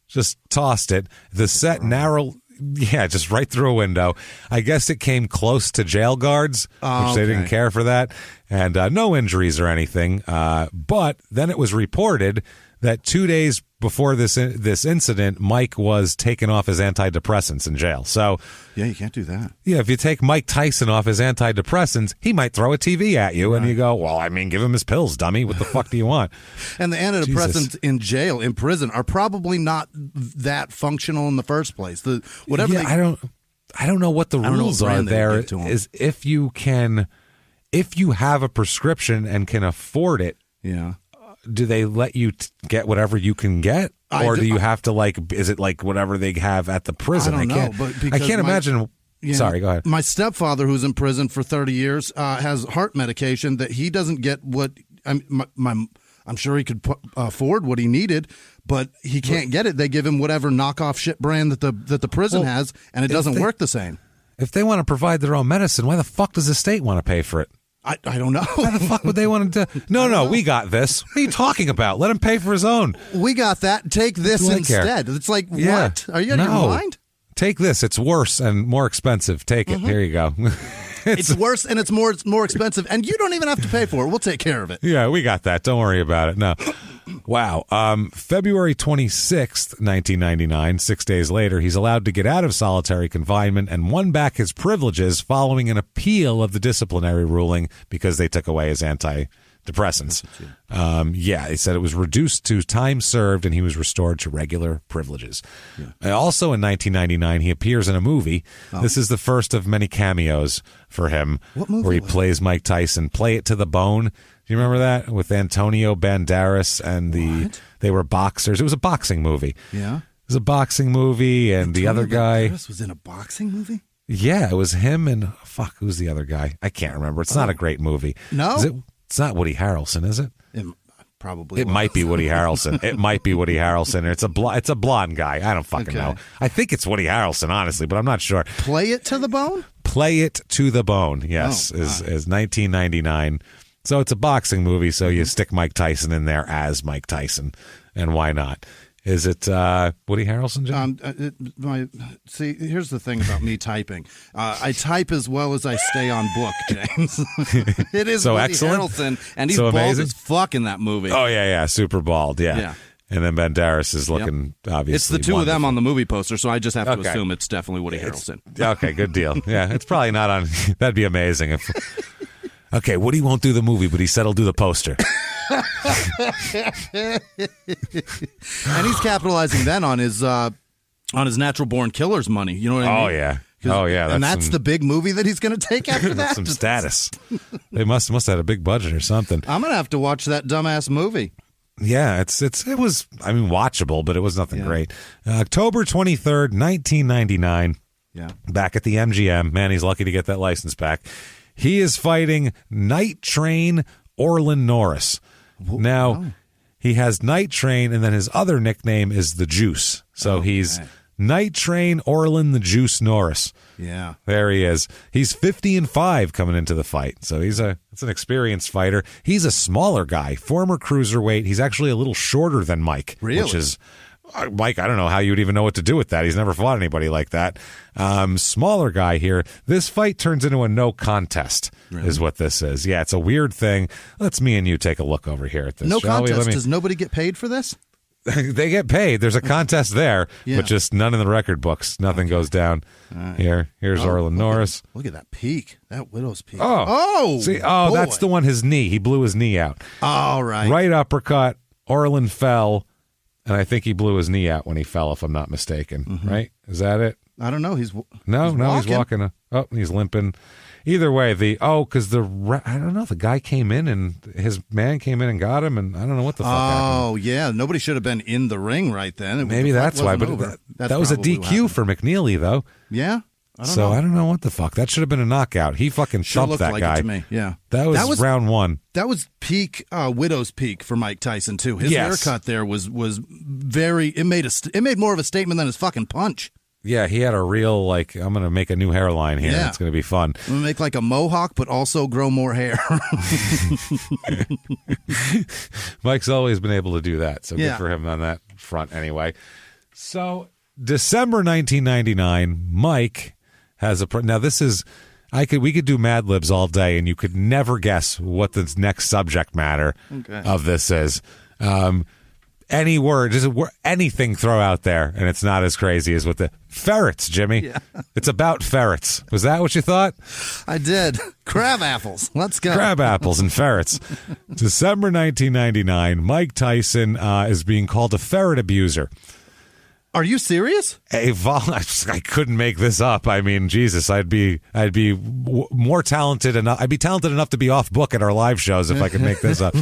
Just tossed it. The set narrowed. Yeah, just right through a window. I guess it came close to jail guards, which they didn't care for that. And no injuries or anything. But then it was reported that 2 days before this incident, Mike was taken off his antidepressants in jail. So yeah, you can't do that. Yeah, if you take Mike Tyson off his antidepressants, he might throw a TV at you, and you go, well, I mean, give him his pills, dummy. What the fuck do you want? And the antidepressants in jail, in prison, are probably not that functional in the first place. I don't know what the rules are there. Is if you have a prescription and can afford it, yeah. Do they let you get whatever you can get, or do you have to is it like whatever they have at the prison? I don't know, I can't imagine. Sorry, go ahead. My stepfather, who's in prison for 30 years, has heart medication that he doesn't get. I'm sure he could afford what he needed, but he can't get it. They give him whatever knockoff shit brand that the prison has, and it doesn't work the same. If they want to provide their own medicine, why the fuck does the state want to pay for it? I don't know. Why the fuck would they want to do? No, we got this. What are you talking about? Let him pay for his own. We got that. Take this instead. It's like, what? Are you out of your mind? Take this. It's worse and more expensive. Take it. Here you go. It's worse and it's more expensive, and you don't even have to pay for it. We'll take care of it. Yeah, we got that. Don't worry about it. No. Wow. February 26th, 1999, 6 days later, he's allowed to get out of solitary confinement and won back his privileges following an appeal of the disciplinary ruling because they took away his antidepressants. He said it was reduced to time served and he was restored to regular privileges. Also in 1999, he appears in a movie. This is the first of many cameos for him. What movie where he plays Mike Tyson. Play It to the Bone. Do you remember that? With Antonio Banderas and they were boxers. It was a boxing movie. Yeah. It was a boxing movie, and the other guy was in a boxing movie? Yeah, it was him and who's the other guy? I can't remember. It's not a great movie. No? It's not Woody Harrelson, is it? Probably. It might be Woody Harrelson. It might be Woody Harrelson. It's a blonde guy. I don't fucking know. I think it's Woody Harrelson, honestly, but I'm not sure. Play It to the Bone? Play It to the Bone, yes, is 1999. So it's a boxing movie, so you stick Mike Tyson in there as Mike Tyson, and why not? Is it Woody Harrelson, John? See, here's the thing about me typing. I type as well as I stay on book, James. It is so Woody excellent. Harrelson, and he's so bald amazing. as fuck in that movie. Oh, yeah, super bald, yeah. And then Banderas is looking, obviously, it's the two wonderful. of them on the movie poster, so I just have to assume it's definitely Woody Harrelson. Okay, good deal. Yeah, it's probably not on. That'd be amazing if. Okay, Woody won't do the movie, but he said he'll do the poster. And he's capitalizing then on his Natural Born Killers money. You know what I mean? Oh yeah. And that's the big movie that he's going to take after that. That's some status. They must have had a big budget or something. I'm going to have to watch that dumbass movie. Yeah, it was watchable, but it was nothing great. October 23rd, 1999. Yeah. Back at the MGM. Man, he's lucky to get that license back. He is fighting Night Train Orlin Norris. Now, he has Night Train, and then his other nickname is The Juice. So he's Night Train Orlin the Juice Norris. Yeah. There he is. He's 50-5 coming into the fight. So it's an experienced fighter. He's a smaller guy, former cruiserweight. He's actually a little shorter than Mike. Really? Which is... Mike, I don't know how you would even know what to do with that. He's never fought anybody like that. Smaller guy here. This fight turns into a no contest, is what this is. Yeah, it's a weird thing. Let's me and you take a look over here at this. No contest. Does nobody get paid for this? They get paid. There's a contest there, but just none in the record books. Nothing goes down. Right. Here's Orlin Norris. Look at that peak. That widow's peak. See, that's the one, his knee. He blew his knee out. All right. Right uppercut. Orlin fell. And I think he blew his knee out when he fell, if I'm not mistaken. Right? Is that it? I don't know. He's walking. He's limping. Either way, I don't know. The guy came in and his man came in and got him, and I don't know what the fuck happened. Oh, yeah. Nobody should have been in the ring right then. Maybe that's why. But that was a DQ for McNeely, though. Yeah. I don't know what the fuck. That should have been a knockout. He fucking thumped that guy. It to me. Yeah. That was round one. That was peak widow's peak for Mike Tyson too. His haircut there was very. It made more of a statement than his fucking punch. Yeah, he had a real I'm going to make a new hairline here. Yeah. It's going to be fun. I'm going to make like a mohawk, but also grow more hair. Mike's always been able to do that, so good for him on that front. Anyway, so December 1999, Mike has now this is we could do Mad Libs all day and you could never guess what the next subject matter of this is. any word, just anything throw out there, and it's not as crazy as what the ferrets, Jimmy. Yeah. It's about ferrets. Was that what you thought? I did. Crab apples. Let's go. Crab apples and ferrets. December 1999, Mike Tyson is being called a ferret abuser. Are you serious? I couldn't make this up. I mean, Jesus, I'd be more talented enough. I'd be talented enough to be off book at our live shows if I could make this up.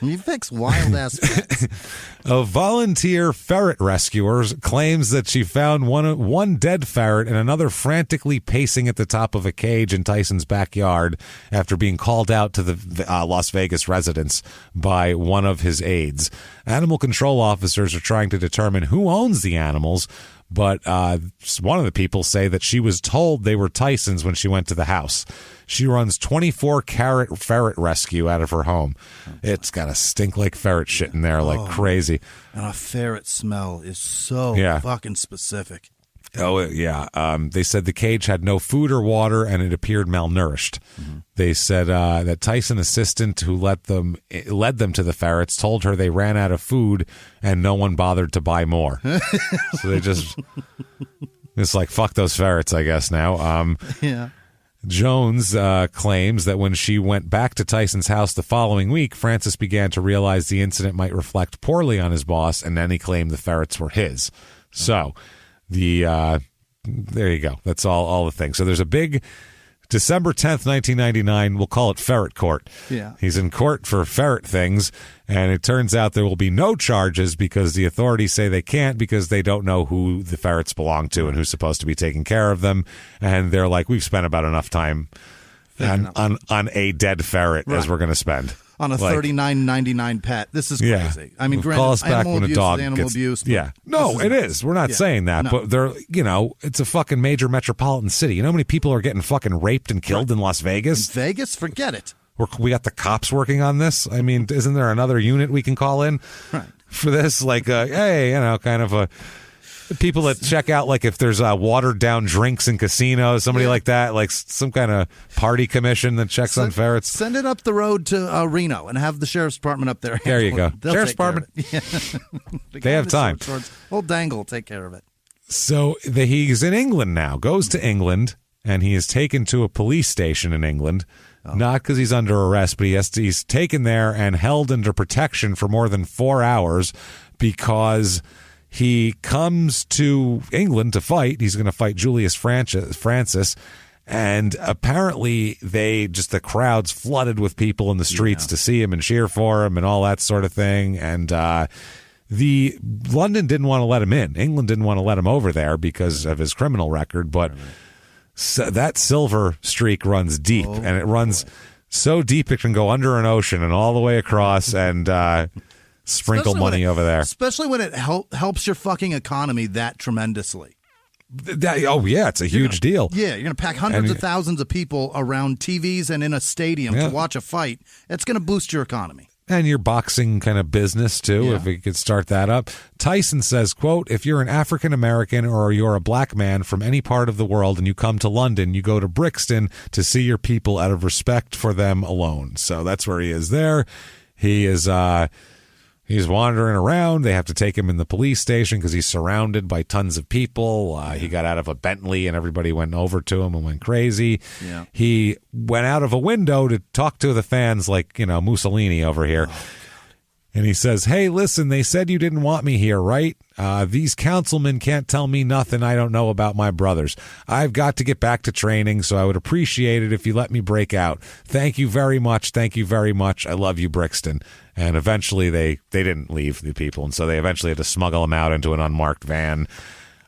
You fix wild ass ferrets. A volunteer ferret rescuer claims that she found one dead ferret and another frantically pacing at the top of a cage in Tyson's backyard after being called out to the Las Vegas residence by one of his aides. Animal control officers are trying to determine who owns the animals, but one of the people say that she was told they were Tyson's when she went to the house. She runs 24-carat ferret rescue out of her home. It's got to stink like ferret shit in there like crazy. And a ferret smell is so fucking specific. Oh, yeah. They said the cage had no food or water, and it appeared malnourished. Mm-hmm. They said that Tyson assistant who led them to the ferrets told her they ran out of food, and no one bothered to buy more. So they just... It's like, fuck those ferrets, I guess, now. Yeah. Jones claims that when she went back to Tyson's house the following week, Francis began to realize the incident might reflect poorly on his boss, and then he claimed the ferrets were his. So... there you go. That's all the things. So there's a big December 10th, 1999. We'll call it ferret court. Yeah. He's in court for ferret things, and it turns out there will be no charges because the authorities say they can't because they don't know who the ferrets belong to and who's supposed to be taking care of them. And they're like, we've spent about enough time on a dead ferret as we're going to spend. On a $39.99 pet. This is crazy. Yeah. I mean, call us back when a dog animal gets, abuse. Yeah. No, it is. We're not saying that, but they're, it's a fucking major metropolitan city. You know how many people are getting fucking raped and killed in Las Vegas? In Vegas? Forget it. We got the cops working on this. I mean, isn't there another unit we can call in for this? Like, hey, kind of a... People that check out, like if there's watered down drinks in casinos, somebody like that, like some kind of party commission that checks on ferrets. Send it up the road to Reno and have the sheriff's department up there. There you go. Sheriff's department. They have time. Old Dangle will take care of it. So he's in England now, goes to England, and he is taken to a police station in England. Not because he's under arrest, but he's taken there and held under protection for more than 4 hours because... He comes to England to fight. He's going to fight Julius Francis. And apparently the crowd's flooded with people in the streets to see him and cheer for him and all that sort of thing. And London didn't want to let him in. England didn't want to let him over there because of his criminal record. But so that silver streak runs deep, and it runs so deep it can go under an ocean and all the way across and... sprinkle money over there. Especially when it helps your fucking economy that tremendously. It's a huge deal. Yeah, you're going to pack hundreds of thousands of people around TVs and in a stadium to watch a fight. It's going to boost your economy. And your boxing kind of business, too, if we could start that up. Tyson says, quote, if you're an African-American or you're a black man from any part of the world and you come to London, you go to Brixton to see your people out of respect for them alone. So that's where he is there. He is... He's wandering around. They have to take him in the police station because he's surrounded by tons of people. He got out of a Bentley and everybody went over to him and went crazy. Yeah. He went out of a window to talk to the fans like, Mussolini over here. And he says, hey, listen, they said you didn't want me here, right? These councilmen can't tell me nothing I don't know about my brothers. I've got to get back to training, so I would appreciate it if you let me break out. Thank you very much. Thank you very much. I love you, Brixton. And eventually they didn't leave, the people, and so they eventually had to smuggle him out into an unmarked van.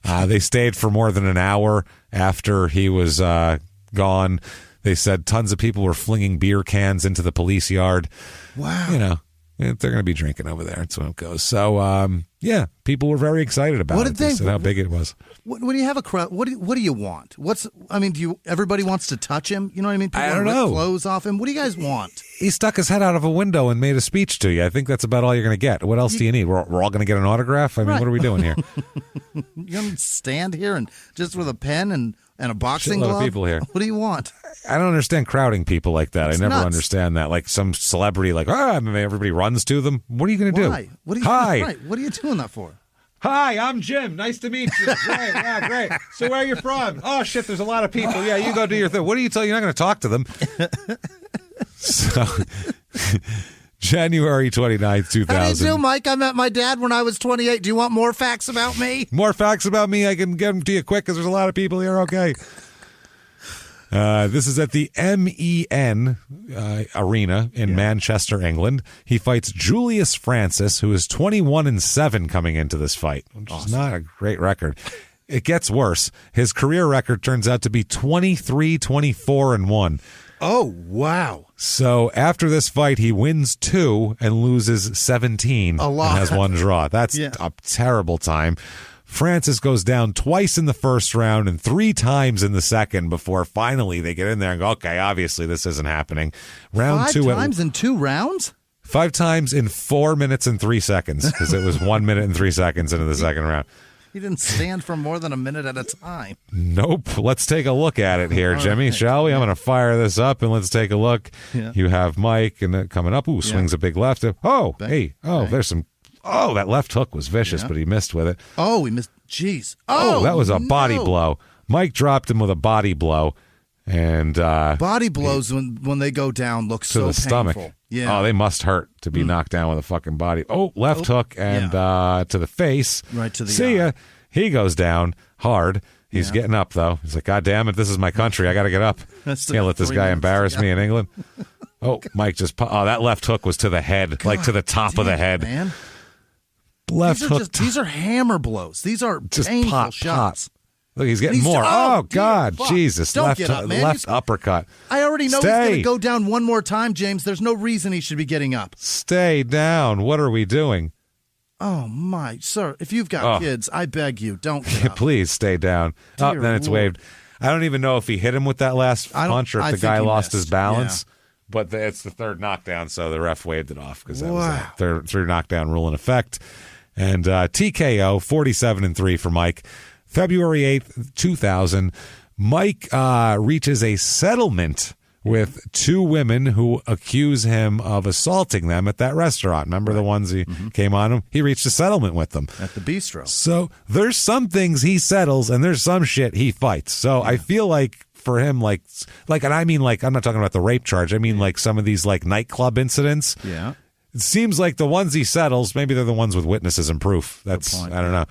They stayed for more than an hour after he was gone. They said tons of people were flinging beer cans into the police yard. Wow. They're going to be drinking over there. That's how it goes. So, people were very excited about it. They said how big it was. What do you have a crowd? What do you want? Everybody wants to touch him? You know what I mean? People I don't rip know. Clothes off him. What do you guys want? He stuck his head out of a window and made a speech to you. I think that's about all you're going to get. What else do you need? We're all going to get an autograph? I mean, what are we doing here? You're going to stand here and just with a pen and and a boxing Shitload glove. Of people here. What do you want? I don't understand crowding people like that. It's I never nuts. understand that. Like some celebrity, like, everybody runs to them. What are you going to do? Why? What are you, Hi. Right. What are you doing that for? Hi, I'm Jim. Nice to meet you. Great, yeah, great. So where are you from? Oh, shit, there's a lot of people. Yeah, you go do your thing. What do you tell? You're not going to talk to them. So, January 29th, 2000. How do you do, Mike? I met my dad when I was 28. Do you want more facts about me? More facts about me? I can get them to you quick because there's a lot of people here. Okay. This is at the MEN Arena in Manchester, England. He fights Julius Francis, who is 21-7 coming into this fight, which is not a great record. It gets worse. His career record turns out to be 23-24-1. Oh, wow. So after this fight, he wins 2 and loses 17. A lot. And has 1 draw. That's a terrible time. Francis goes down twice in the first round and 3 times in the second before finally they get in there and go, okay, obviously this isn't happening. Round 5 2. 5 times in 2 rounds? 5 times in 4 minutes and 3 seconds because it was 1 minute and 3 seconds into the second round. He didn't stand for more than a minute at a time. Nope. Let's take a look at it here, Jimmy, shall we? I'm going to fire this up and let's take a look. Yeah. You have Mike and coming up. Ooh, swings a big left. Oh, hey. Oh, there's some. Oh, that left hook was vicious, but he missed with it. Oh, he missed. Jeez. Oh, that was a body blow. Mike dropped him with a body blow. And body blows when they go down look so to the stomach. painful. Yeah. Oh, they must hurt to be knocked down with a fucking body. Oh, left hook and to the face. Right to the See eye. ya. He goes down hard. He's getting up though. He's like, God damn it, this is my country. I got to get up. Can't let this 3 guy minutes embarrass to me in England. Oh, Mike just. Oh, that left hook was to the head, like to the top of the head. Man. Left hook. These are hammer blows. These are just painful pop, shots. Look, he's getting more. Oh, God, fuck. Jesus! Don't left, get up, man. left uppercut. I already know Stay. he's going to go down one more time, James. There's no reason he should be getting up. Stay down. What are we doing? Oh, my, sir. If you've got kids, I beg you, don't get up. Please stay down. Oh, Dear then it's Lord. waved. I don't even know if he hit him with that last punch or if I the think guy he lost his missed. balance. But it's the third knockdown, so the ref waved it off because that was Wow. a third knockdown rule in effect. And TKO, 47-3 for Mike. February 8th, 2000, Mike reaches a settlement with 2 women who accuse him of assaulting them at that restaurant. Remember the ones he came on him? He reached a settlement with them. At the bistro. So there's some things he settles and there's some shit he fights. So I feel like for him, like, and I mean, like, I'm not talking about the rape charge. I mean, like some of these like nightclub incidents. Yeah. It seems like the ones he settles, maybe they're the ones with witnesses and proof. That's, I don't know.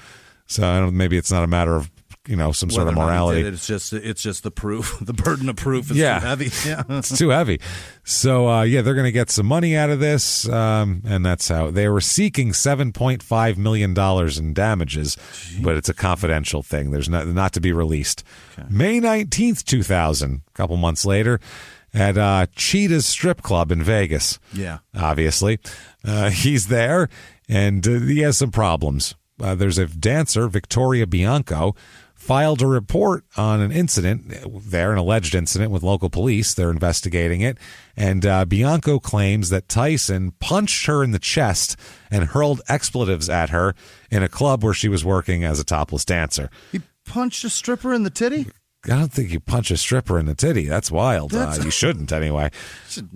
So maybe it's not a matter of, some sort of morality. It's just the proof. The burden of proof is too heavy. Yeah. It's too heavy. So, they're going to get some money out of this, and that's how they were seeking $7.5 million in damages, but it's a confidential thing. There's not to be released. Okay. May 19th, 2000, a couple months later, at Cheetah's Strip Club in Vegas. Yeah. Obviously. He's there, and he has some problems. There's a dancer, Victoria Bianco, filed a report on an incident there, an alleged incident with local police. They're investigating it. And Bianco claims that Tyson punched her in the chest and hurled expletives at her in a club where she was working as a topless dancer. He punched a stripper in the titty? I don't think you punch a stripper in the titty. That's wild. You shouldn't anyway.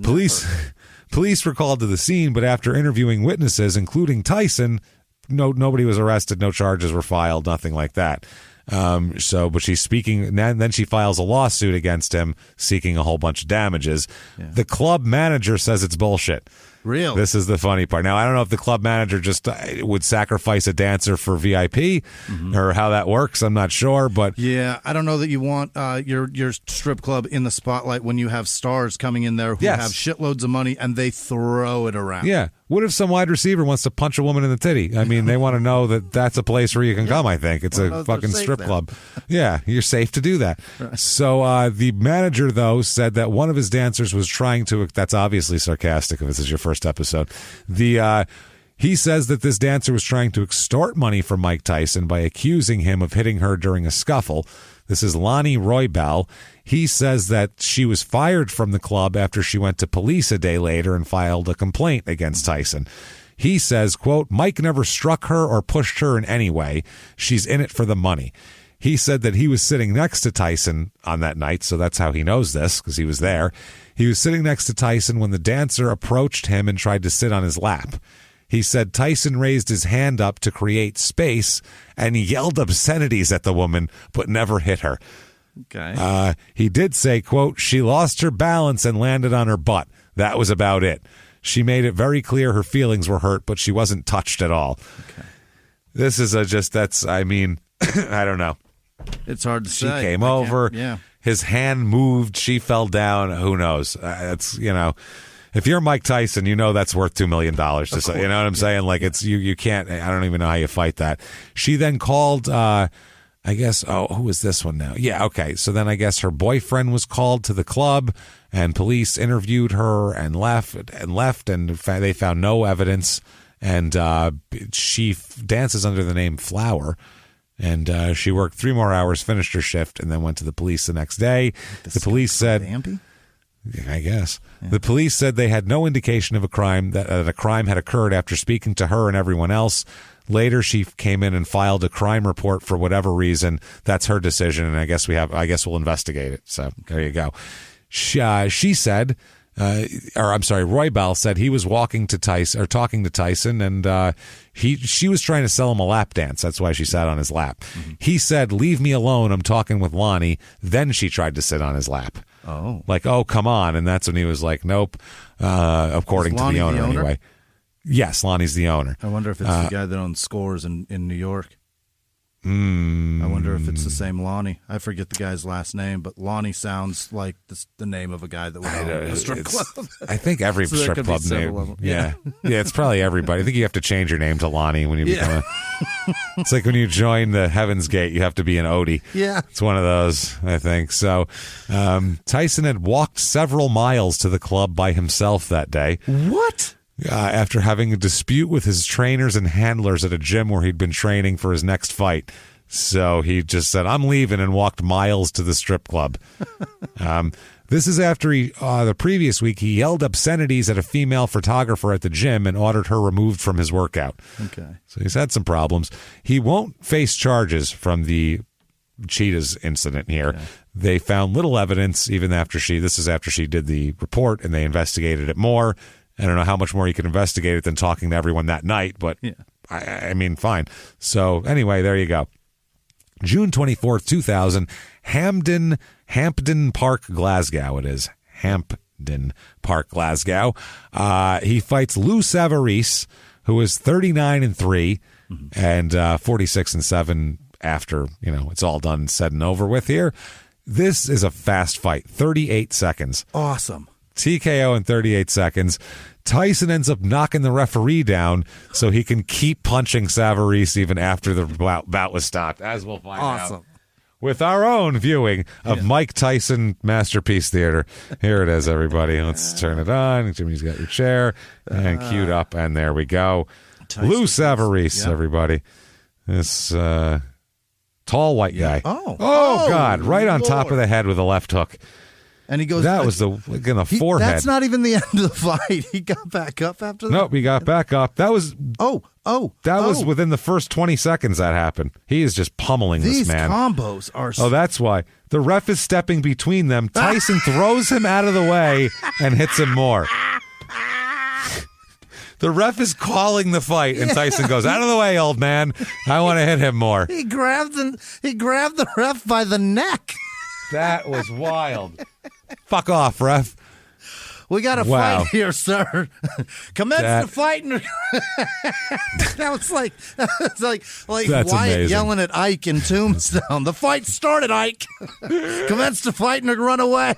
Police were called to the scene, but after interviewing witnesses, including Tyson, nobody was arrested, no charges were filed, nothing like that. But she's speaking, and then she files a lawsuit against him, seeking a whole bunch of damages. Yeah. The club manager says it's bullshit. Real. This is the funny part. Now, I don't know if the club manager just would sacrifice a dancer for VIP or how that works. I'm not sure, but yeah, I don't know that you want your strip club in the spotlight when you have stars coming in there who have shitloads of money and they throw it around. Yeah. What if some wide receiver wants to punch a woman in the titty? I mean, they want to know that that's a place where you can come, I think. It's a fucking strip club. Yeah, you're safe to do that. Right. So the manager, though, said that one of his dancers was trying to, that's obviously sarcastic if this is your first episode. He says that this dancer was trying to extort money from Mike Tyson by accusing him of hitting her during a scuffle. This is Lonnie Roybal. He says that she was fired from the club after she went to police a day later and filed a complaint against Tyson. He says, quote, Mike never struck her or pushed her in any way. She's in it for the money. He said that he was sitting next to Tyson on that night, so that's how he knows this, because he was there. He was sitting next to Tyson when the dancer approached him and tried to sit on his lap. He said Tyson raised his hand up to create space and yelled obscenities at the woman, but never hit her. Okay. He did say, quote, she lost her balance and landed on her butt. That was about it. She made it very clear her feelings were hurt, but she wasn't touched at all. Okay. This is I mean, I don't know. It's hard to say. She came over. Yeah. His hand moved. She fell down. Who knows? It's, if you're Mike Tyson, that's worth $2 million. To say, you know what I'm saying? Like, it's you can't. I don't even know how you fight that. She then called. I guess. Oh, who is this one now? Yeah. Okay. So then I guess her boyfriend was called to the club, and police interviewed her and left, and they found no evidence. And she dances under the name Flower. And she worked 3 more hours, finished her shift, and then went to the police the next day. The police said, I guess. Yeah. The police said they had no indication of a crime, that a crime had occurred after speaking to her and everyone else. Later, she came in and filed a crime report for whatever reason. That's her decision, and I guess we'll investigate it. So there you go. She said, Roy Bell said he was talking to Tyson, and she was trying to sell him a lap dance. That's why she sat on his lap. Mm-hmm. He said, "Leave me alone. I'm talking with Lonnie." Then she tried to sit on his lap. Oh, like, oh, come on. And that's when he was like, nope. According to the owner, anyway. Yes, Lonnie's the owner. I wonder if it's the guy that owns Scores in New York. I wonder if it's the same Lonnie. I forget the guy's last name, but Lonnie sounds like the name of a guy that would own a strip club. I think every so strip club name. Yeah, it's probably everybody. I think you have to change your name to Lonnie when you become It's like when you join the Heaven's Gate, you have to be an Odie. Yeah. It's one of those, I think. So Tyson had walked several miles to the club by himself that day. What? After having a dispute with his trainers and handlers at a gym where he'd been training for his next fight. So he just said, I'm leaving, and walked miles to the strip club. This is after the previous week, he yelled obscenities at a female photographer at the gym and ordered her removed from his workout. Okay. So he's had some problems. He won't face charges from the Cheetahs incident here. Yeah. They found little evidence even after this is after she did the report, and they investigated it more. I don't know how much more you can investigate it than talking to everyone that night, but yeah. I mean, fine. So anyway, there you go. June 24th, 2000, Hampden Park, Glasgow. It is Hampden Park, Glasgow. He fights Lou Savarese, who is 39-3 and 46-7 after, it's all done, said and over with here. This is a fast fight, 38 seconds. Awesome. TKO in 38 seconds. Tyson ends up knocking the referee down so he can keep punching Savarese even after the bout was stopped, as we'll find out with our own viewing of Mike Tyson Masterpiece Theater. Here it is, everybody. Let's turn it on. Jimmy's got your chair and queued up, and there we go. Lou Savarese, everybody. This tall white guy. Oh, God. Right on top of the head with a left hook. And he goes, that was in the forehead. That's not even the end of the fight. He got back up after that? Nope, he got back up. That was was within the first 20 seconds that happened. He is just pummeling this man. These combos are... Oh, that's why. The ref is stepping between them. Tyson throws him out of the way and hits him more. The ref is calling the fight, and Tyson goes, out of the way, old man. I want to hit him more. He grabbed the ref by the neck. That was wild. Fuck off, ref. We got a fight here, sir. Commence the fight. That was like Wyatt amazing. Yelling at Ike in Tombstone. The fight started, Ike. Commence the fight and run away.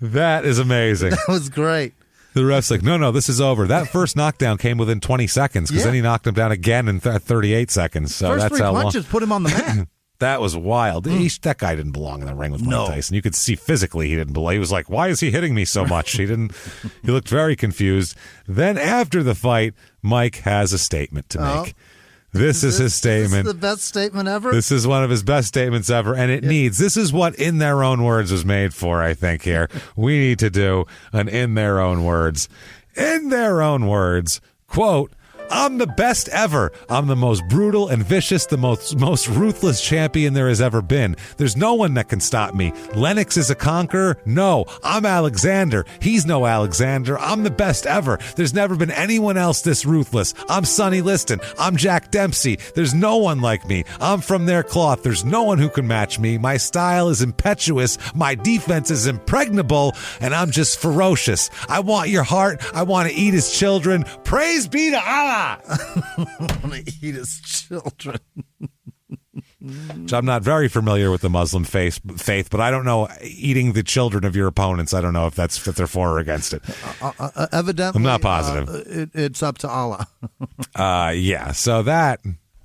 That is amazing. That was great. The ref's like, no, this is over. That first knockdown came within 20 seconds because then he knocked him down again in 38 seconds. So first that's 3 how punches long. put him on the mat. That was wild. That guy didn't belong in the ring with Mike Tyson. You could see physically he didn't belong. He was like, why is he hitting me so much? He looked very confused. Then after the fight, Mike has a statement to make. This is his statement. This is the best statement ever? This is one of his best statements ever, and it needs. This is what In Their Own Words was made for, I think, here. We need to do an In Their Own Words. In their own words, quote, I'm the best ever. I'm the most brutal and vicious, the most ruthless champion there has ever been. There's no one that can stop me. Lennox is a conqueror? No, I'm Alexander. He's no Alexander. I'm the best ever. There's never been anyone else this ruthless. I'm Sonny Liston. I'm Jack Dempsey. There's no one like me. I'm from their cloth. There's no one who can match me. My style is impetuous. My defense is impregnable, and I'm just ferocious. I want your heart. I want to eat his children. Praise be to Allah. I want to eat his children. I'm not very familiar with the Muslim faith, but I don't know eating the children of your opponents. I don't know if they're for or against it. Evidently, I'm not positive. It's up to Allah. Yeah. So that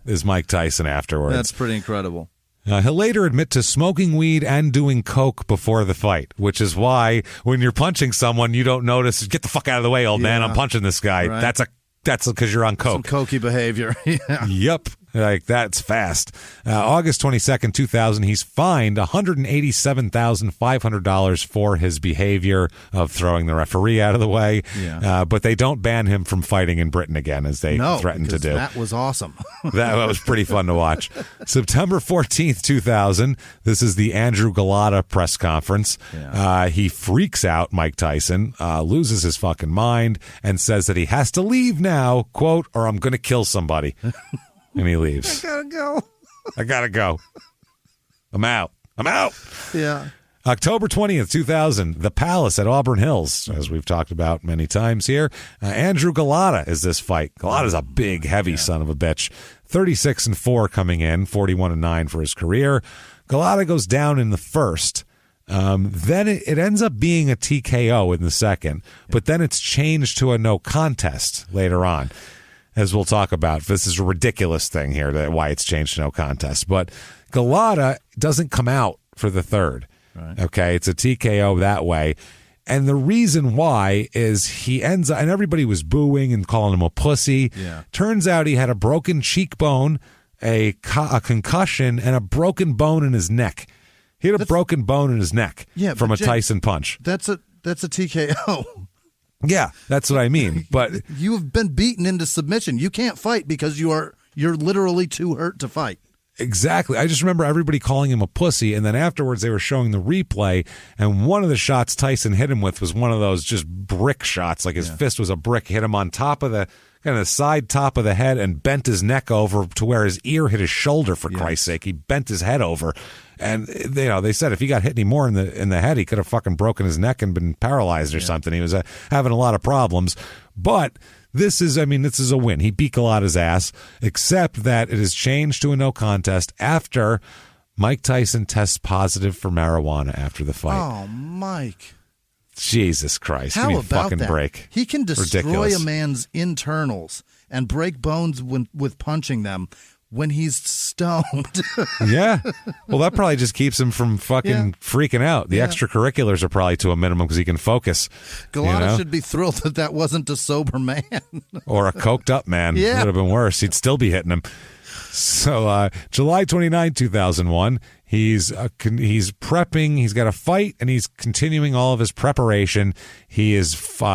is Mike Tyson afterwards. That's pretty incredible. He'll later admit to smoking weed and doing coke before the fight, which is why when you're punching someone, you don't notice. Get the fuck out of the way, old man. I'm punching this guy. Right. That's because you're on coke. Some cokey behavior. Yeah. Yep. Like, that's fast. August 22nd, 2000, he's fined $187,500 for his behavior of throwing the referee out of the way. Yeah. But they don't ban him from fighting in Britain again, as they threatened to do. That was awesome. That was pretty fun to watch. September 14th, 2000, this is the Andrew Galata press conference. Yeah. He freaks out, Mike Tyson, loses his fucking mind, and says that he has to leave now, quote, or I'm going to kill somebody. And he leaves. I gotta go. I'm out. Yeah. October 20th, 2000, the Palace at Auburn Hills, as we've talked about many times here. Andrew Galata is this fight. Galata's a big, heavy son of a bitch. 36-4 coming in, 41-9 for his career. Galata goes down in the first. Then it ends up being a TKO in the second, but then it's changed to a no contest later on, as we'll talk about. This is a ridiculous thing here, why it's changed to no contest. But Galata doesn't come out for the third. Right. Okay, it's a TKO that way. And the reason why is he ends up, and everybody was booing and calling him a pussy. Yeah. Turns out he had a broken cheekbone, a concussion, and a broken bone in his neck. He had a broken bone in his neck from a Tyson punch. That's a TKO. Yeah, that's what I mean. But you've been beaten into submission. You can't fight because you're literally too hurt to fight. Exactly. I just remember everybody calling him a pussy, and then afterwards they were showing the replay, and one of the shots Tyson hit him with was one of those just brick shots, like his fist was a brick, hit him on top of the kind of the side top of the head and bent his neck over to where his ear hit his shoulder, for Christ's sake. He bent his head over. And they said if he got hit any more in the head, he could have fucking broken his neck and been paralyzed or something. He was having a lot of problems. But this is a win. He beat Galata's ass, except that it has changed to a no contest after Mike Tyson tests positive for marijuana after the fight. Oh, Mike. Jesus Christ. How Give me a about fucking that? break. He can destroy Ridiculous. a man's internals and break bones with punching them when he's stoned. Yeah. Well, that probably just keeps him from fucking freaking out. The extracurriculars are probably to a minimum because he can focus. Galata should be thrilled that wasn't a sober man. Or a coked up man. Yeah. It would have been worse. He'd still be hitting him. So July 29, 2001, he's prepping. He's got a fight, and he's continuing all of his preparation. He is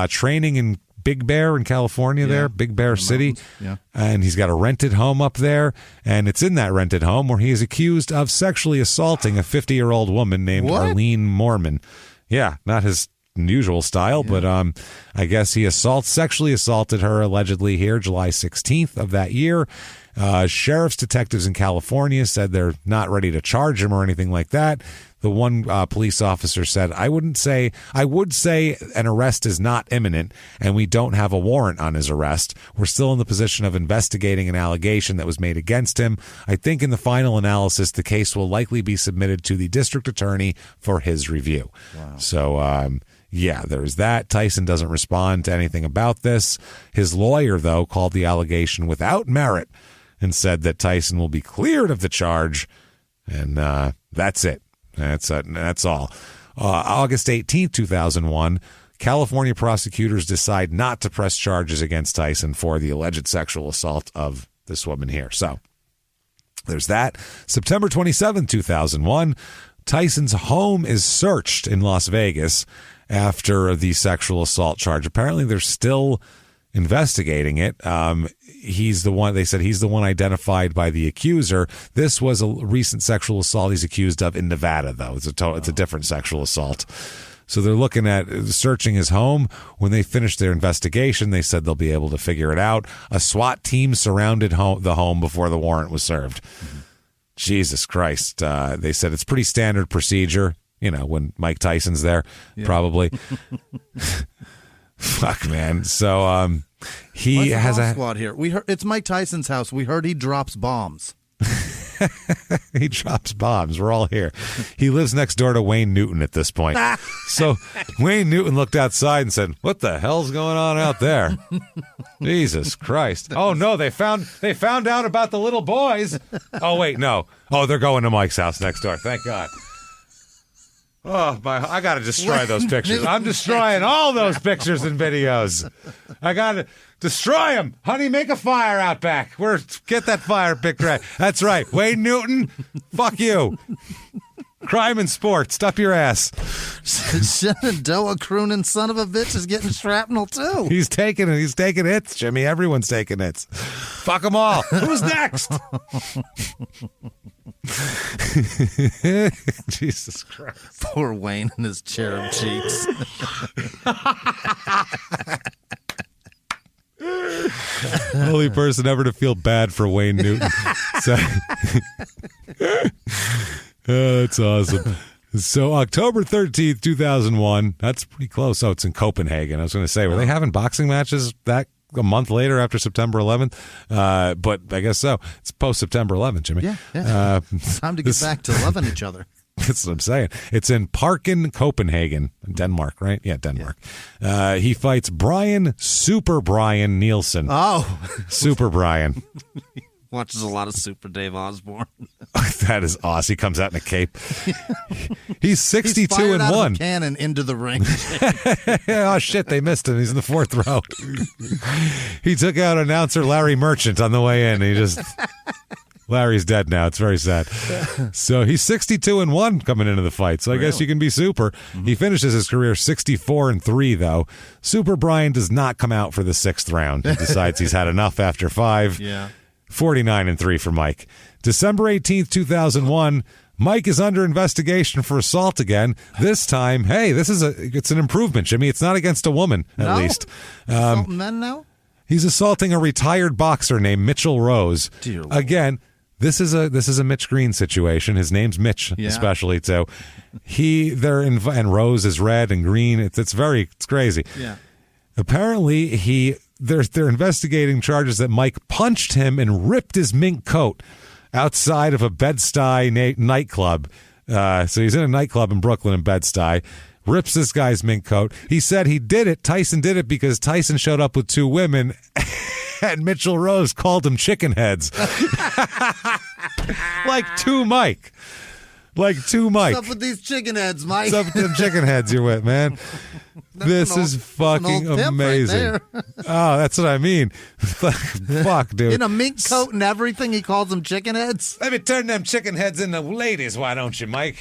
training in Big Bear in California there, Big Bear City. Yeah. And he's got a rented home up there, and it's in that rented home where he is accused of sexually assaulting a 50-year-old woman named Arlene Mormon. Yeah, not his usual style, but I guess he sexually assaulted her allegedly here July 16th of that year. Sheriff's detectives in California said they're not ready to charge him or anything like that. The one police officer said, I would say an arrest is not imminent, and we don't have a warrant on his arrest. We're still in the position of investigating an allegation that was made against him. I think in the final analysis, the case will likely be submitted to the district attorney for his review. Wow. So, there's that. Tyson doesn't respond to anything about this. His lawyer, though, called the allegation without merit and said that Tyson will be cleared of the charge, and that's it. That's all. August 18th, 2001, California prosecutors decide not to press charges against Tyson for the alleged sexual assault of this woman here. So there's that. September 27th, 2001, Tyson's home is searched in Las Vegas after the sexual assault charge. Apparently there's still investigating it. He's the one, they said he's the one identified by the accuser. This was a recent sexual assault he's accused of in Nevada, though. It's a different sexual assault. So they're looking at searching his home. When they finish their investigation, they said they'll be able to figure it out. A SWAT team surrounded the home before the warrant was served. Mm-hmm. Jesus Christ. They said it's pretty standard procedure, when Mike Tyson's there, probably. Fuck, man. So he has a squad here. We heard it's Mike Tyson's house. We heard he drops bombs. He drops bombs. We're all here. He lives next door to Wayne Newton at this point. So Wayne Newton looked outside and said, "What the hell's going on out there?" Jesus Christ. Oh no, they found out about the little boys. Oh wait, no. Oh, they're going to Mike's house next door. Thank God. Oh, I got to destroy those pictures. I'm destroying all those pictures and videos. I got to destroy them. Honey, make a fire out back. Get that fire picked right. That's right. Wayne Newton, fuck you. Crime and sports. Up your ass. Shenandoah crooning son of a bitch is getting shrapnel, too. He's taking hits, Jimmy. Everyone's taking hits. Fuck them all. Who's next? Jesus Christ. Poor Wayne and his cherub cheeks. Only person ever to feel bad for Wayne Newton. So, that's awesome. So October 13th, 2001, that's pretty close. Oh, it's in Copenhagen. I was going to say, were they having boxing matches a month later after September 11th? But I guess so. It's post-September 11th, Jimmy. Yeah. It's time to get back to loving each other. That's what I'm saying. It's in Parken, Copenhagen, Denmark, right? Yeah, Denmark. Yeah. He fights Super Brian Nielsen. Oh. Super Brian. Watches a lot of Super Dave Osborne. That is awesome. He comes out in a cape. He's 62 He's fired and out 1. Of a cannon into the ring. Oh shit! They missed him. He's in the fourth row. He took out announcer Larry Merchant on the way in. Larry's dead now. It's very sad. So he's 62 and 1 coming into the fight. So I guess you can be super. Mm-hmm. He finishes his career 64 and 3 though. Super Brian does not come out for the 6th round. He decides he's had enough after 5. Yeah. 49 and 3 for Mike. December 18th, 2001, Mike is under investigation for assault again. This time, hey, it's an improvement, Jimmy. It's not against a woman, at least. Assaulting men now? He's assaulting a retired boxer named Mitchell Rose. Dear Lord. Again, this is a Mitch Green situation. His name's Mitch, especially. So and Rose is red and green. It's crazy. Yeah. Apparently, they're investigating charges that Mike punched him and ripped his mink coat outside of a Bed-Stuy nightclub. So he's in a nightclub in Brooklyn in Bed-Stuy, rips this guy's mink coat. He said Tyson did it because Tyson showed up with 2 women and Mitchell Rose called them chicken heads. Like two Mike. What's up with these chicken heads, Mike? What's up with them chicken heads you're with, man? This is fucking amazing. Right oh, that's what I mean. Fuck, dude. In a mink coat and everything, he calls them chicken heads? Let me turn them chicken heads into ladies, why don't you, Mike?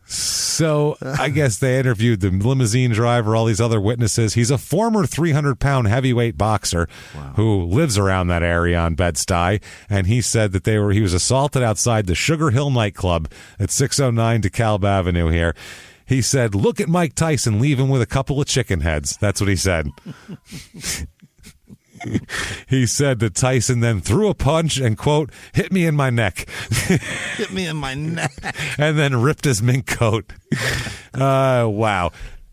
So I guess they interviewed the limousine driver, all these other witnesses. He's a former 300-pound heavyweight boxer who lives around that area on Bed-Stuy, and he said that he was assaulted outside the Sugar Hill nightclub at 609 DeKalb Avenue here. He said, "Look at Mike Tyson, leave him with a couple of chicken heads." That's what he said. He said that Tyson then threw a punch and, quote, "hit me in my neck." Hit me in my neck. And then ripped his mink coat. Wow.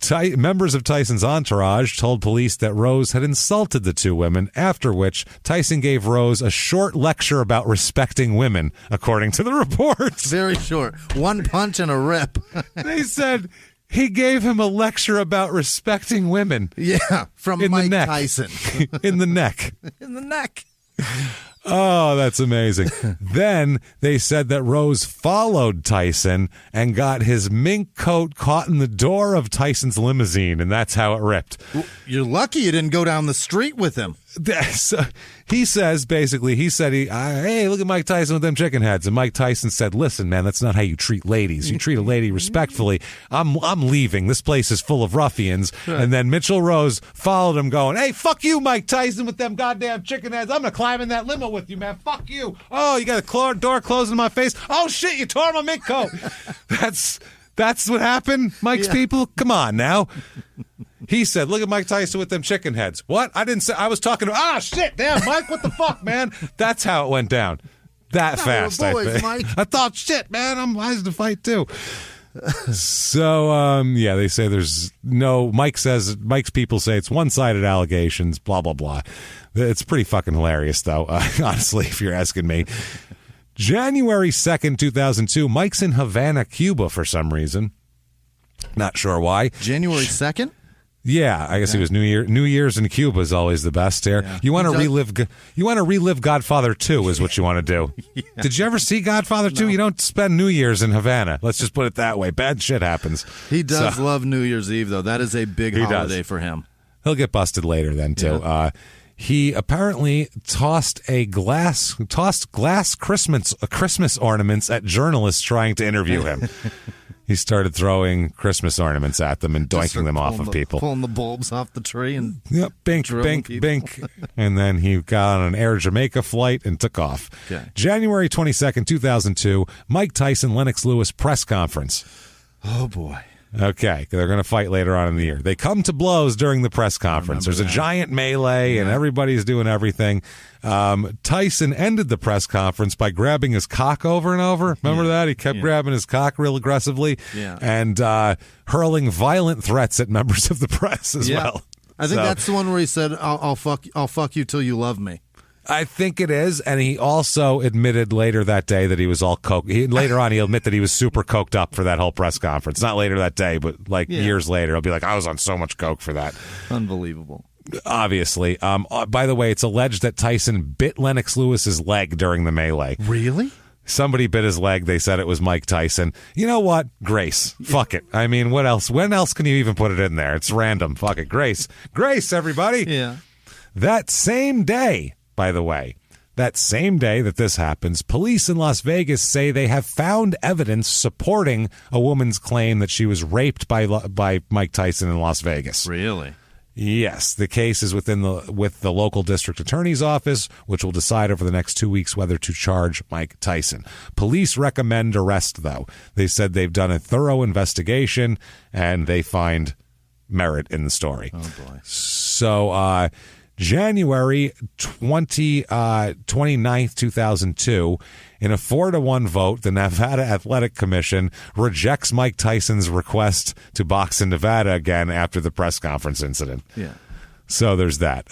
Members of Tyson's entourage told police that Rose had insulted the 2 women, after which Tyson gave Rose a short lecture about respecting women, according to the reports. Very short. 1 punch and a rip. They said he gave him a lecture about respecting women. Yeah, from Mike Tyson. In the neck. In the neck. Oh, that's amazing. Then they said that Rose followed Tyson and got his mink coat caught in the door of Tyson's limousine, and that's how it ripped. You're lucky you didn't go down the street with him. So he says, basically, hey, look at Mike Tyson with them chicken heads. And Mike Tyson said, listen, man, that's not how you treat ladies. You treat a lady respectfully. I'm leaving. This place is full of ruffians. And then Mitchell Rose followed him going, hey, fuck you, Mike Tyson, with them goddamn chicken heads. I'm going to climb in that limo with you, man. Fuck you. Oh, you got a door closing in my face. Oh, shit, you tore my mink coat. That's what happened, Mike's people? Come on now. He said, look at Mike Tyson with them chicken heads. What? I didn't say. I was talking to, shit, damn, Mike, what the fuck, man? That's how it went down. That fast, boys, I think. Mike. I thought, shit, man, I'm wise to fight too. So, they say there's no, Mike's people say it's one-sided allegations, blah, blah, blah. It's pretty fucking hilarious, though, honestly, if you're asking me. January 2nd, 2002, Mike's in Havana, Cuba for some reason. Not sure why. January 2nd? Yeah, I guess it was New Year. New Year's in Cuba is always the best here. Yeah. You want to relive. You want to relive Godfather 2 is what you want to do. Yeah. Did you ever see Godfather 2? You don't spend New Year's in Havana. Let's just put it that way. Bad shit happens. He does love New Year's Eve, though. That is a big holiday for him. He'll get busted later then too. Yeah. He apparently tossed glass Christmas ornaments at journalists trying to interview him. He started throwing Christmas ornaments at them and doinking them off of people. Pulling the bulbs off the tree and bink, bink. And then he got on an Air Jamaica flight and took off. Okay. January 22nd, 2002, Mike Tyson, Lennox Lewis press conference. Oh, boy. Okay, they're going to fight later on in the year. They come to blows during the press conference. There's a giant melee, and everybody's doing everything. Tyson ended the press conference by grabbing his cock over and over. Remember that? He kept grabbing his cock real aggressively and hurling violent threats at members of the press as well. I think that's the one where he said, I'll fuck you till you love me. I think it is, and he also admitted later that day that he was all coke. Later on, he'll admit that he was super coked up for that whole press conference. Not later that day, but years later, he'll be like, I was on so much coke for that. Unbelievable. Obviously. By the way, it's alleged that Tyson bit Lennox Lewis's leg during the melee. Really? Somebody bit his leg. They said it was Mike Tyson. You know what? Grace. Fuck it. I mean, what else? When else can you even put it in there? It's random. Fuck it. Grace. Grace, everybody. Yeah. That same day, by the way, that same day that this happens, police in Las Vegas say they have found evidence supporting a woman's claim that she was raped by Mike Tyson in Las Vegas. Really? Yes. The case is with the local district attorney's office, which will decide over the next 2 weeks whether to charge Mike Tyson. Police recommend arrest, though. They said they've done a thorough investigation, and they find merit in the story. Oh, boy. So, January 29th, 2002, in a 4-1 vote, the Nevada Athletic Commission rejects Mike Tyson's request to box in Nevada again after the press conference incident. Yeah. So there's that.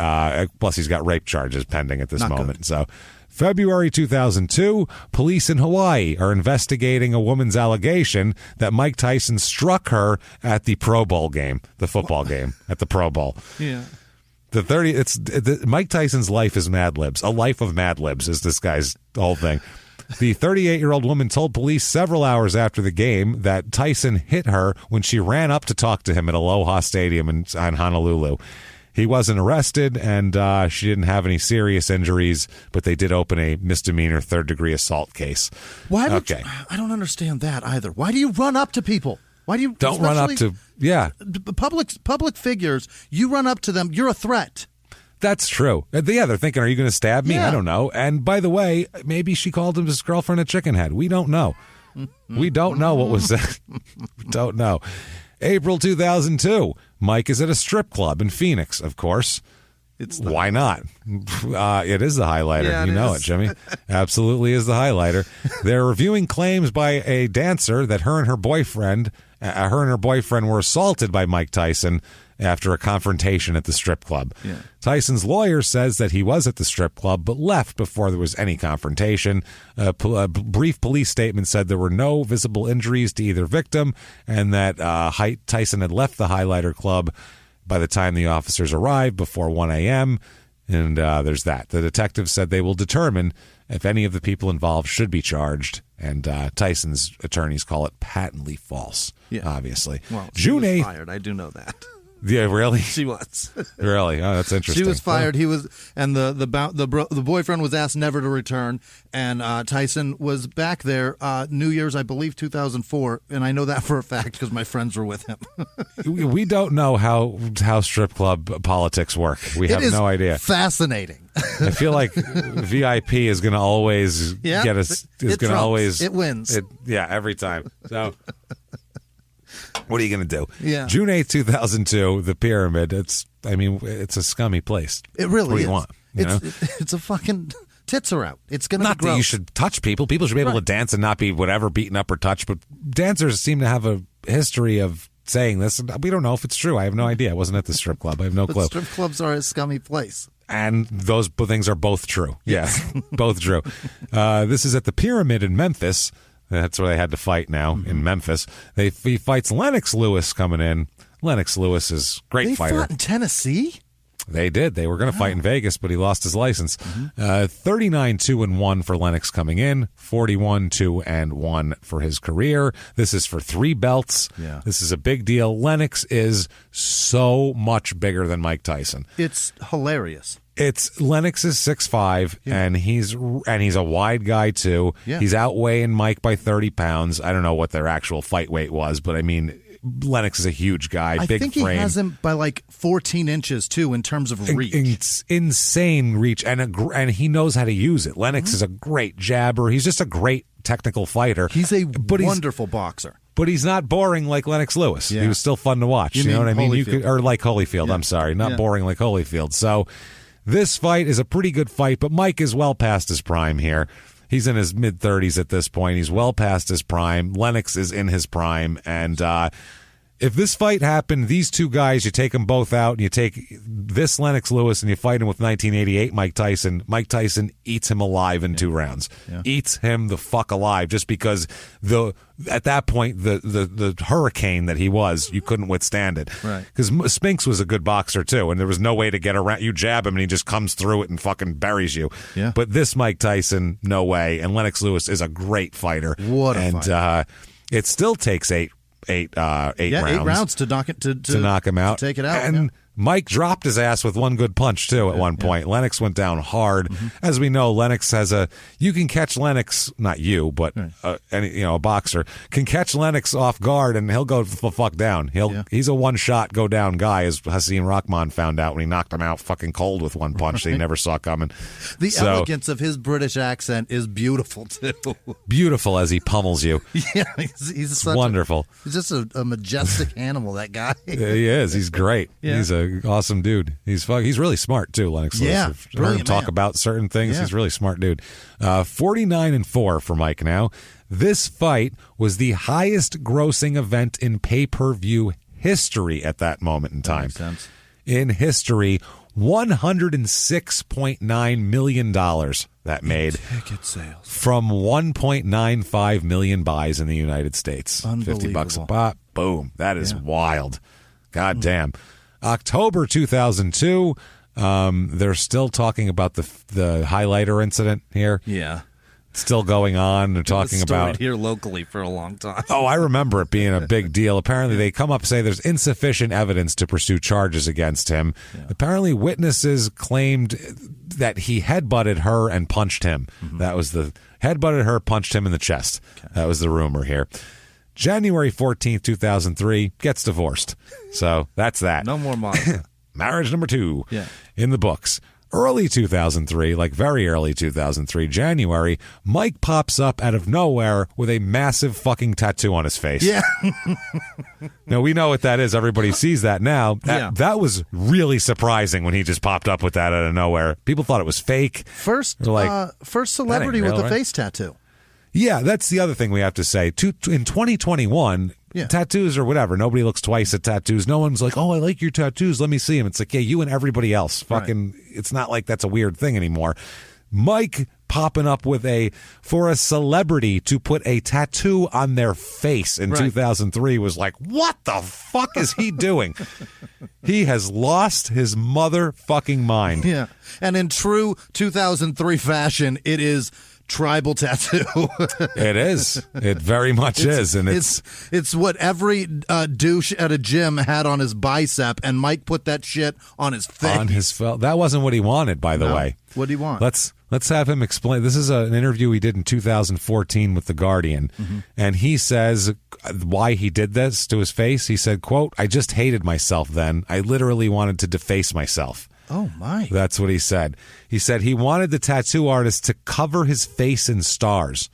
Plus, he's got rape charges pending at this moment. Good. So, February 2002, police in Hawaii are investigating a woman's allegation that Mike Tyson struck her at the Pro Bowl game, the football game at the Pro Bowl. Yeah. Mike Tyson's life is Mad Libs. A life of Mad Libs is this guy's whole thing. The 38-year-old woman told police several hours after the game that Tyson hit her when she ran up to talk to him at Aloha Stadium in Honolulu. He wasn't arrested, and she didn't have any serious injuries, but they did open a misdemeanor third-degree assault case. I don't understand that either. Why do you run up to people? Why do you don't run up to public figures? You run up to them. You're a threat. That's true. They're thinking, are you going to stab me? Yeah. I don't know. And by the way, maybe she called him his girlfriend a chicken head. We don't know. We don't know what was said. We don't know. April 2002. Mike is at a strip club in Phoenix, of course. Why not? It is the highlighter. Yeah, you know it, Jimmy. Absolutely is the highlighter. They're reviewing claims by a dancer that her and her boyfriend were assaulted by Mike Tyson after a confrontation at the strip club. Yeah. Tyson's lawyer says that he was at the strip club but left before there was any confrontation. A brief police statement said there were no visible injuries to either victim and that Tyson had left the highlighter club by the time the officers arrived before 1 a.m., and there's that. The detectives said they will determine if any of the people involved should be charged, and Tyson's attorneys call it patently false, obviously. Well, June 8th. Fired. I do know that. Yeah, really? She was. Really? Oh, that's interesting. She was fired. He was, and the boyfriend was asked never to return. And Tyson was back there New Year's, I believe, 2004, and I know that for a fact because my friends were with him. We don't know how strip club politics work. We have no idea. Fascinating. I feel like VIP is going to always get us. Is going to always it wins. Every time. So. What are you going to do? Yeah. June 8th, 2002, the Pyramid. It's a scummy place. It really what do is. You want? It's a fucking tits are out. It's going to be not gross. That you should touch people. People should be able to dance and not be whatever beaten up or touched. But dancers seem to have a history of saying this. We don't know if it's true. I have no idea. I wasn't at the strip club. I have no clue. Strip clubs are a scummy place. And those things are both true. Yes, both true. This is at the Pyramid in Memphis. That's where they had to fight now in Memphis. He fights Lennox Lewis coming in. Lennox Lewis is a great fighter. They fought in Tennessee? They did. They were going to fight in Vegas, but he lost his license. 39-2-1 for Lennox coming in. 41-2-1 for his career. This is for 3 belts. Yeah. This is a big deal. Lennox is so much bigger than Mike Tyson. It's hilarious. Lennox is 6'5", and he's a wide guy too. Yeah. He's outweighing Mike by 30 pounds. I don't know what their actual fight weight was, but I mean, Lennox is a huge guy, big frame. I think he has him by like 14 inches too in terms of reach. It's insane reach, and he knows how to use it. Lennox is a great jabber. He's just a great technical fighter. He's a wonderful boxer. But he's not boring like Lennox Lewis. Yeah. He was still fun to watch. You know what I mean? Or like Holyfield. Yeah. I'm sorry, not Yeah. boring like Holyfield. So. This fight is a pretty good fight, but Mike is well past his prime here. He's in his mid-30s at this point. He's well past his prime. Lennox is in his prime. And if this fight happened, these two guys, you take them both out, and you take this Lennox Lewis and you fight him with 1988 Mike Tyson. Mike Tyson eats him alive in 2 rounds. Yeah. Eats him the fuck alive just because at that point, the hurricane that he was, you couldn't withstand it. Right. Because Spinks was a good boxer, too, and there was no way to get around. You jab him, and he just comes through it and fucking buries you. Yeah. But this Mike Tyson, no way. And Lennox Lewis is a great fighter. What a fighter. And it still takes eight rounds. 8 rounds to knock it to knock him out. to take it out. And Mike dropped his ass with one good punch, too, at one point. Lennox went down hard. As we know, Lennox has you can catch Lennox, not you, but a boxer, can catch Lennox off guard, and he'll go the fuck down. He's a one-shot, go-down guy, as Hasim Rahman found out when he knocked him out fucking cold with one punch that he never saw coming. The elegance of his British accent is beautiful, too. Beautiful as he pummels you. Yeah, he's wonderful. He's just a majestic animal, that guy. He is. He's great. Yeah. He's a awesome dude. He's really smart too, Lennox Lewis. Yeah, I've heard him talk about certain things. Yeah. He's a really smart dude. 49-4 for Mike now. This fight was the highest grossing event in pay-per-view history at that moment in time. Makes sense. In history, $106.9 million that made ticket sales from 1.95 million buys in the United States. $50 a pop. Boom. That is wild. God damn. October 2002, they're still talking about the highlighter incident here. Yeah. Still going on. They're talking about here locally for a long time. Oh, I remember it being a big deal. Apparently, they come up say there's insufficient evidence to pursue charges against him. Yeah. Apparently, witnesses claimed that he headbutted her and punched him. That was headbutted her, punched him in the chest. Okay. That was the rumor here. January 14th, 2003, gets divorced. So that's that. No more money. Marriage number 2 in the books. Early 2003, like very early 2003, January, Mike pops up out of nowhere with a massive fucking tattoo on his face. Yeah. Now, we know what that is. Everybody sees that now. That was really surprising when he just popped up with that out of nowhere. People thought it was fake. First celebrity with a face tattoo. Yeah, that's the other thing we have to say. In 2021, tattoos or whatever, nobody looks twice at tattoos. No one's like, oh, I like your tattoos. Let me see them. It's like, yeah, you and everybody else. Fucking, It's not like that's a weird thing anymore. Mike popping up for a celebrity to put a tattoo on their face in 2003 was like, what the fuck is he doing? He has lost his motherfucking mind. Yeah. And in true 2003 fashion, it is tribal tattoo. It is. It very much is, and it's what every douche at a gym had on his bicep, and Mike put that shit on his face. That wasn't what he wanted, by the way. What do you want? Let's have him explain. This is an interview he did in 2014 with The Guardian, and he says why he did this to his face. He said, quote, "I just hated myself then. I literally wanted to deface myself." Oh, my. That's what he said. He said he wanted the tattoo artist to cover his face in stars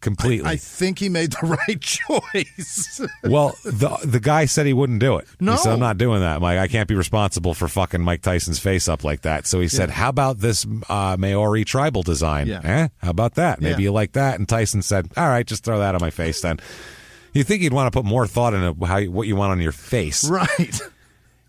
completely. I think he made the right choice. Well, the guy said he wouldn't do it. No. He said, "I'm not doing that, Mike. I can't be responsible for fucking Mike Tyson's face up like that." So he said, "How about this Maori tribal design? Yeah. How about that? Maybe you like that?" And Tyson said, "All right, just throw that on my face then." You think he'd want to put more thought into what you want on your face. Right.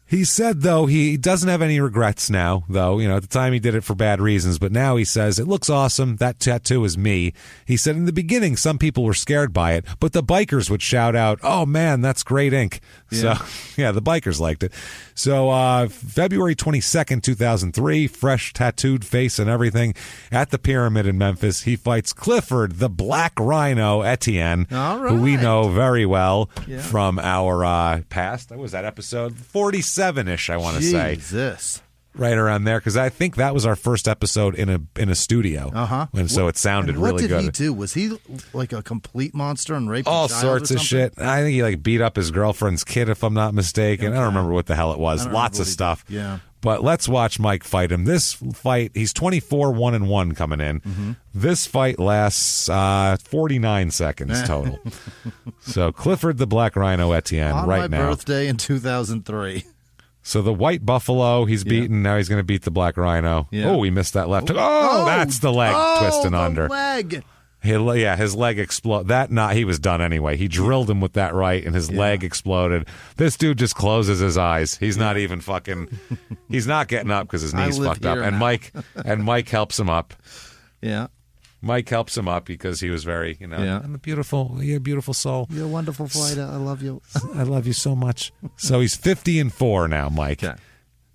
He said, though, he doesn't have any regrets now, though. At the time he did it for bad reasons, but now he says, "It looks awesome. That tattoo is me." He said, "In the beginning, some people were scared by it, but the bikers would shout out, 'Oh, man, that's great ink.'" Yeah. So, yeah, the bikers liked it. So, February 22nd, 2003, fresh tattooed face and everything at the Pyramid in Memphis. He fights Clifford, the Black Rhino Etienne, who we know very well from our past. What was that episode? 47-ish, I want to say. Jesus. Right around there, because I think that was our first episode in a studio. And so it sounded really good. What did he do? Was he like a complete monster and raped all a child sorts or of something? shit? I think he beat up his girlfriend's kid, if I'm not mistaken. I don't remember what the hell it was. I don't Lots remember of what he stuff. did. Yeah. But let's watch Mike fight him. This fight, he's 24-1-1 coming in. This fight lasts 49 seconds total. So Clifford the Black Rhino Etienne on right my now. birthday in 2003. So the White Buffalo, he's beaten. Now he's going to beat the Black Rhino. Yeah. Oh, he missed that left hook. Oh, that's the leg twisting the under. Leg. His leg exploded. He was done anyway. He drilled him with that right, and his leg exploded. This dude just closes his eyes. He's not even fucking. He's not getting up because his knee's fucked up. And Mike helps him up. Yeah. Mike helps him up because he was very, I'm a beautiful soul. You're a wonderful fighter. I love you. I love you so much. So he's 50-4 now, Mike. Okay.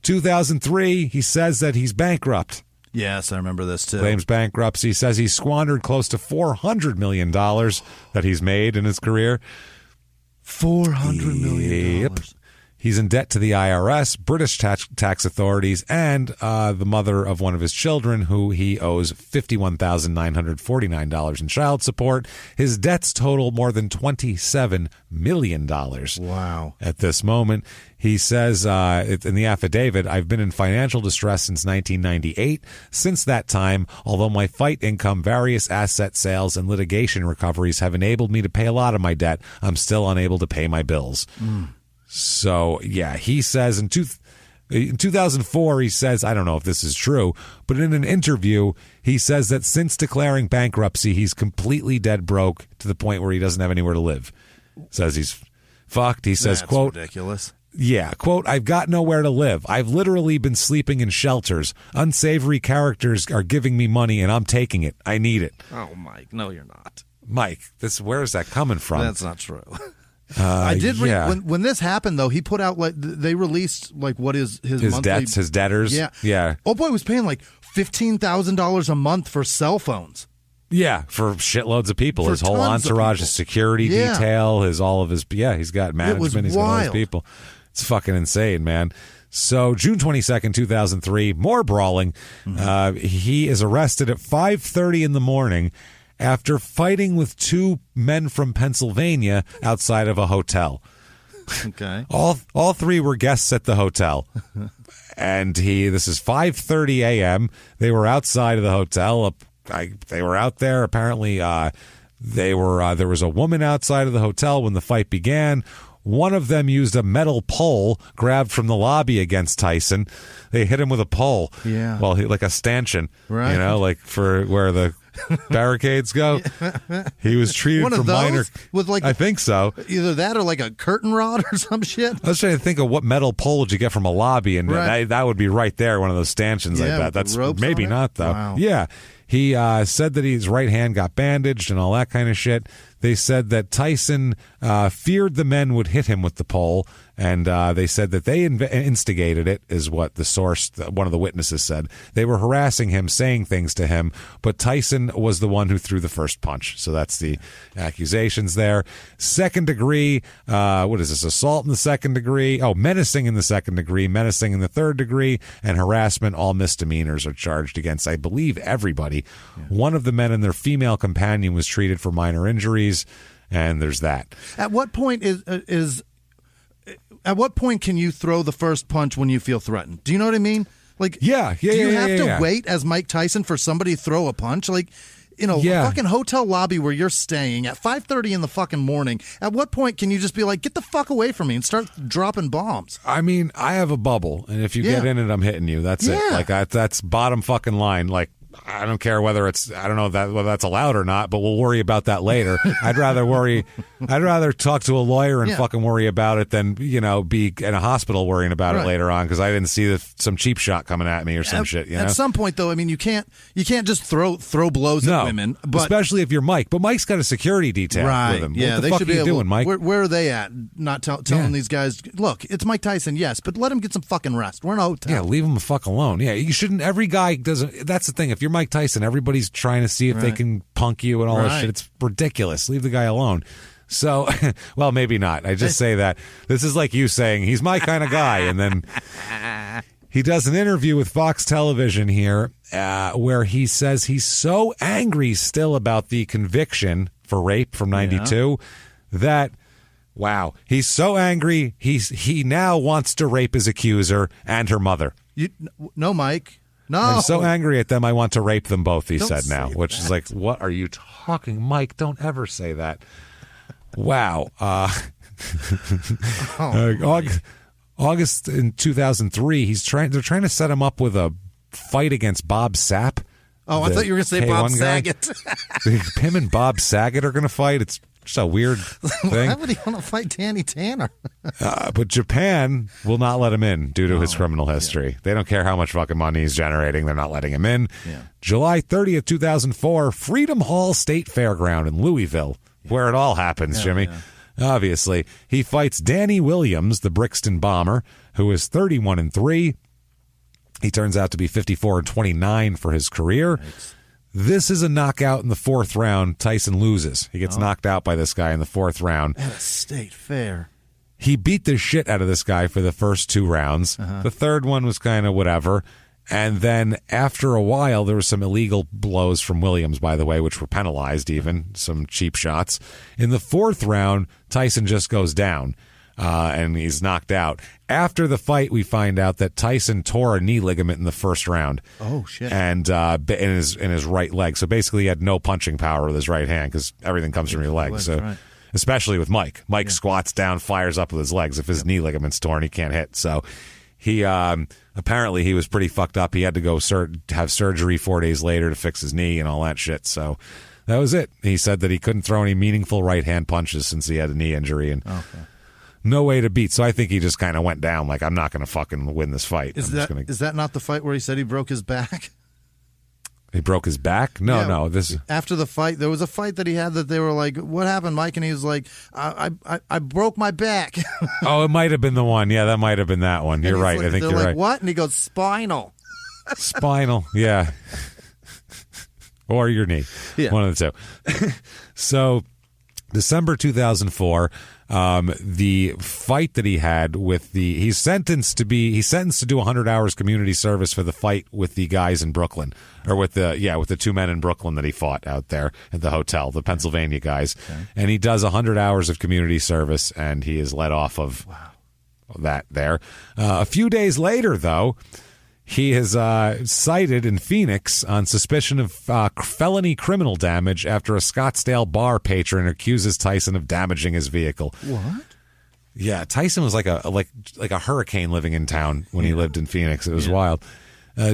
2003, he says that he's bankrupt. Yes, I remember this too. Claims bankruptcy. Says he squandered close to $400 million that he's made in his career. $400 million. Yep. He's in debt to the IRS, British tax authorities, and the mother of one of his children, who he owes $51,949 in child support. His debts total more than $27 million. Wow. At this moment. He says in the affidavit, "I've been in financial distress since 1998. Since that time, although my fight income, various asset sales, and litigation recoveries have enabled me to pay a lot of my debt, I'm still unable to pay my bills." So, yeah, he says in 2004, he says, I don't know if this is true, but in an interview, he says that since declaring bankruptcy, he's completely dead broke to the point where he doesn't have anywhere to live. Says he's fucked. He says, That's quote, ridiculous. Yeah, quote, "I've got nowhere to live. I've literally been sleeping in shelters. Unsavory characters are giving me money and I'm taking it. I need it." Oh, Mike, no, you're not. Mike, where is that coming from? That's not true. I did read when this happened though. He put out they released what is his monthly debts, his debtors. Yeah. Oh boy, was paying like $15,000 a month for cell phones. Yeah, for shitloads of people. For His whole entourage, his security detail, he's got management, he's got all these people. It's fucking insane, man. So June 22nd, 2003, more brawling. He is arrested at 5:30 in the morning after fighting with two men from Pennsylvania outside of a hotel. Okay. All three were guests at the hotel. And this is 5:30 a.m. They were outside of the hotel. They were out there. Apparently, there was a woman outside of the hotel when the fight began. One of them used a metal pole grabbed from the lobby against Tyson. They hit him with a pole. Yeah. Well, like a stanchion. Right. Like for where the barricades go. He was treated One for of those minor. with I think so. Either that or like a curtain rod or some shit. I was trying to think of what metal pole would you get from a lobby, and that would be right there, one of those stanchions. Yeah, I bet that's ropes maybe on it? not though. Wow. Yeah, he said that his right hand got bandaged and all that kind of shit. They said that Tyson feared the men would hit him with the pole, and they said that they instigated it, is what the source, one of the witnesses said. They were harassing him, saying things to him, but Tyson was the one who threw the first punch. So that's the accusations there. Second degree, what is this, assault in the second degree? Oh, menacing in the second degree, menacing in the third degree, and harassment, all misdemeanors are charged against, I believe, everybody. Yeah. One of the men and their female companion was treated for minor injuries. And there's that. At what point at what point can you throw the first punch when you feel threatened? Do you know what I mean? Like, do you have to wait as Mike Tyson for somebody to throw a punch? Like, a fucking hotel lobby where you're staying at 5:30 in the fucking morning. At what point can you just be like, get the fuck away from me and start dropping bombs? I mean, I have a bubble, and if you get in it, I'm hitting you. That's it. Like, that's bottom fucking line. Like, I don't care whether I don't know whether that's allowed or not, but we'll worry about that later. I'd rather talk to a lawyer and fucking worry about it than, be in a hospital worrying about it later on because I didn't see some cheap shot coming at me or some shit. At some point, though, I mean, you can't just throw blows at women. But, especially if you're Mike. But Mike's got a security detail with him. Yeah, what the fuck are you doing, Mike? Where are they at? Not telling these guys, look, it's Mike Tyson, yes, but let him get some fucking rest. We're in a hotel. Yeah, leave him the fuck alone. Yeah, you shouldn't. Every guy doesn't. That's the thing. If you're Mike Tyson, everybody's trying to see if they can punk you and all this shit. It's ridiculous. Leave the guy alone. So, well, maybe not. I just say that. This is like you saying, he's my kind of guy. And then he does an interview with Fox Television here where he says he's so angry still about the conviction for rape from 92 that, wow, he's so angry he now wants to rape his accuser and her mother. No, Mike. No. I'm so angry at them, I want to rape them both, he said now, which that. is like, what are you talking, Mike? Don't ever say that. Wow. August in 2003, they're trying to set him up with a fight against Bob Sapp. Oh, I thought you were going to say Bob Saget. Him and Bob Saget are going to fight. It's just a weird thing. Why would he want to fight Danny Tanner? But Japan will not let him in due to his criminal history. They don't care how much fucking money he's generating. They're not letting him in. Yeah. July 30th, 2004, Freedom Hall State Fairground in Louisville, where it all happens, Jimmy. Yeah. Obviously. He fights Danny Williams, the Brixton bomber, who is 31-3. He turns out to be 54-29 for his career. Right. This is a knockout in the fourth round. Tyson loses. He gets knocked out by this guy in the fourth round. At a state fair. He beat the shit out of this guy for the first two rounds. The third one was kind of whatever. And then after a while, there were some illegal blows from Williams, by the way, which were penalized even, some cheap shots. In the fourth round, Tyson just goes down. And he's knocked out. After the fight, we find out that Tyson tore a knee ligament in the first round. Oh, shit. And in his right leg. So basically, he had no punching power with his right hand because everything comes from your legs. So, especially with Mike. Mike squats down, fires up with his legs. If his knee ligament's torn, he can't hit. So he apparently he was pretty fucked up. He had to go have surgery 4 days later to fix his knee and all that shit. So that was it. He said that he couldn't throw any meaningful right hand punches since he had a knee injury. And no way to beat. So I think he just kind of went down like, I'm not going to fucking win this fight. Is that not the fight where he said he broke his back? He broke his back? No. This after the fight, there was a fight that he had that they were like, "What happened, Mike?" And he was like, "I broke my back." Oh, it might have been the one. Yeah, that might have been that one. You're right. Like, I think you're like, right. What? And he goes, "Spinal." Spinal. Yeah. Or your knee. Yeah. One of the two. So, December 2004. The fight that he had with he's sentenced to do 100 hours community service for the fight with the guys in Brooklyn, or with the two men in Brooklyn that he fought out there at the hotel, the Pennsylvania guys. Okay. And he does 100 hours of community service, and he is let off of that there. A few days later, though, he is cited in Phoenix on suspicion of felony criminal damage after a Scottsdale bar patron accuses Tyson of damaging his vehicle. What? Yeah, Tyson was like a hurricane living in town when he lived in Phoenix. It was wild.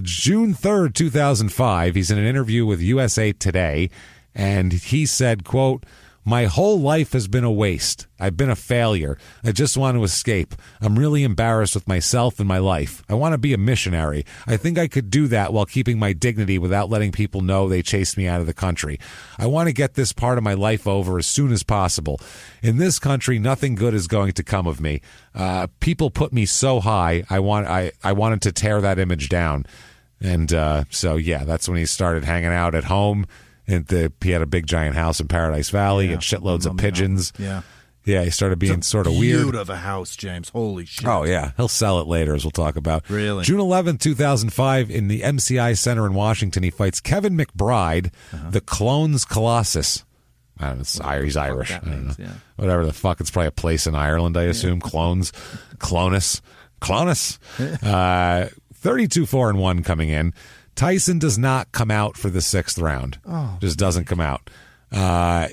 June 3rd, 2005, he's in an interview with USA Today, and he said, quote, My whole life has been a waste. I've been a failure. I just want to escape. I'm really embarrassed with myself and my life. I want to be a missionary. I think I could do that while keeping my dignity without letting people know they chased me out of the country. I want to get this part of my life over as soon as possible. In this country, nothing good is going to come of me. People put me so high, I wanted to tear that image down. And so, yeah, that's when he started hanging out at home. And he had a big giant house in Paradise Valley and shitloads of pigeons. Yeah. Yeah, he started being sort of weird. Beaut of a house, James. Holy shit. Oh, yeah. He'll sell it later, as we'll talk about. Really? June 11th, 2005, in the MCI Center in Washington, he fights Kevin McBride, the Clones Colossus. I don't know, he's Irish. I don't know. Yeah. Whatever the fuck. It's probably a place in Ireland, I assume. Clones. Clonus. 32-4-1 coming in. Tyson does not come out for the 6th round. Just doesn't come out.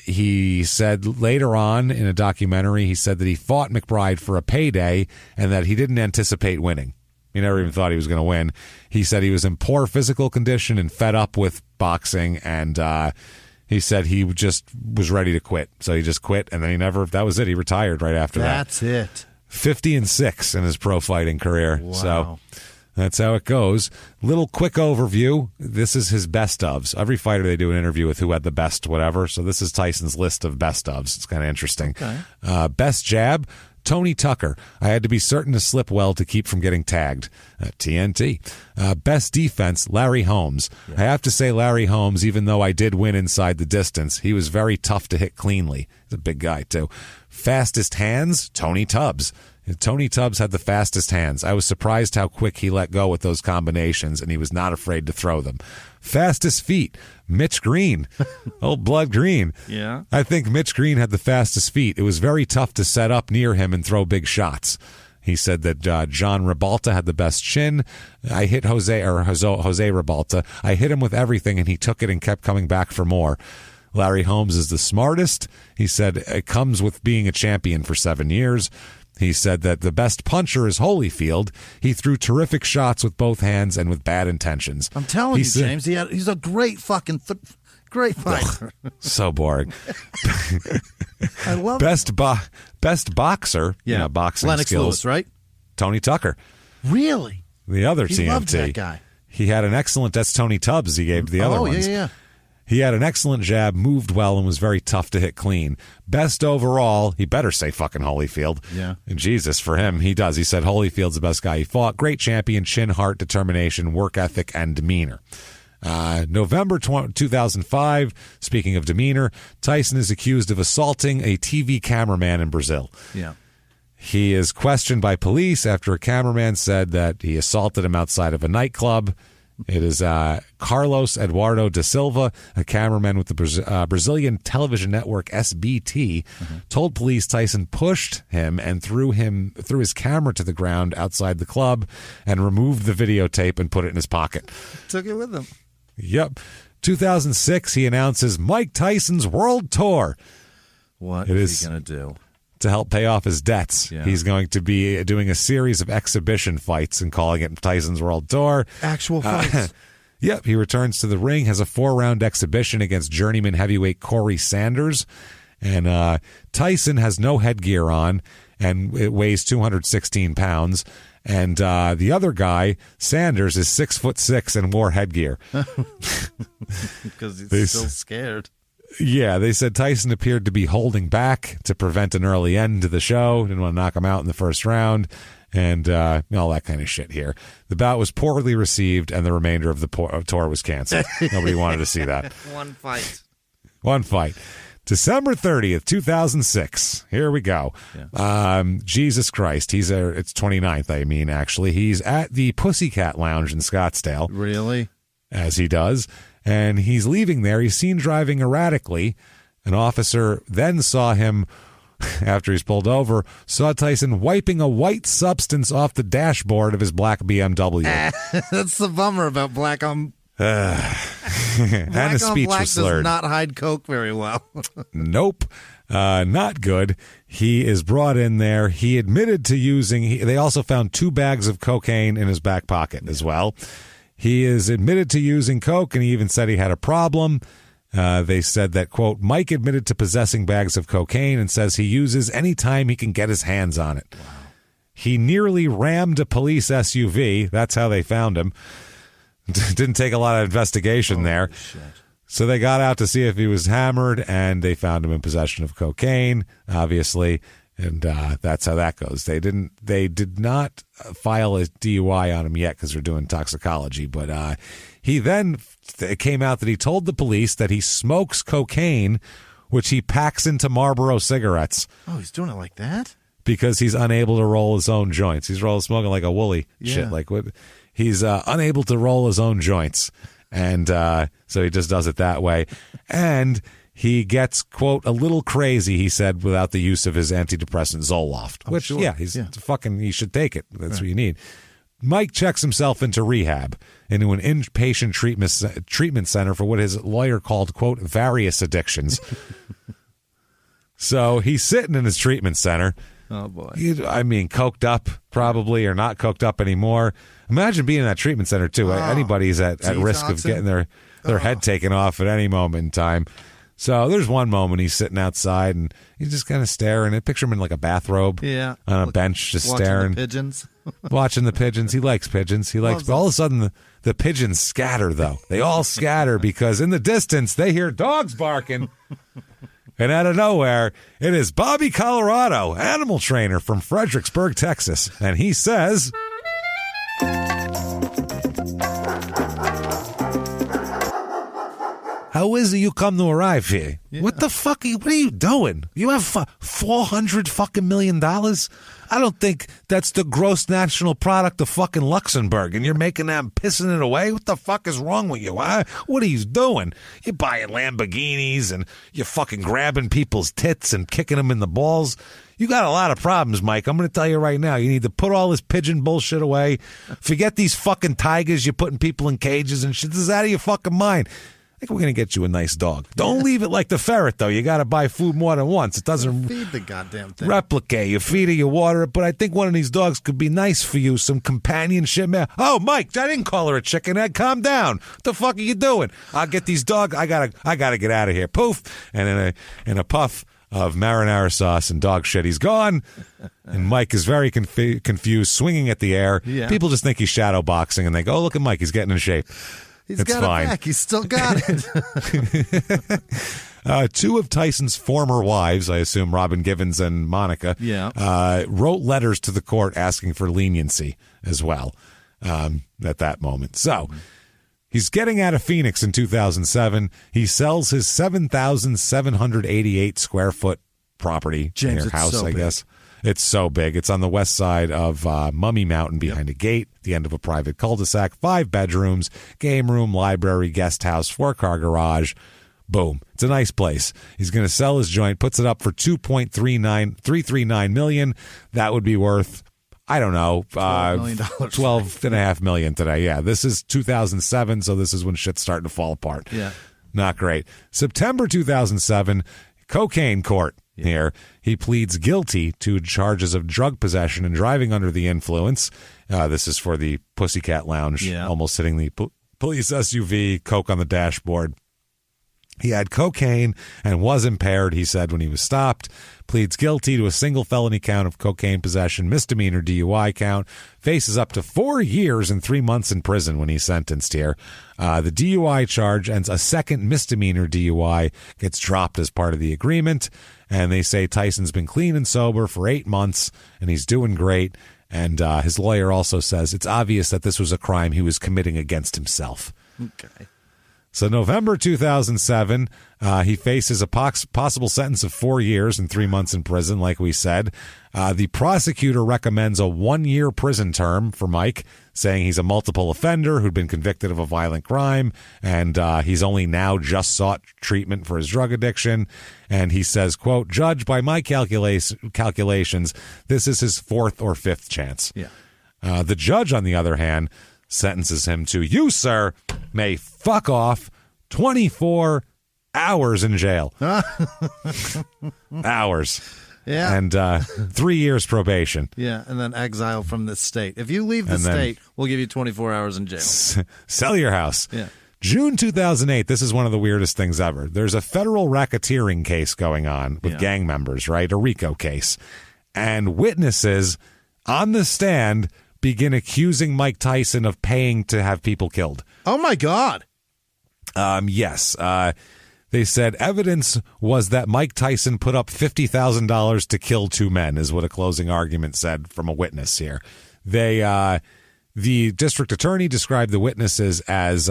He said later on in a documentary, he said that he fought McBride for a payday and that he didn't anticipate winning. He never even thought he was going to win. He said he was in poor physical condition and fed up with boxing, and he said he just was ready to quit. So he just quit, and then that was it. He retired right after that. That's it. 50-6 in his pro fighting career. Wow. So that's how it goes. Little quick overview. This is his best ofs. Every fighter they do an interview with who had the best whatever. So this is Tyson's list of best ofs. It's kind of interesting. Okay. Best jab, Tony Tucker. I had to be certain to slip well to keep from getting tagged. TNT. Best defense, Larry Holmes. Yeah. I have to say Larry Holmes, even though I did win inside the distance, he was very tough to hit cleanly. He's a big guy, too. Fastest hands, Tony Tubbs. Tony Tubbs had the fastest hands. I was surprised how quick he let go with those combinations, and he was not afraid to throw them. Fastest feet, Mitch Green. Old Blood Green. Yeah. I think Mitch Green had the fastest feet. It was very tough to set up near him and throw big shots. He said that John Ribalta had the best chin. I hit Jose Ribalta. I hit him with everything, and he took it and kept coming back for more. Larry Holmes is the smartest. He said it comes with being a champion for 7 years. He said that the best puncher is Holyfield. He threw terrific shots with both hands and with bad intentions. I'm telling you, James, he's a great fucking great fighter. So boring. I love best boxer. Yeah, boxing Lennox skills. Lewis, right? Tony Tucker. Really? The other he TMT. Loved that guy. He had an excellent. That's Tony Tubbs. He gave the other ones. Yeah. He had an excellent jab, moved well, and was very tough to hit clean. Best overall, he better say fucking Holyfield. Yeah. And Jesus, for him, he does. He said Holyfield's the best guy he fought. Great champion, chin, heart, determination, work ethic, and demeanor. November 2005, speaking of demeanor, Tyson is accused of assaulting a TV cameraman in Brazil. Yeah. He is questioned by police after a cameraman said that he assaulted him outside of a nightclub. It is Carlos Eduardo da Silva, a cameraman with the Brazilian television network SBT, told police Tyson pushed him and threw his camera to the ground outside the club and removed the videotape and put it in his pocket. Took it with him. Yep. 2006, he announces Mike Tyson's world tour. What is he going to do? To help pay off his debts. Yeah. He's going to be doing a series of exhibition fights and calling it Tyson's World Tour. Actual fights. Yep. He returns to the ring, has a 4-round exhibition against journeyman heavyweight Corey Sanders. And Tyson has no headgear on, and it weighs 216 pounds. And the other guy, Sanders, is 6'6" and wore headgear. Because he's still scared. Yeah, they said Tyson appeared to be holding back to prevent an early end to the show. Didn't want to knock him out in the first round, and all that kind of shit here. The bout was poorly received, and the remainder of the tour was canceled. Nobody wanted to see that. One fight. December 30th, 2006. Here we go. Yeah. Jesus Christ. It's 29th, I mean, actually. He's at the Pussycat Lounge in Scottsdale. Really? As he does. And he's leaving there. He's seen driving erratically. An officer then saw him, after he's pulled over, saw Tyson wiping a white substance off the dashboard of his black BMW. That's the bummer about black on... And his speech black was slurred. Does not hide coke very well. Nope. Not good. He is brought in there. He admitted to using... They also found 2 bags of cocaine in his back pocket as well. He is admitted to using coke, and he even said he had a problem. They said that, quote, Mike admitted to possessing bags of cocaine and says he uses any time he can get his hands on it. Wow. He nearly rammed a police SUV. That's how they found him. Didn't take a lot of investigation there. Shit. So they got out to see if he was hammered, and they found him in possession of cocaine, obviously. And that's how that goes. They did not file a DUI on him yet because they're doing toxicology. But it came out that he told the police that he smokes cocaine, which he packs into Marlboro cigarettes. Oh, he's doing it like that? Because he's unable to roll his own joints. He's smoking like a woolly shit. Like what? He's unable to roll his own joints. And so he just does it that way. And he gets, quote, a little crazy, he said, without the use of his antidepressant Zoloft. Which, sure. He should take it. That's what you need. Mike checks himself into rehab, into an inpatient treatment center for what his lawyer called, quote, various addictions. So he's sitting in his treatment center. Oh, boy. Coked up, probably, or not coked up anymore. Imagine being in that treatment center, too. Anybody's at risk of getting their head taken off at any moment in time. So there's one moment he's sitting outside and he's just kind of staring. I picture him in like a bathrobe on a bench, just staring. Watching the pigeons. Watching the pigeons. He likes pigeons. But all of a sudden, the pigeons scatter, though. They all scatter because in the distance, they hear dogs barking. And out of nowhere, it is Bobby Colorado, animal trainer from Fredericksburg, Texas. And he says... How is it you come to arrive here? Yeah. What the fuck? What are you doing? You have $400 fucking million? I don't think that's the gross national product of fucking Luxembourg, and you're making them pissing it away? What the fuck is wrong with you? Huh? What are you doing? You're buying Lamborghinis, and you're fucking grabbing people's tits and kicking them in the balls. You got a lot of problems, Mike. I'm going to tell you right now. You need to put all this pigeon bullshit away. Forget these fucking tigers you're putting people in cages and shit. This is out of your fucking mind. I think we're going to get you a nice dog. Don't leave it like the ferret, though. You got to buy food more than once. It doesn't feed the goddamn thing. Replicate. You feed it, you water it. But I think one of these dogs could be nice for you. Some companionship, man. Oh, Mike, I didn't call her a chicken head. Calm down. What the fuck are you doing? I'll get these dogs. I gotta get out of here. Poof. And in a puff of marinara sauce and dog shit, he's gone. And Mike is very confused, swinging at the air. Yeah. People just think he's shadow boxing, and they go, oh, look at Mike. He's getting in shape. He's got it back. He's still got it. Two of Tyson's former wives, I assume Robin Givens and Monica, wrote letters to the court asking for leniency as well at that moment. So he's getting out of Phoenix in 2007. He sells his 7,788 square foot property, James, house, so I guess. It's so big. It's on the west side of Mummy Mountain behind a gate, the end of a private cul-de-sac, 5 bedrooms, game room, library, guest house, 4-car garage. Boom. It's a nice place. He's going to sell his joint, puts it up for $2.339 million. That would be worth, I don't know, $12.5 million today. Yeah, this is 2007, so this is when shit's starting to fall apart. Yeah. Not great. September 2007, cocaine court. Here, he pleads guilty to charges of drug possession and driving under the influence. This is for the Pussycat Lounge, almost hitting the police SUV, coke on the dashboard. He had cocaine and was impaired, he said, when he was stopped. Pleads guilty to a single felony count of cocaine possession, misdemeanor DUI count. Faces up to 4 years and 3 months in prison when he's sentenced here. The DUI charge and a second misdemeanor DUI gets dropped as part of the agreement. And they say Tyson's been clean and sober for 8 months, and he's doing great. And his lawyer also says it's obvious that this was a crime he was committing against himself. Okay. So November 2007, he faces a possible sentence of 4 years and 3 months in prison, like we said. The prosecutor recommends a 1-year prison term for Mike, saying he's a multiple offender who'd been convicted of a violent crime, and he's only now just sought treatment for his drug addiction. And he says, quote, judge, by my calculations, this is his 4th or 5th chance. Yeah. The judge, on the other hand, sentences him to, you, sir, may fuck off 24 hours in jail. Hours. Yeah. And 3 years probation. Yeah, and then exile from the state. If you leave the state, we'll give you 24 hours in jail. Sell your house. Yeah. June 2008, this is one of the weirdest things ever. There's a federal racketeering case going on with gang members, right? A RICO case. And witnesses on the stand begin accusing Mike Tyson of paying to have people killed. Oh, my God. Yes. They said evidence was that Mike Tyson put up $50,000 to kill two men, is what a closing argument said from a witness here. The district attorney described the witnesses as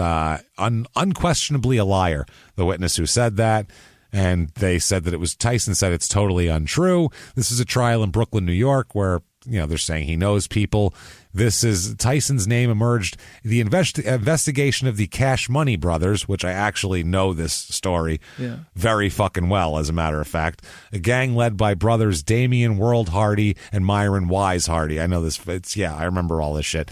unquestionably a liar, the witness who said that. And they said that it was Tyson said it's totally untrue. This is a trial in Brooklyn, New York, where, they're saying he knows people. This is Tyson's name emerged. The investigation of the Cash Money brothers, which I actually know this story very fucking well, as a matter of fact. A gang led by brothers Damian World Hardy and Myron Wise Hardy. I know this. I remember all this shit.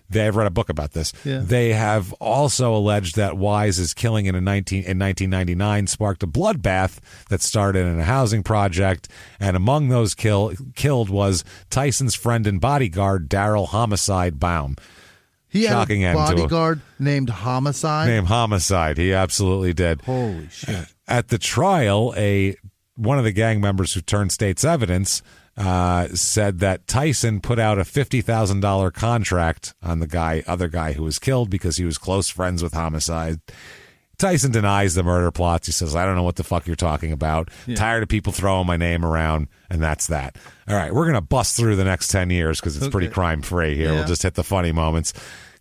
They've read a book about this. Yeah. They have also alleged that Wise's killing in 1999 sparked a bloodbath that started in a housing project, and among those killed was Tyson's friend and bodyguard, Daryl Homicide Baum. He Shocking had a bodyguard named Homicide? Named Homicide. He absolutely did. Holy shit. At the trial, one of the gang members who turned state's evidence said that Tyson put out a $50,000 contract on the other guy who was killed because he was close friends with Homicide. Tyson denies the murder plots. He says, I don't know what the fuck you're talking about. Yeah. Tired of people throwing my name around, and that's that. All right, we're going to bust through the next 10 years because it's pretty crime-free here. Yeah. We'll just hit the funny moments.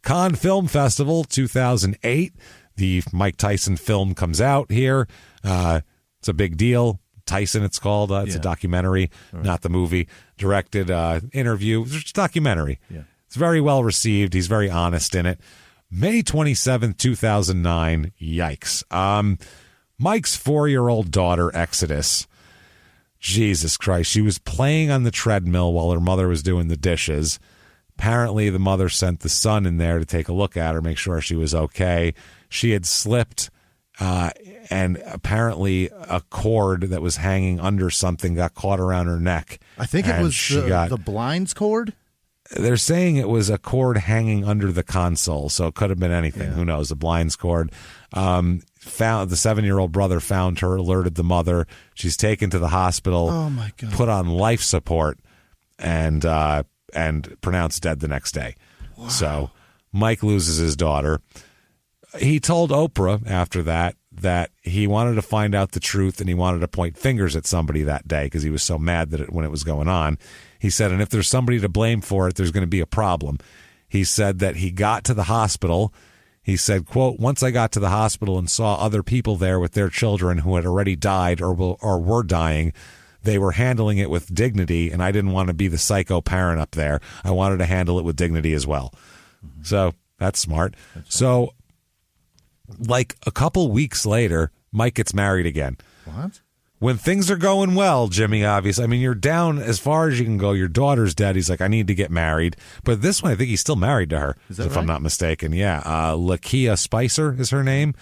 Cannes Film Festival 2008. The Mike Tyson film comes out here. It's a big deal. Tyson, it's called. It's a documentary, not the movie. Directed interview. It's a documentary. Yeah. It's very well received. He's very honest in it. May 27th, 2009. Yikes. Mike's 4-year-old daughter, Exodus. Jesus Christ. She was playing on the treadmill while her mother was doing the dishes. Apparently, the mother sent the son in there to take a look at her, make sure she was okay. She had slipped. And apparently a cord that was hanging under something got caught around her neck. I think it was the blinds cord. They're saying it was a cord hanging under the console, so it could have been anything. Yeah. Who knows? The blinds cord. Found the 7-year-old brother found her, alerted the mother. She's taken to the hospital. Oh my God! Put on life support, and pronounced dead the next day. Wow. So Mike loses his daughter. He told Oprah after that he wanted to find out the truth and he wanted to point fingers at somebody that day because he was so mad when it was going on. He said, and if there's somebody to blame for it, there's going to be a problem. He said that he got to the hospital. He said, quote, once I got to the hospital and saw other people there with their children who had already died or were dying, they were handling it with dignity, and I didn't want to be the psycho parent up there. I wanted to handle it with dignity as well. Mm-hmm. So that's smart. So like a couple weeks later, Mike gets married again. What? When things are going well, Jimmy, obviously. I mean, you're down as far as you can go. Your daughter's dead. He's like, I need to get married. But this one, I think he's still married to her, if I'm not mistaken. Yeah. Lakia Spicer is her name.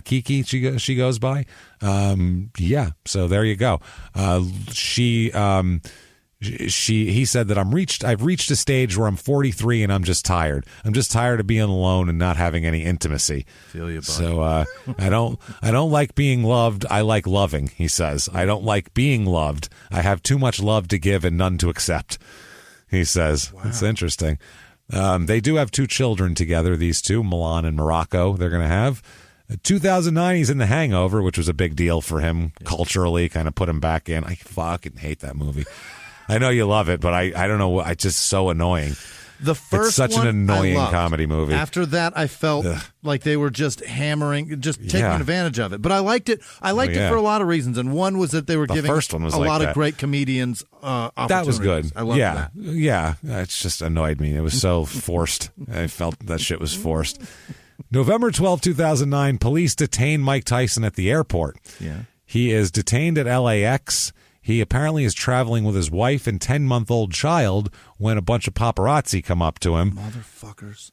Kiki, she goes by. Yeah. So there you go. He said that I've reached a stage where I'm 43 and I'm just tired. I'm just tired of being alone and not having any intimacy. Feel you, buddy. So I don't like being loved. I like loving, he says. I don't like being loved. I have too much love to give and none to accept, he says. Wow. It's interesting. They do have 2 children together, these two, Milan and Morocco, they're going to have. 2009, he's in The Hangover, which was a big deal for him culturally, kind of put him back in. I fucking hate that movie. I know you love it, but I don't know. It's just so annoying. The first it's such an annoying comedy movie. After that, I felt like they were just taking advantage of it. But I liked it. I liked it for a lot of reasons. And one was that they were giving a lot of great comedians opportunities. That was good. I loved that. Yeah. It just annoyed me. It was so forced. I felt that shit was forced. November 12, 2009, police detain Mike Tyson at the airport. Yeah. He is detained at LAX. He apparently is traveling with his wife and 10-month-old child when a bunch of paparazzi come up to him. Motherfuckers.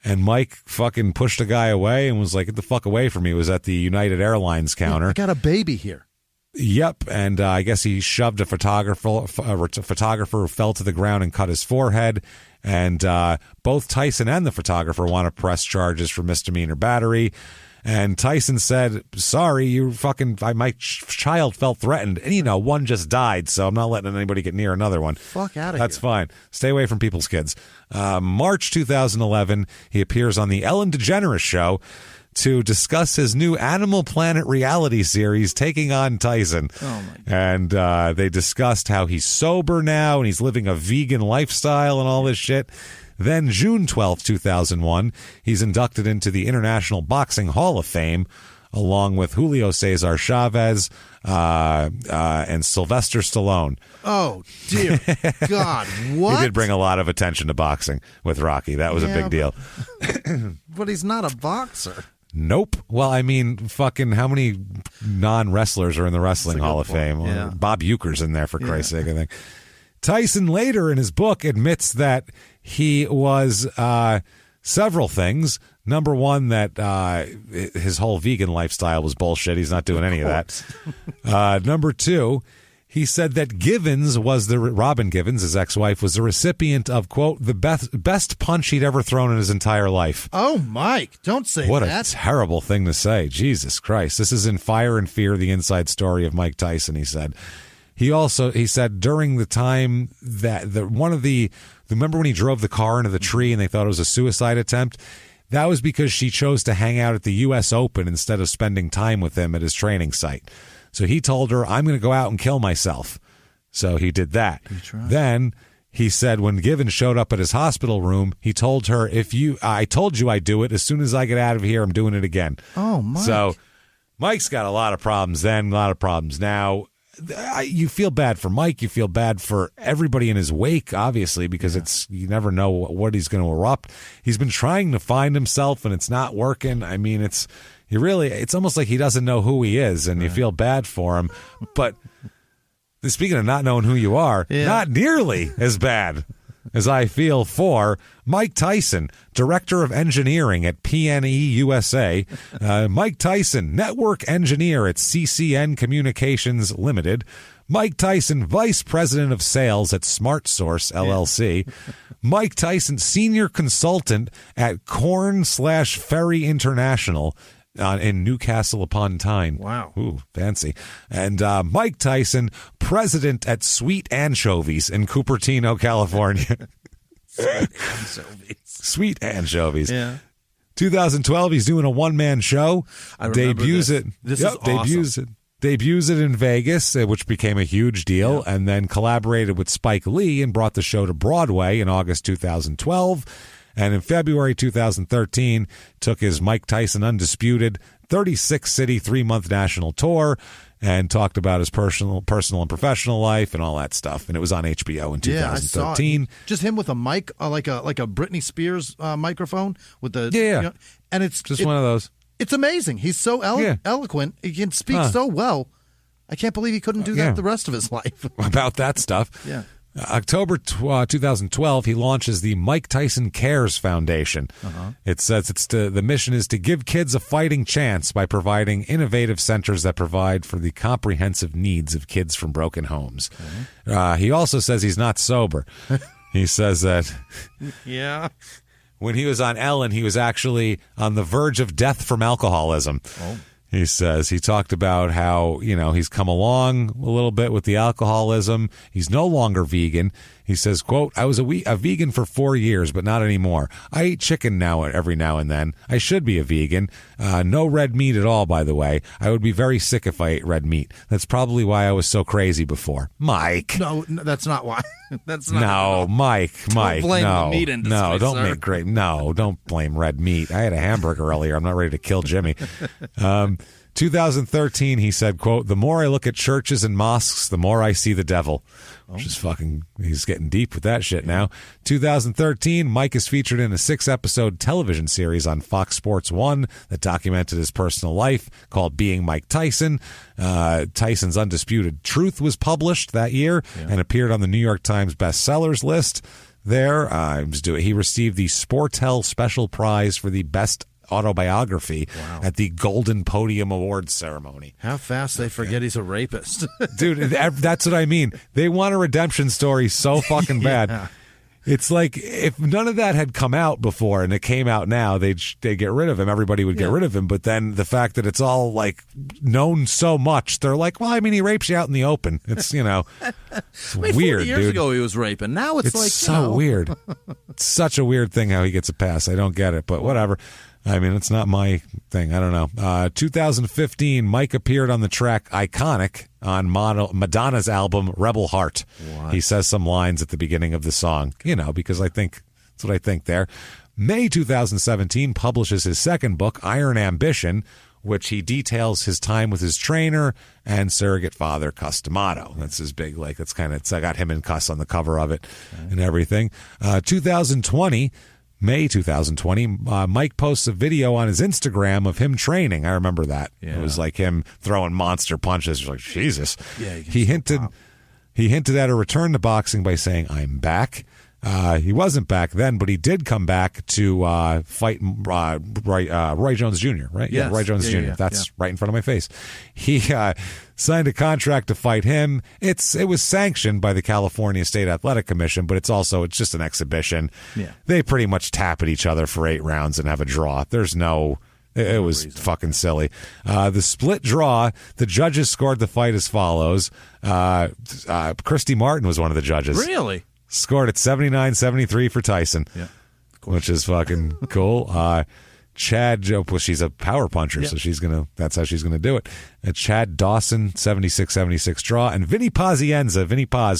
And Mike fucking pushed a guy away and was like, get the fuck away from me. He was at the United Airlines counter. I got a baby here. Yep, and I guess he shoved a photographer who fell to the ground and cut his forehead. And both Tyson and the photographer want to press charges for misdemeanor battery. And Tyson said, sorry, my child felt threatened. And, one just died, so I'm not letting anybody get near another one. Fuck out of here. That's fine. Stay away from people's kids. March 2011, he appears on the Ellen DeGeneres Show to discuss his new Animal Planet reality series, Taking on Tyson. Oh my God. And they discussed how he's sober now and he's living a vegan lifestyle and all this shit. Then June 12, 2001, he's inducted into the International Boxing Hall of Fame, along with Julio Cesar Chavez and Sylvester Stallone. Oh, dear God. What? He did bring a lot of attention to boxing with Rocky. That was a big deal. But he's not a boxer. Nope. Well, I mean, fucking how many non-wrestlers are in the Wrestling Hall of Fame? Yeah. Bob Uecker's in there, for Christ's sake, I think. Tyson later in his book admits that he was several things. Number one, that his whole vegan lifestyle was bullshit. He's not doing any of that. Number two, he said that Robin Givens, his ex-wife, was the recipient of, quote, the best punch he'd ever thrown in his entire life. Oh, Mike, don't say what that. What a terrible thing to say. Jesus Christ. This is in Fire and Fear, the inside story of Mike Tyson, he said. He said during the time that remember when he drove the car into the tree and they thought it was a suicide attempt? That was because she chose to hang out at the U.S. Open instead of spending time with him at his training site. So he told her, I'm going to go out and kill myself. So he did that. Then he said when Givens showed up at his hospital room, he told her, I told you I'd do it. As soon as I get out of here, I'm doing it again. Oh, Mike. So Mike's got a lot of problems then, a lot of problems now. You feel bad for Mike. You feel bad for everybody in his wake, obviously, because you never know what he's going to erupt. He's been trying to find himself, and it's not working. I mean, it's almost like he doesn't know who he is, and you feel bad for him. But speaking of not knowing who you are, not nearly as bad as I feel for Mike Tyson, Director of Engineering at PNE USA. Mike Tyson, Network Engineer at CCN Communications Limited. Mike Tyson, Vice President of Sales at Smart Source LLC. Mike Tyson, Senior Consultant at Corn/Ferry International in Newcastle upon Tyne. Wow. Ooh, fancy. And Mike Tyson, President at Sweet Anchovies in Cupertino, California. Sweet Anchovies. Yeah. 2012, he's doing a one-man show. I remember Debuts this. it. This is awesome. Debuts it in Vegas, which became a huge deal, and then collaborated with Spike Lee and brought the show to Broadway in August 2012. And in February 2013, took his Mike Tyson Undisputed 36-city, 3-month national tour and talked about his personal and professional life and all that stuff. And it was on HBO in 2013. Yeah, I saw it. Just him with a mic, like a Britney Spears microphone with the and it's just one of those. It's amazing. He's so eloquent. He can speak so well. I can't believe he couldn't do that the rest of his life. About that stuff. Yeah. October 2012, he launches the Mike Tyson Cares Foundation. It says the mission is to give kids a fighting chance by providing innovative centers that provide for the comprehensive needs of kids from broken homes. He also says he's not sober. He says that when he was on Ellen, he was actually on the verge of death from alcoholism. He says he talked about how, he's come along a little bit with the alcoholism. He's no longer vegan. He says, quote, I was a vegan for 4 years, but not anymore. I eat chicken every now and then. I should be a vegan. No red meat at all, by the way. I would be very sick if I ate red meat. That's probably why I was so crazy before. Mike. No, that's not why. That's not. No, Mike. Don't blame the meat industry, no, don't sir. make great. No, don't blame red meat. I had a hamburger earlier. I'm not ready to kill Jimmy. 2013, he said, quote, the more I look at churches and mosques, the more I see the devil. Which is he's getting deep with that shit now. 2013, Mike is featured in a 6-episode television series on Fox Sports 1 that documented his personal life called Being Mike Tyson. Tyson's Undisputed Truth was published that year and appeared on the New York Times bestsellers list there. He received the Sportel Special Prize for the Best autobiography at the Golden Podium Awards ceremony. How fast they forget he's a rapist. Dude, that's what I mean. They want a redemption story so fucking bad. Yeah. It's like if none of that had come out before and it came out now, they'd get rid of him. Everybody would get rid of him. But then the fact that it's all like known so much, they're like, well, I mean, he rapes you out in the open. It's, it's weird, 40 years dude. ago he was raping. Now it's like, so weird. It's such a weird thing how he gets a pass. I don't get it, but whatever. I mean, it's not my thing. I don't know. 2015, Mike appeared on the track Iconic on Madonna's album Rebel Heart. What? He says some lines at the beginning of the song, because I think that's what I think there. May 2017 publishes his second book, Iron Ambition, which he details his time with his trainer and surrogate father, Cus D'Amato. That's his big, that's kind of, I got him and Cus on the cover of it and everything. 2020, May 2020, Mike posts a video on his Instagram of him training. I remember that. Yeah. It was like him throwing monster punches. It was like, Jesus. Yeah, he hinted at a return to boxing by saying, I'm back. He wasn't back then, but he did come back to fight Roy Jones Jr., right? Yes. Yeah, Roy Jones Jr. That's right in front of my face. He signed a contract to fight him. It was sanctioned by the California State Athletic Commission, but it's just an exhibition. Yeah. They pretty much tap at each other for 8 rounds and have a draw. There's no... It was fucking silly. The split draw, the judges scored the fight as follows. Christy Martin was one of the judges. Really? Scored at 79-73 for Tyson, which is fucking cool. Chad, well, she's a power puncher, so that's how she's gonna do it. Chad Dawson, 76-76 draw, and Vinny Paz,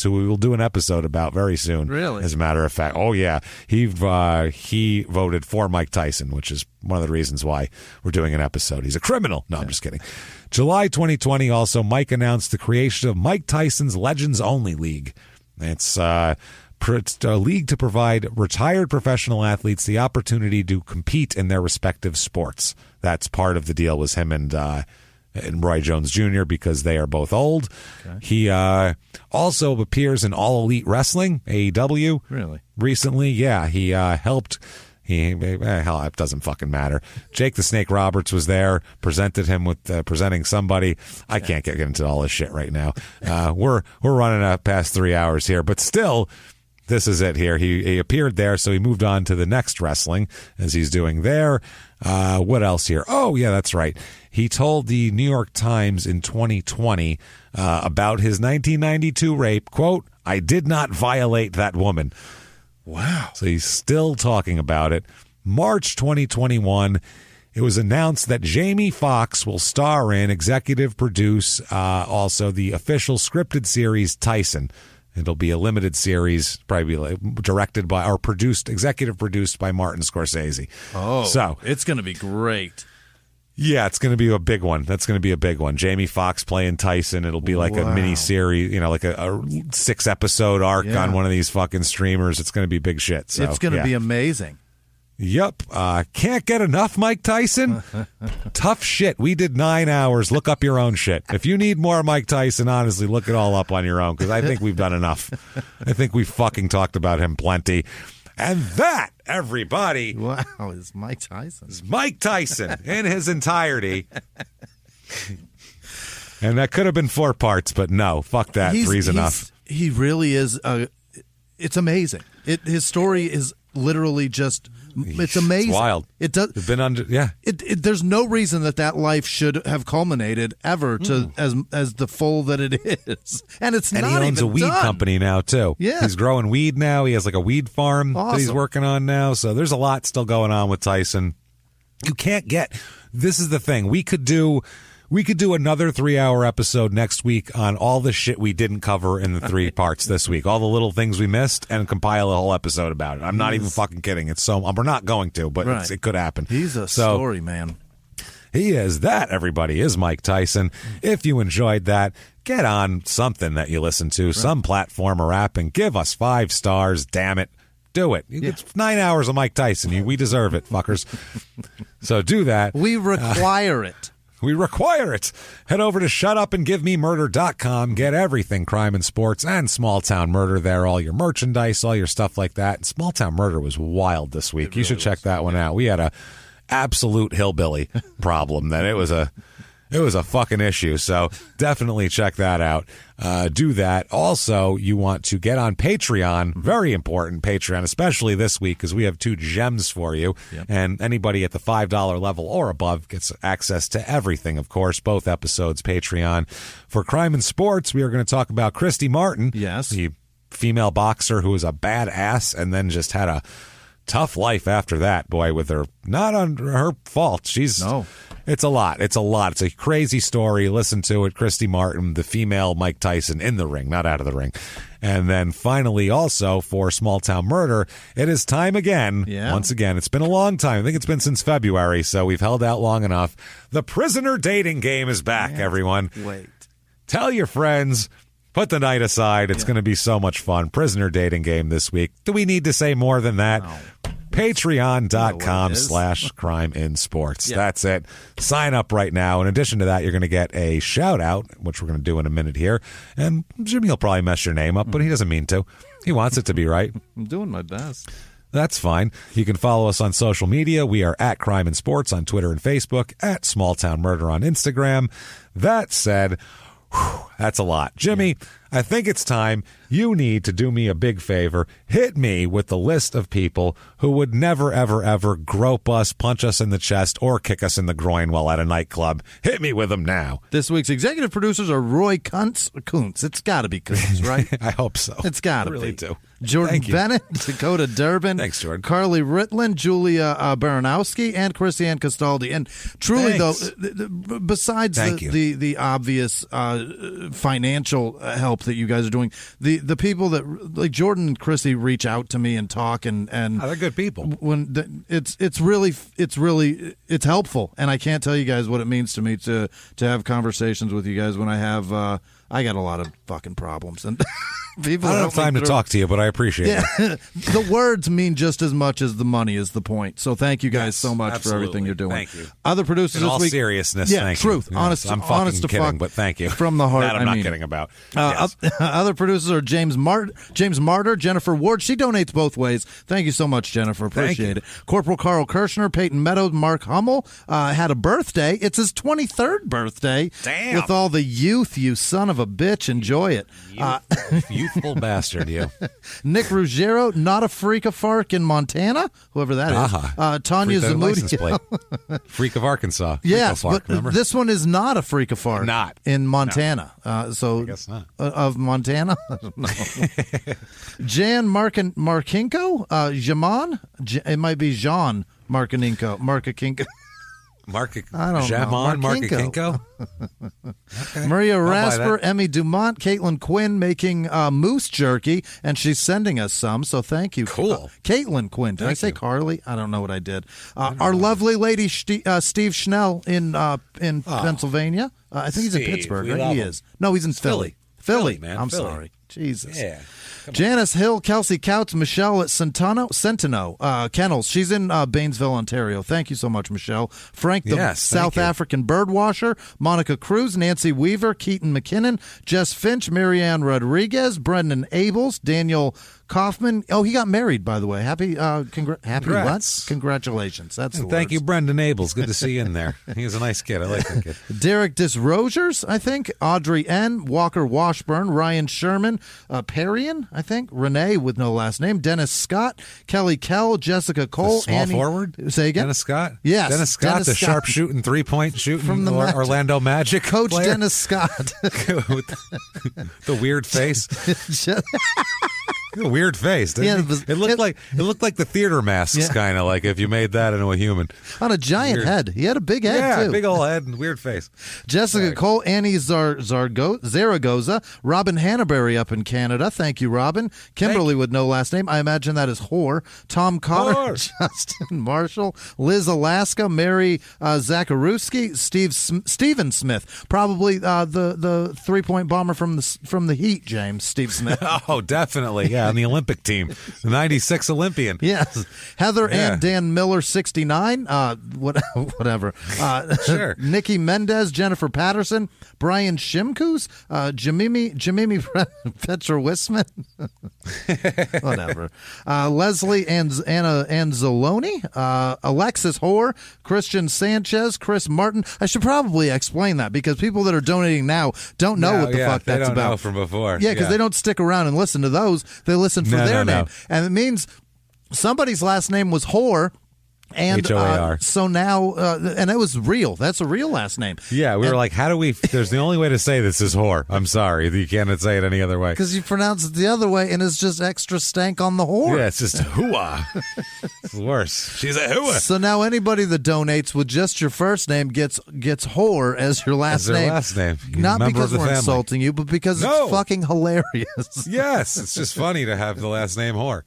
who we will do an episode about very soon. Really? As a matter of fact. Oh yeah, he voted for Mike Tyson, which is one of the reasons why we're doing an episode. He's a criminal. No, I'm just kidding. July 2020, also, Mike announced the creation of Mike Tyson's Legends Only League. It's a league to provide retired professional athletes the opportunity to compete in their respective sports. That's part of the deal, was him and Roy Jones Jr., because they are both old. Okay. He also appears in All Elite Wrestling, AEW. Really? Recently, yeah. He helped... hell, it doesn't fucking matter. Jake the Snake Roberts was there, presented him with presenting somebody. I can't get into all this shit right now. We're running past 3 hours here, but still, this is it here. He appeared there, so he moved on to the next wrestling, as he's doing there. What else here? Oh, yeah, that's right. He told the New York Times in 2020 about his 1992 rape, quote, "I did not violate that woman." Wow. So he's still talking about it. March 2021, it was announced that Jamie Foxx will star in, executive produce, also the official scripted series Tyson. It'll be a limited series, probably directed by or executive produced by Martin Scorsese. Oh, so it's going to be great. Yeah, it's going to be a big one. That's going to be a big one. Jamie Foxx playing Tyson. It'll be like a mini series, like a 6-episode arc on one of these fucking streamers. It's going to be big shit. So, it's going to be amazing. Yep. Can't get enough Mike Tyson. Tough shit. We did 9 hours. Look up your own shit. If you need more Mike Tyson, honestly, look it all up on your own, because I think we've done enough. I think we fucking talked about him plenty. And that, everybody, is Mike Tyson. Is Mike Tyson in his entirety. And that could have been 4 parts, but no, fuck that. 3's enough. He really is. It's amazing. His story is literally just. It's amazing. It's wild. It does. It's been under. Yeah. There's no reason that life should have culminated ever to as the full that it is, and it's and not he owns even a weed done. company now too. Yeah, he's growing weed now. He has like a weed farm that he's working on now. So there's a lot still going on with Tyson. You can't get. This is the thing. We could do another 3-hour episode next week on all the shit we didn't cover in the 3 parts this week, all the little things we missed, and compile a whole episode about it. I'm not even fucking kidding. It's so we're not going to, but it could happen. He's a story man. He is. That, everybody, is Mike Tyson. If you enjoyed that, get on something that you listen to, some platform or app, and give us 5 stars. Damn it. Do it. It's 9 hours of Mike Tyson. We deserve it, fuckers. So do that. We require it. We require it. Head over to shutupandgivememurder.com. Get everything crime and sports and small town murder there. All your merchandise, all your stuff like that. And Small Town Murder was wild this week. You should check that one out. We had absolute hillbilly problem. Then it was a fucking issue. So definitely check that out. Do that. Also, you want to get on Patreon. Very important, Patreon, especially this week, because we have 2 gems for you. Yep. And anybody at the $5 level or above gets access to everything, of course, both episodes, Patreon. For Crime and Sports, we are going to talk about Christy Martin. Yes. The female boxer who was a badass and then just had a tough life after that, boy, with her, not on her fault. It's a lot. It's a crazy story. Listen to it. Christy Martin, the female Mike Tyson in the ring, not out of the ring. And then finally, also for Small Town Murder, it is time again. Yeah. Once again, it's been a long time. I think it's been since February, so we've held out long enough. The prisoner dating game is back, everyone. Wait. Tell your friends. Put the night aside. It's going to be so much fun. Prisoner dating game this week. Do we need to say more than that? No. Patreon.com/crime in sports. Yeah. That's it. Sign up right now. In addition to that, you're going to get a shout out, which we're going to do in a minute here. And Jimmy will probably mess your name up, but he doesn't mean to. He wants it to be right. I'm doing my best. That's fine. You can follow us on social media. We are at Crime in Sports on Twitter and Facebook, at Small Town Murder on Instagram. That said, that's a lot. Jimmy, I think it's time you need to do me a big favor. Hit me with the list of people who would never, ever, ever grope us, punch us in the chest, or kick us in the groin while at a nightclub. Hit me with them now. This week's executive producers are Roy Kuntz. It's got to be Kuntz, right? I hope so. It's got to be. I really be. do. Jordan Bennett, Dakota Durbin. Thanks, Jordan. Carly Ritland, Julia Baranowski, and Christiane Castaldi. And truly, though, besides the obvious financial help that you guys are doing, the people that, like Jordan and Chrissy, reach out to me and talk, and they're good people. When it's really helpful, and I can't tell you guys what it means to me to have conversations with you guys when I have I got a lot of fucking problems and. People I don't have time to talk to you, but I appreciate it. The words mean just as much as the money is the point. So thank you guys so much for everything you're doing. Thank you. Other producers in this all week, seriousness, thank truth, you. Honest, I'm fucking honest to kidding, fuck, but thank you from the heart. That I'm not kidding about. Other producers are James Martyr, Jennifer Ward. She donates both ways. Thank you so much, Jennifer. Appreciate it. Corporal Carl Kirshner, Peyton Meadows, Mark Hummel had a birthday. It's his 23rd birthday. Damn. With all the youth, you son of a bitch. Enjoy it. Youthful bastard. You. Nick Ruggiero, not a freak of Fark in Montana, whoever that is. Tanya Zamudio. Freak of Arkansas. Yes, Fark, but this one is not a freak of Fark. Not. In Montana. So I guess not. Of Montana? I don't know. Jan Markinko? Jaman? It might be Jean Markinko. I don't know. Markinko. Okay. Maria Rasper, Emmy Dumont, Caitlin Quinn making moose jerky, and she's sending us some, so thank you. Cool. Caitlin Quinn. Did I say Carly? I don't know what I did. Our lovely lady Steve Schnell in Pennsylvania. I think he's in Pittsburgh, right? He is. No, he's in Philly. Philly, man. I'm sorry. Jesus. Yeah. Janice Hill, Kelsey Couts, Michelle at Centeno, Kennels. She's in Baynesville, Ontario. Thank you so much, Michelle. Frank, the South African birdwasher. Monica Cruz, Nancy Weaver, Keaton McKinnon, Jess Finch, Marianne Rodriguez, Brendan Abels, Daniel Kaufman. Oh, he got married, by the way. Happy what? Congratulations. That's the thank you, Brendan Abels. Good to see you in there. He's a nice kid. I like that kid. Derek Disrogers, I think. Audrey N. Walker Washburn, Ryan Sherman, Perrian, I think. Renee with no last name. Dennis Scott, Kelly Kell, Jessica Cole, Annie. Forward? Say again? Dennis Scott? Yes. Dennis Scott, the sharpshooting, 3-point shooting from the Orlando Magic. Coach player. Dennis Scott. The weird face. A weird face. It looked like the theater masks, kind of like if you made that into a human. On a giant head. He had a big head, too. Big old head and weird face. Jessica Cole, Annie Zaragoza, Robin Hannaberry up in Canada. Thank you, Robin. Kimberly with no last name. I imagine that is whore. Tom Cotter, Justin Marshall, Liz Alaska, Mary Zacharuski, Steven Smith. Probably the 3-point bomber from the Heat, James. Steve Smith. Oh, definitely. Yeah. Yeah, on the Olympic team, the '96 Olympian. Yes, Heather and Dan Miller, 69. Whatever. Sure. Nikki Mendez, Jennifer Patterson, Brian Shimkus, Jamimi Petrowisman. Whatever. Leslie and Anna Anzalone, Alexis Hoare, Christian Sanchez, Chris Martin. I should probably explain that because people that are donating now don't know what the fuck that's about. They don't know from before. Yeah, because they don't stick around and listen to those. They listen for their name. And it means somebody's last name was Hoare. And Hoar. So now, and it was real. That's a real last name. Yeah, we were like, how do we? There's the only way to say this is whore. I'm sorry, you cannot say it any other way because you pronounce it the other way, and it's just extra stank on the whore. Yeah, it's just hooah. It's worse. She's a hooah. So now anybody that donates with just your first name gets whore as your last name. Last name, not because we're insulting you, but because it's fucking hilarious. Yes, it's just funny to have the last name whore.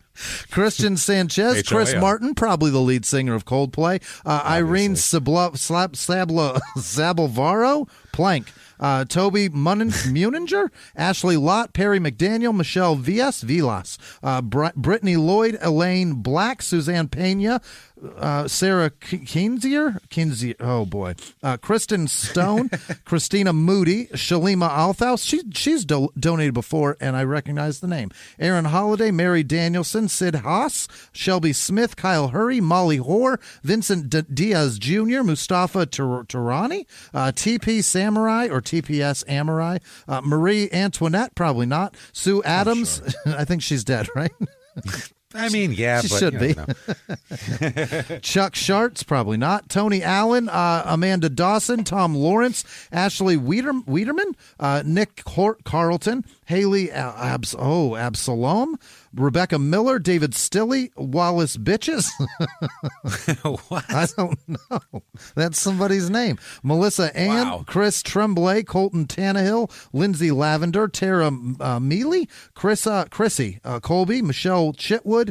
Christian Sanchez, Chris Martin, probably the lead singer of Coldplay, Irene Sabolvaro, Plank, Toby Muninger, Ashley Lott, Perry McDaniel, Michelle Vilas, Brittany Lloyd, Elaine Black, Suzanne Pena, Sarah Kinzier, oh boy, Kristen Stone, Christina Moody, Shalima Althaus, she's donated before and I recognize the name, Aaron Holiday, Mary Danielson, Sid Haas, Shelby Smith, Kyle Hurry, Molly Hoare, Vincent Diaz Jr., Mustafa Turani, TP Samurai or TPS Amurai, Marie Antoinette, probably not, Sue Adams, sure. I think she's dead, right? I mean, yeah, she but should be. Chuck Sharts, probably not. Tony Allen, Amanda Dawson, Tom Lawrence, Ashley Wiederman, Nick Carlton, Haley Absalom, Rebecca Miller, David Stilley, Wallace Bitches. What? I don't know. That's somebody's name. Melissa Ann, Chris Tremblay, Colton Tannehill, Lindsay Lavender, Tara Mealy, Chrissy Colby, Michelle Chitwood,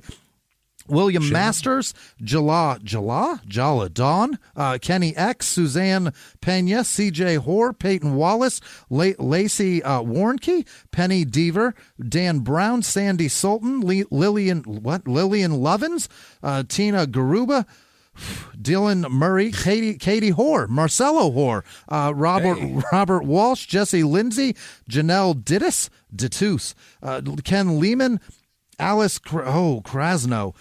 William Masters, Jala Dawn, Kenny X, Suzanne Pena, CJ Hoare, Peyton Wallace, Lacey Warnke, Penny Deaver, Dan Brown, Sandy Sultan, Lillian Lovins, Tina Garuba, Dylan Murray, Katie Hoare, Marcelo Hoare, Robert Walsh, Jesse Lindsay, Janelle Dittus, Ken Lehman, Alice Krasno,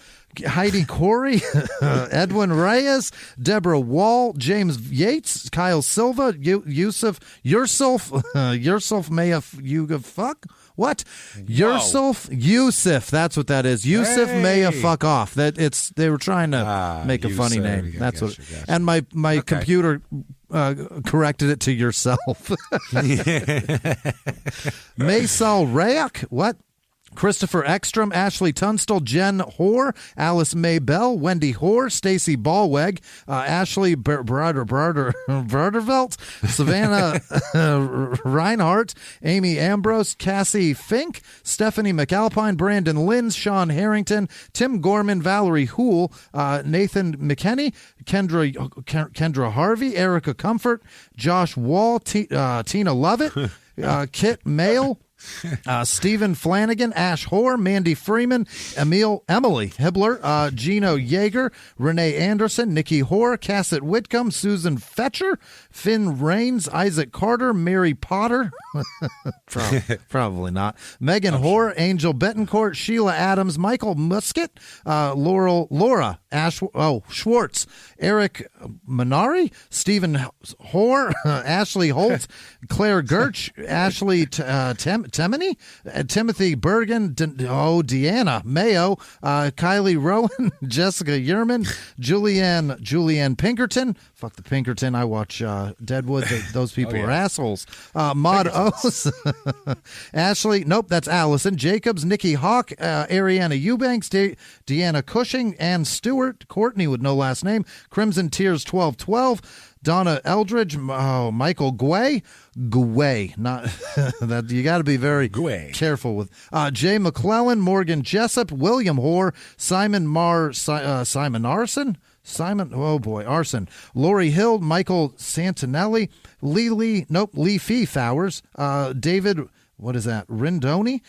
Heidi Corey, Edwin Reyes, Deborah Wall, James Yates, Kyle Silva, Yusuf Maya Yuga fuck. What? Yusuf, that's what that is. Yusuf Maya fuck off. They were trying to make a funny name. That's what. And my computer corrected it to yourself. Maysal Rayak, what? Christopher Ekstrom, Ashley Tunstall, Jen Hoare, Alice May Bell, Wendy Hoare, Stacy Ballweg, Ashley Bardervelt, Savannah Reinhardt, Amy Ambrose, Cassie Fink, Stephanie McAlpine, Brandon Linz, Sean Tim Gorman, Valerie Houle, Nathan McKenney, Kendra Harvey, Erica Comfort, Josh Wall, Tina Lovett, Kit Mail, Stephen Flanagan, Ash Hoare, Mandy Freeman, Emily Hibbler, Gino Yeager, Renee Anderson, Nikki Hoare, Cassett Whitcomb, Susan Fetcher, Finn Raines, Isaac Carter, Mary Potter, probably not, Megan Hoare, Angel Betancourt, Sheila Adams, Michael Musket, Laura Schwartz, Eric Minari, Stephen Hoare, Ashley Holt, Claire Gertch, Ashley Temeny, Timothy Bergen, Deanna Mayo, Kylie Rowan, Jessica Yerman, Julianne Pinkerton. Fuck the Pinkerton. I watch Deadwood. Those people are assholes. Maud O's, Ashley. Nope, that's Allison Jacobs, Nikki Hawk, Ariana Eubanks, Deanna Cushing, Ann Stewart, Courtney with no last name, Crimson Tears 1212. Donna Eldridge, Michael Guay, not that you got to be very careful with. Jay McClellan, Morgan Jessup, William Hoare, Simon Arson, Arson, Lori Hill, Michael Santinelli, Lee Fee Fowers, David, what is that? Rindoni.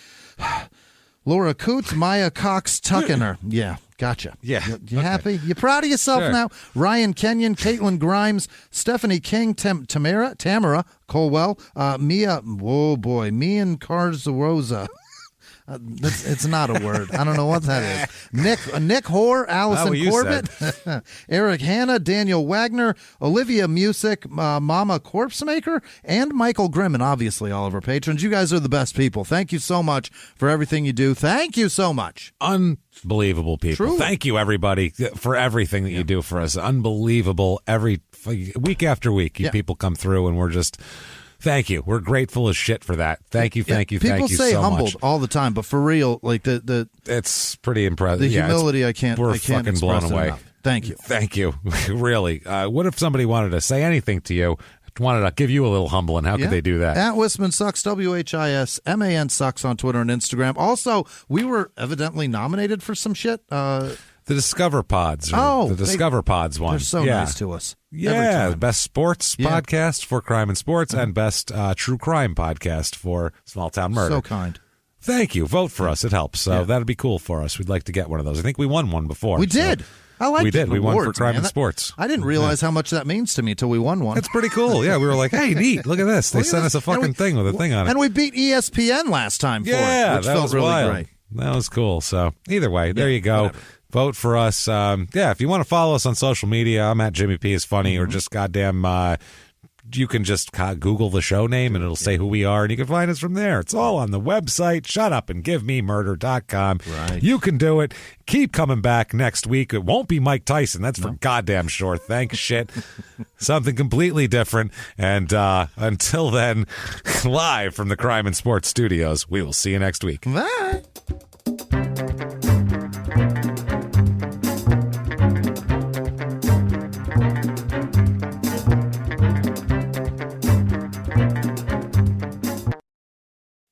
Laura Coots, Maya Cox Tuckener. Yeah, gotcha. Yeah. You happy? You proud of yourself now? Ryan Kenyon, Caitlin Grimes, Stephanie King, Tamara Colwell, Mia, whoa boy, Mian Carzarosa. It's not a word. I don't know what that is. Nick Hoare, Allison Corbett, Eric Hanna, Daniel Wagner, Olivia Music, Mama Corpsemaker, and Michael Grimm, and obviously all of our patrons. You guys are the best people. Thank you so much for everything you do. Thank you so much. Unbelievable people. Truly. Thank you, everybody, for everything that you do for us. Unbelievable. Every week after week, you people come through, and we're just... Thank you. We're grateful as shit for that. Thank you so much. People say humbled all the time, but for real, like it's pretty impressive. The humility, I can't fucking blown away. Thank you. Thank you. Really. What if somebody wanted to say anything to you, wanted to give you a little humbling? How could they do that? At Wisman Sucks, WHISMAN Sucks on Twitter and Instagram. Also, we were evidently nominated for some shit. The Discover Pods. The Discover Pods one. They're so nice to us. Yeah, best sports podcast for crime and sports, and best true crime podcast for small town murder. So kind. Thank you. Vote for us. It helps. So that'd be cool for us. We'd like to get one of those. I think we won one before. We did. I like. We did. We awards, won for crime man. and sports. I didn't realize how much that means to me until we won one. It's pretty cool. Yeah, we were like, hey, neat. Look at this. They sent us a fucking thing with a thing on it. And we beat ESPN last time for it, which that felt was really wild. great. That was cool. So either way, there you go. Whatever. Vote for us. If you want to follow us on social media, I'm at Jimmy P is Funny, or just goddamn, you can just Google the show name and it'll say who we are, and you can find us from there. It's all on the website, shutupandgivememurder.com. Right. You can do it. Keep coming back next week. It won't be Mike Tyson. That's for goddamn sure. Thanks, shit. Something completely different. And until then, live from the Crime and Sports Studios, we will see you next week. Bye.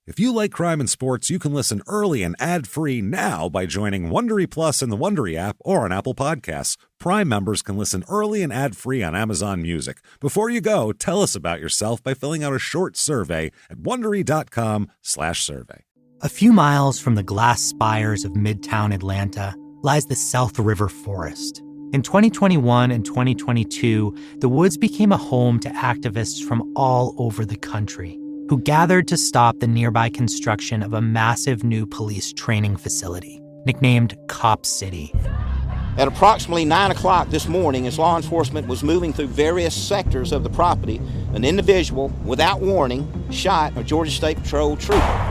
If you like crime and sports, you can listen early and ad-free now by joining Wondery Plus in the Wondery app or on Apple Podcasts. Prime members can listen early and ad-free on Amazon Music. Before you go, tell us about yourself by filling out a short survey at Wondery.com/survey. A few miles from the glass spires of Midtown Atlanta lies the South River Forest. In 2021 and 2022, the woods became a home to activists from all over the country who gathered to stop the nearby construction of a massive new police training facility, nicknamed Cop City. At approximately 9 o'clock this morning, as law enforcement was moving through various sectors of the property, an individual, without warning, shot a Georgia State Patrol trooper.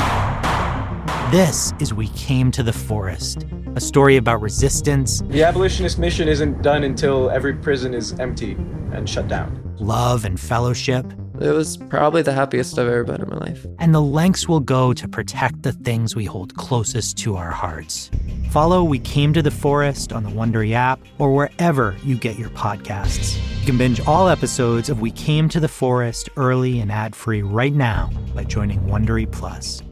This is We Came to the Forest, a story about resistance. The abolitionist mission isn't done until every prison is empty and shut down. Love and fellowship. It was probably the happiest I've ever been in my life. And the lengths we'll go to protect the things we hold closest to our hearts. Follow We Came to the Forest on the Wondery app or wherever you get your podcasts. You can binge all episodes of We Came to the Forest early and ad-free right now by joining Wondery Plus.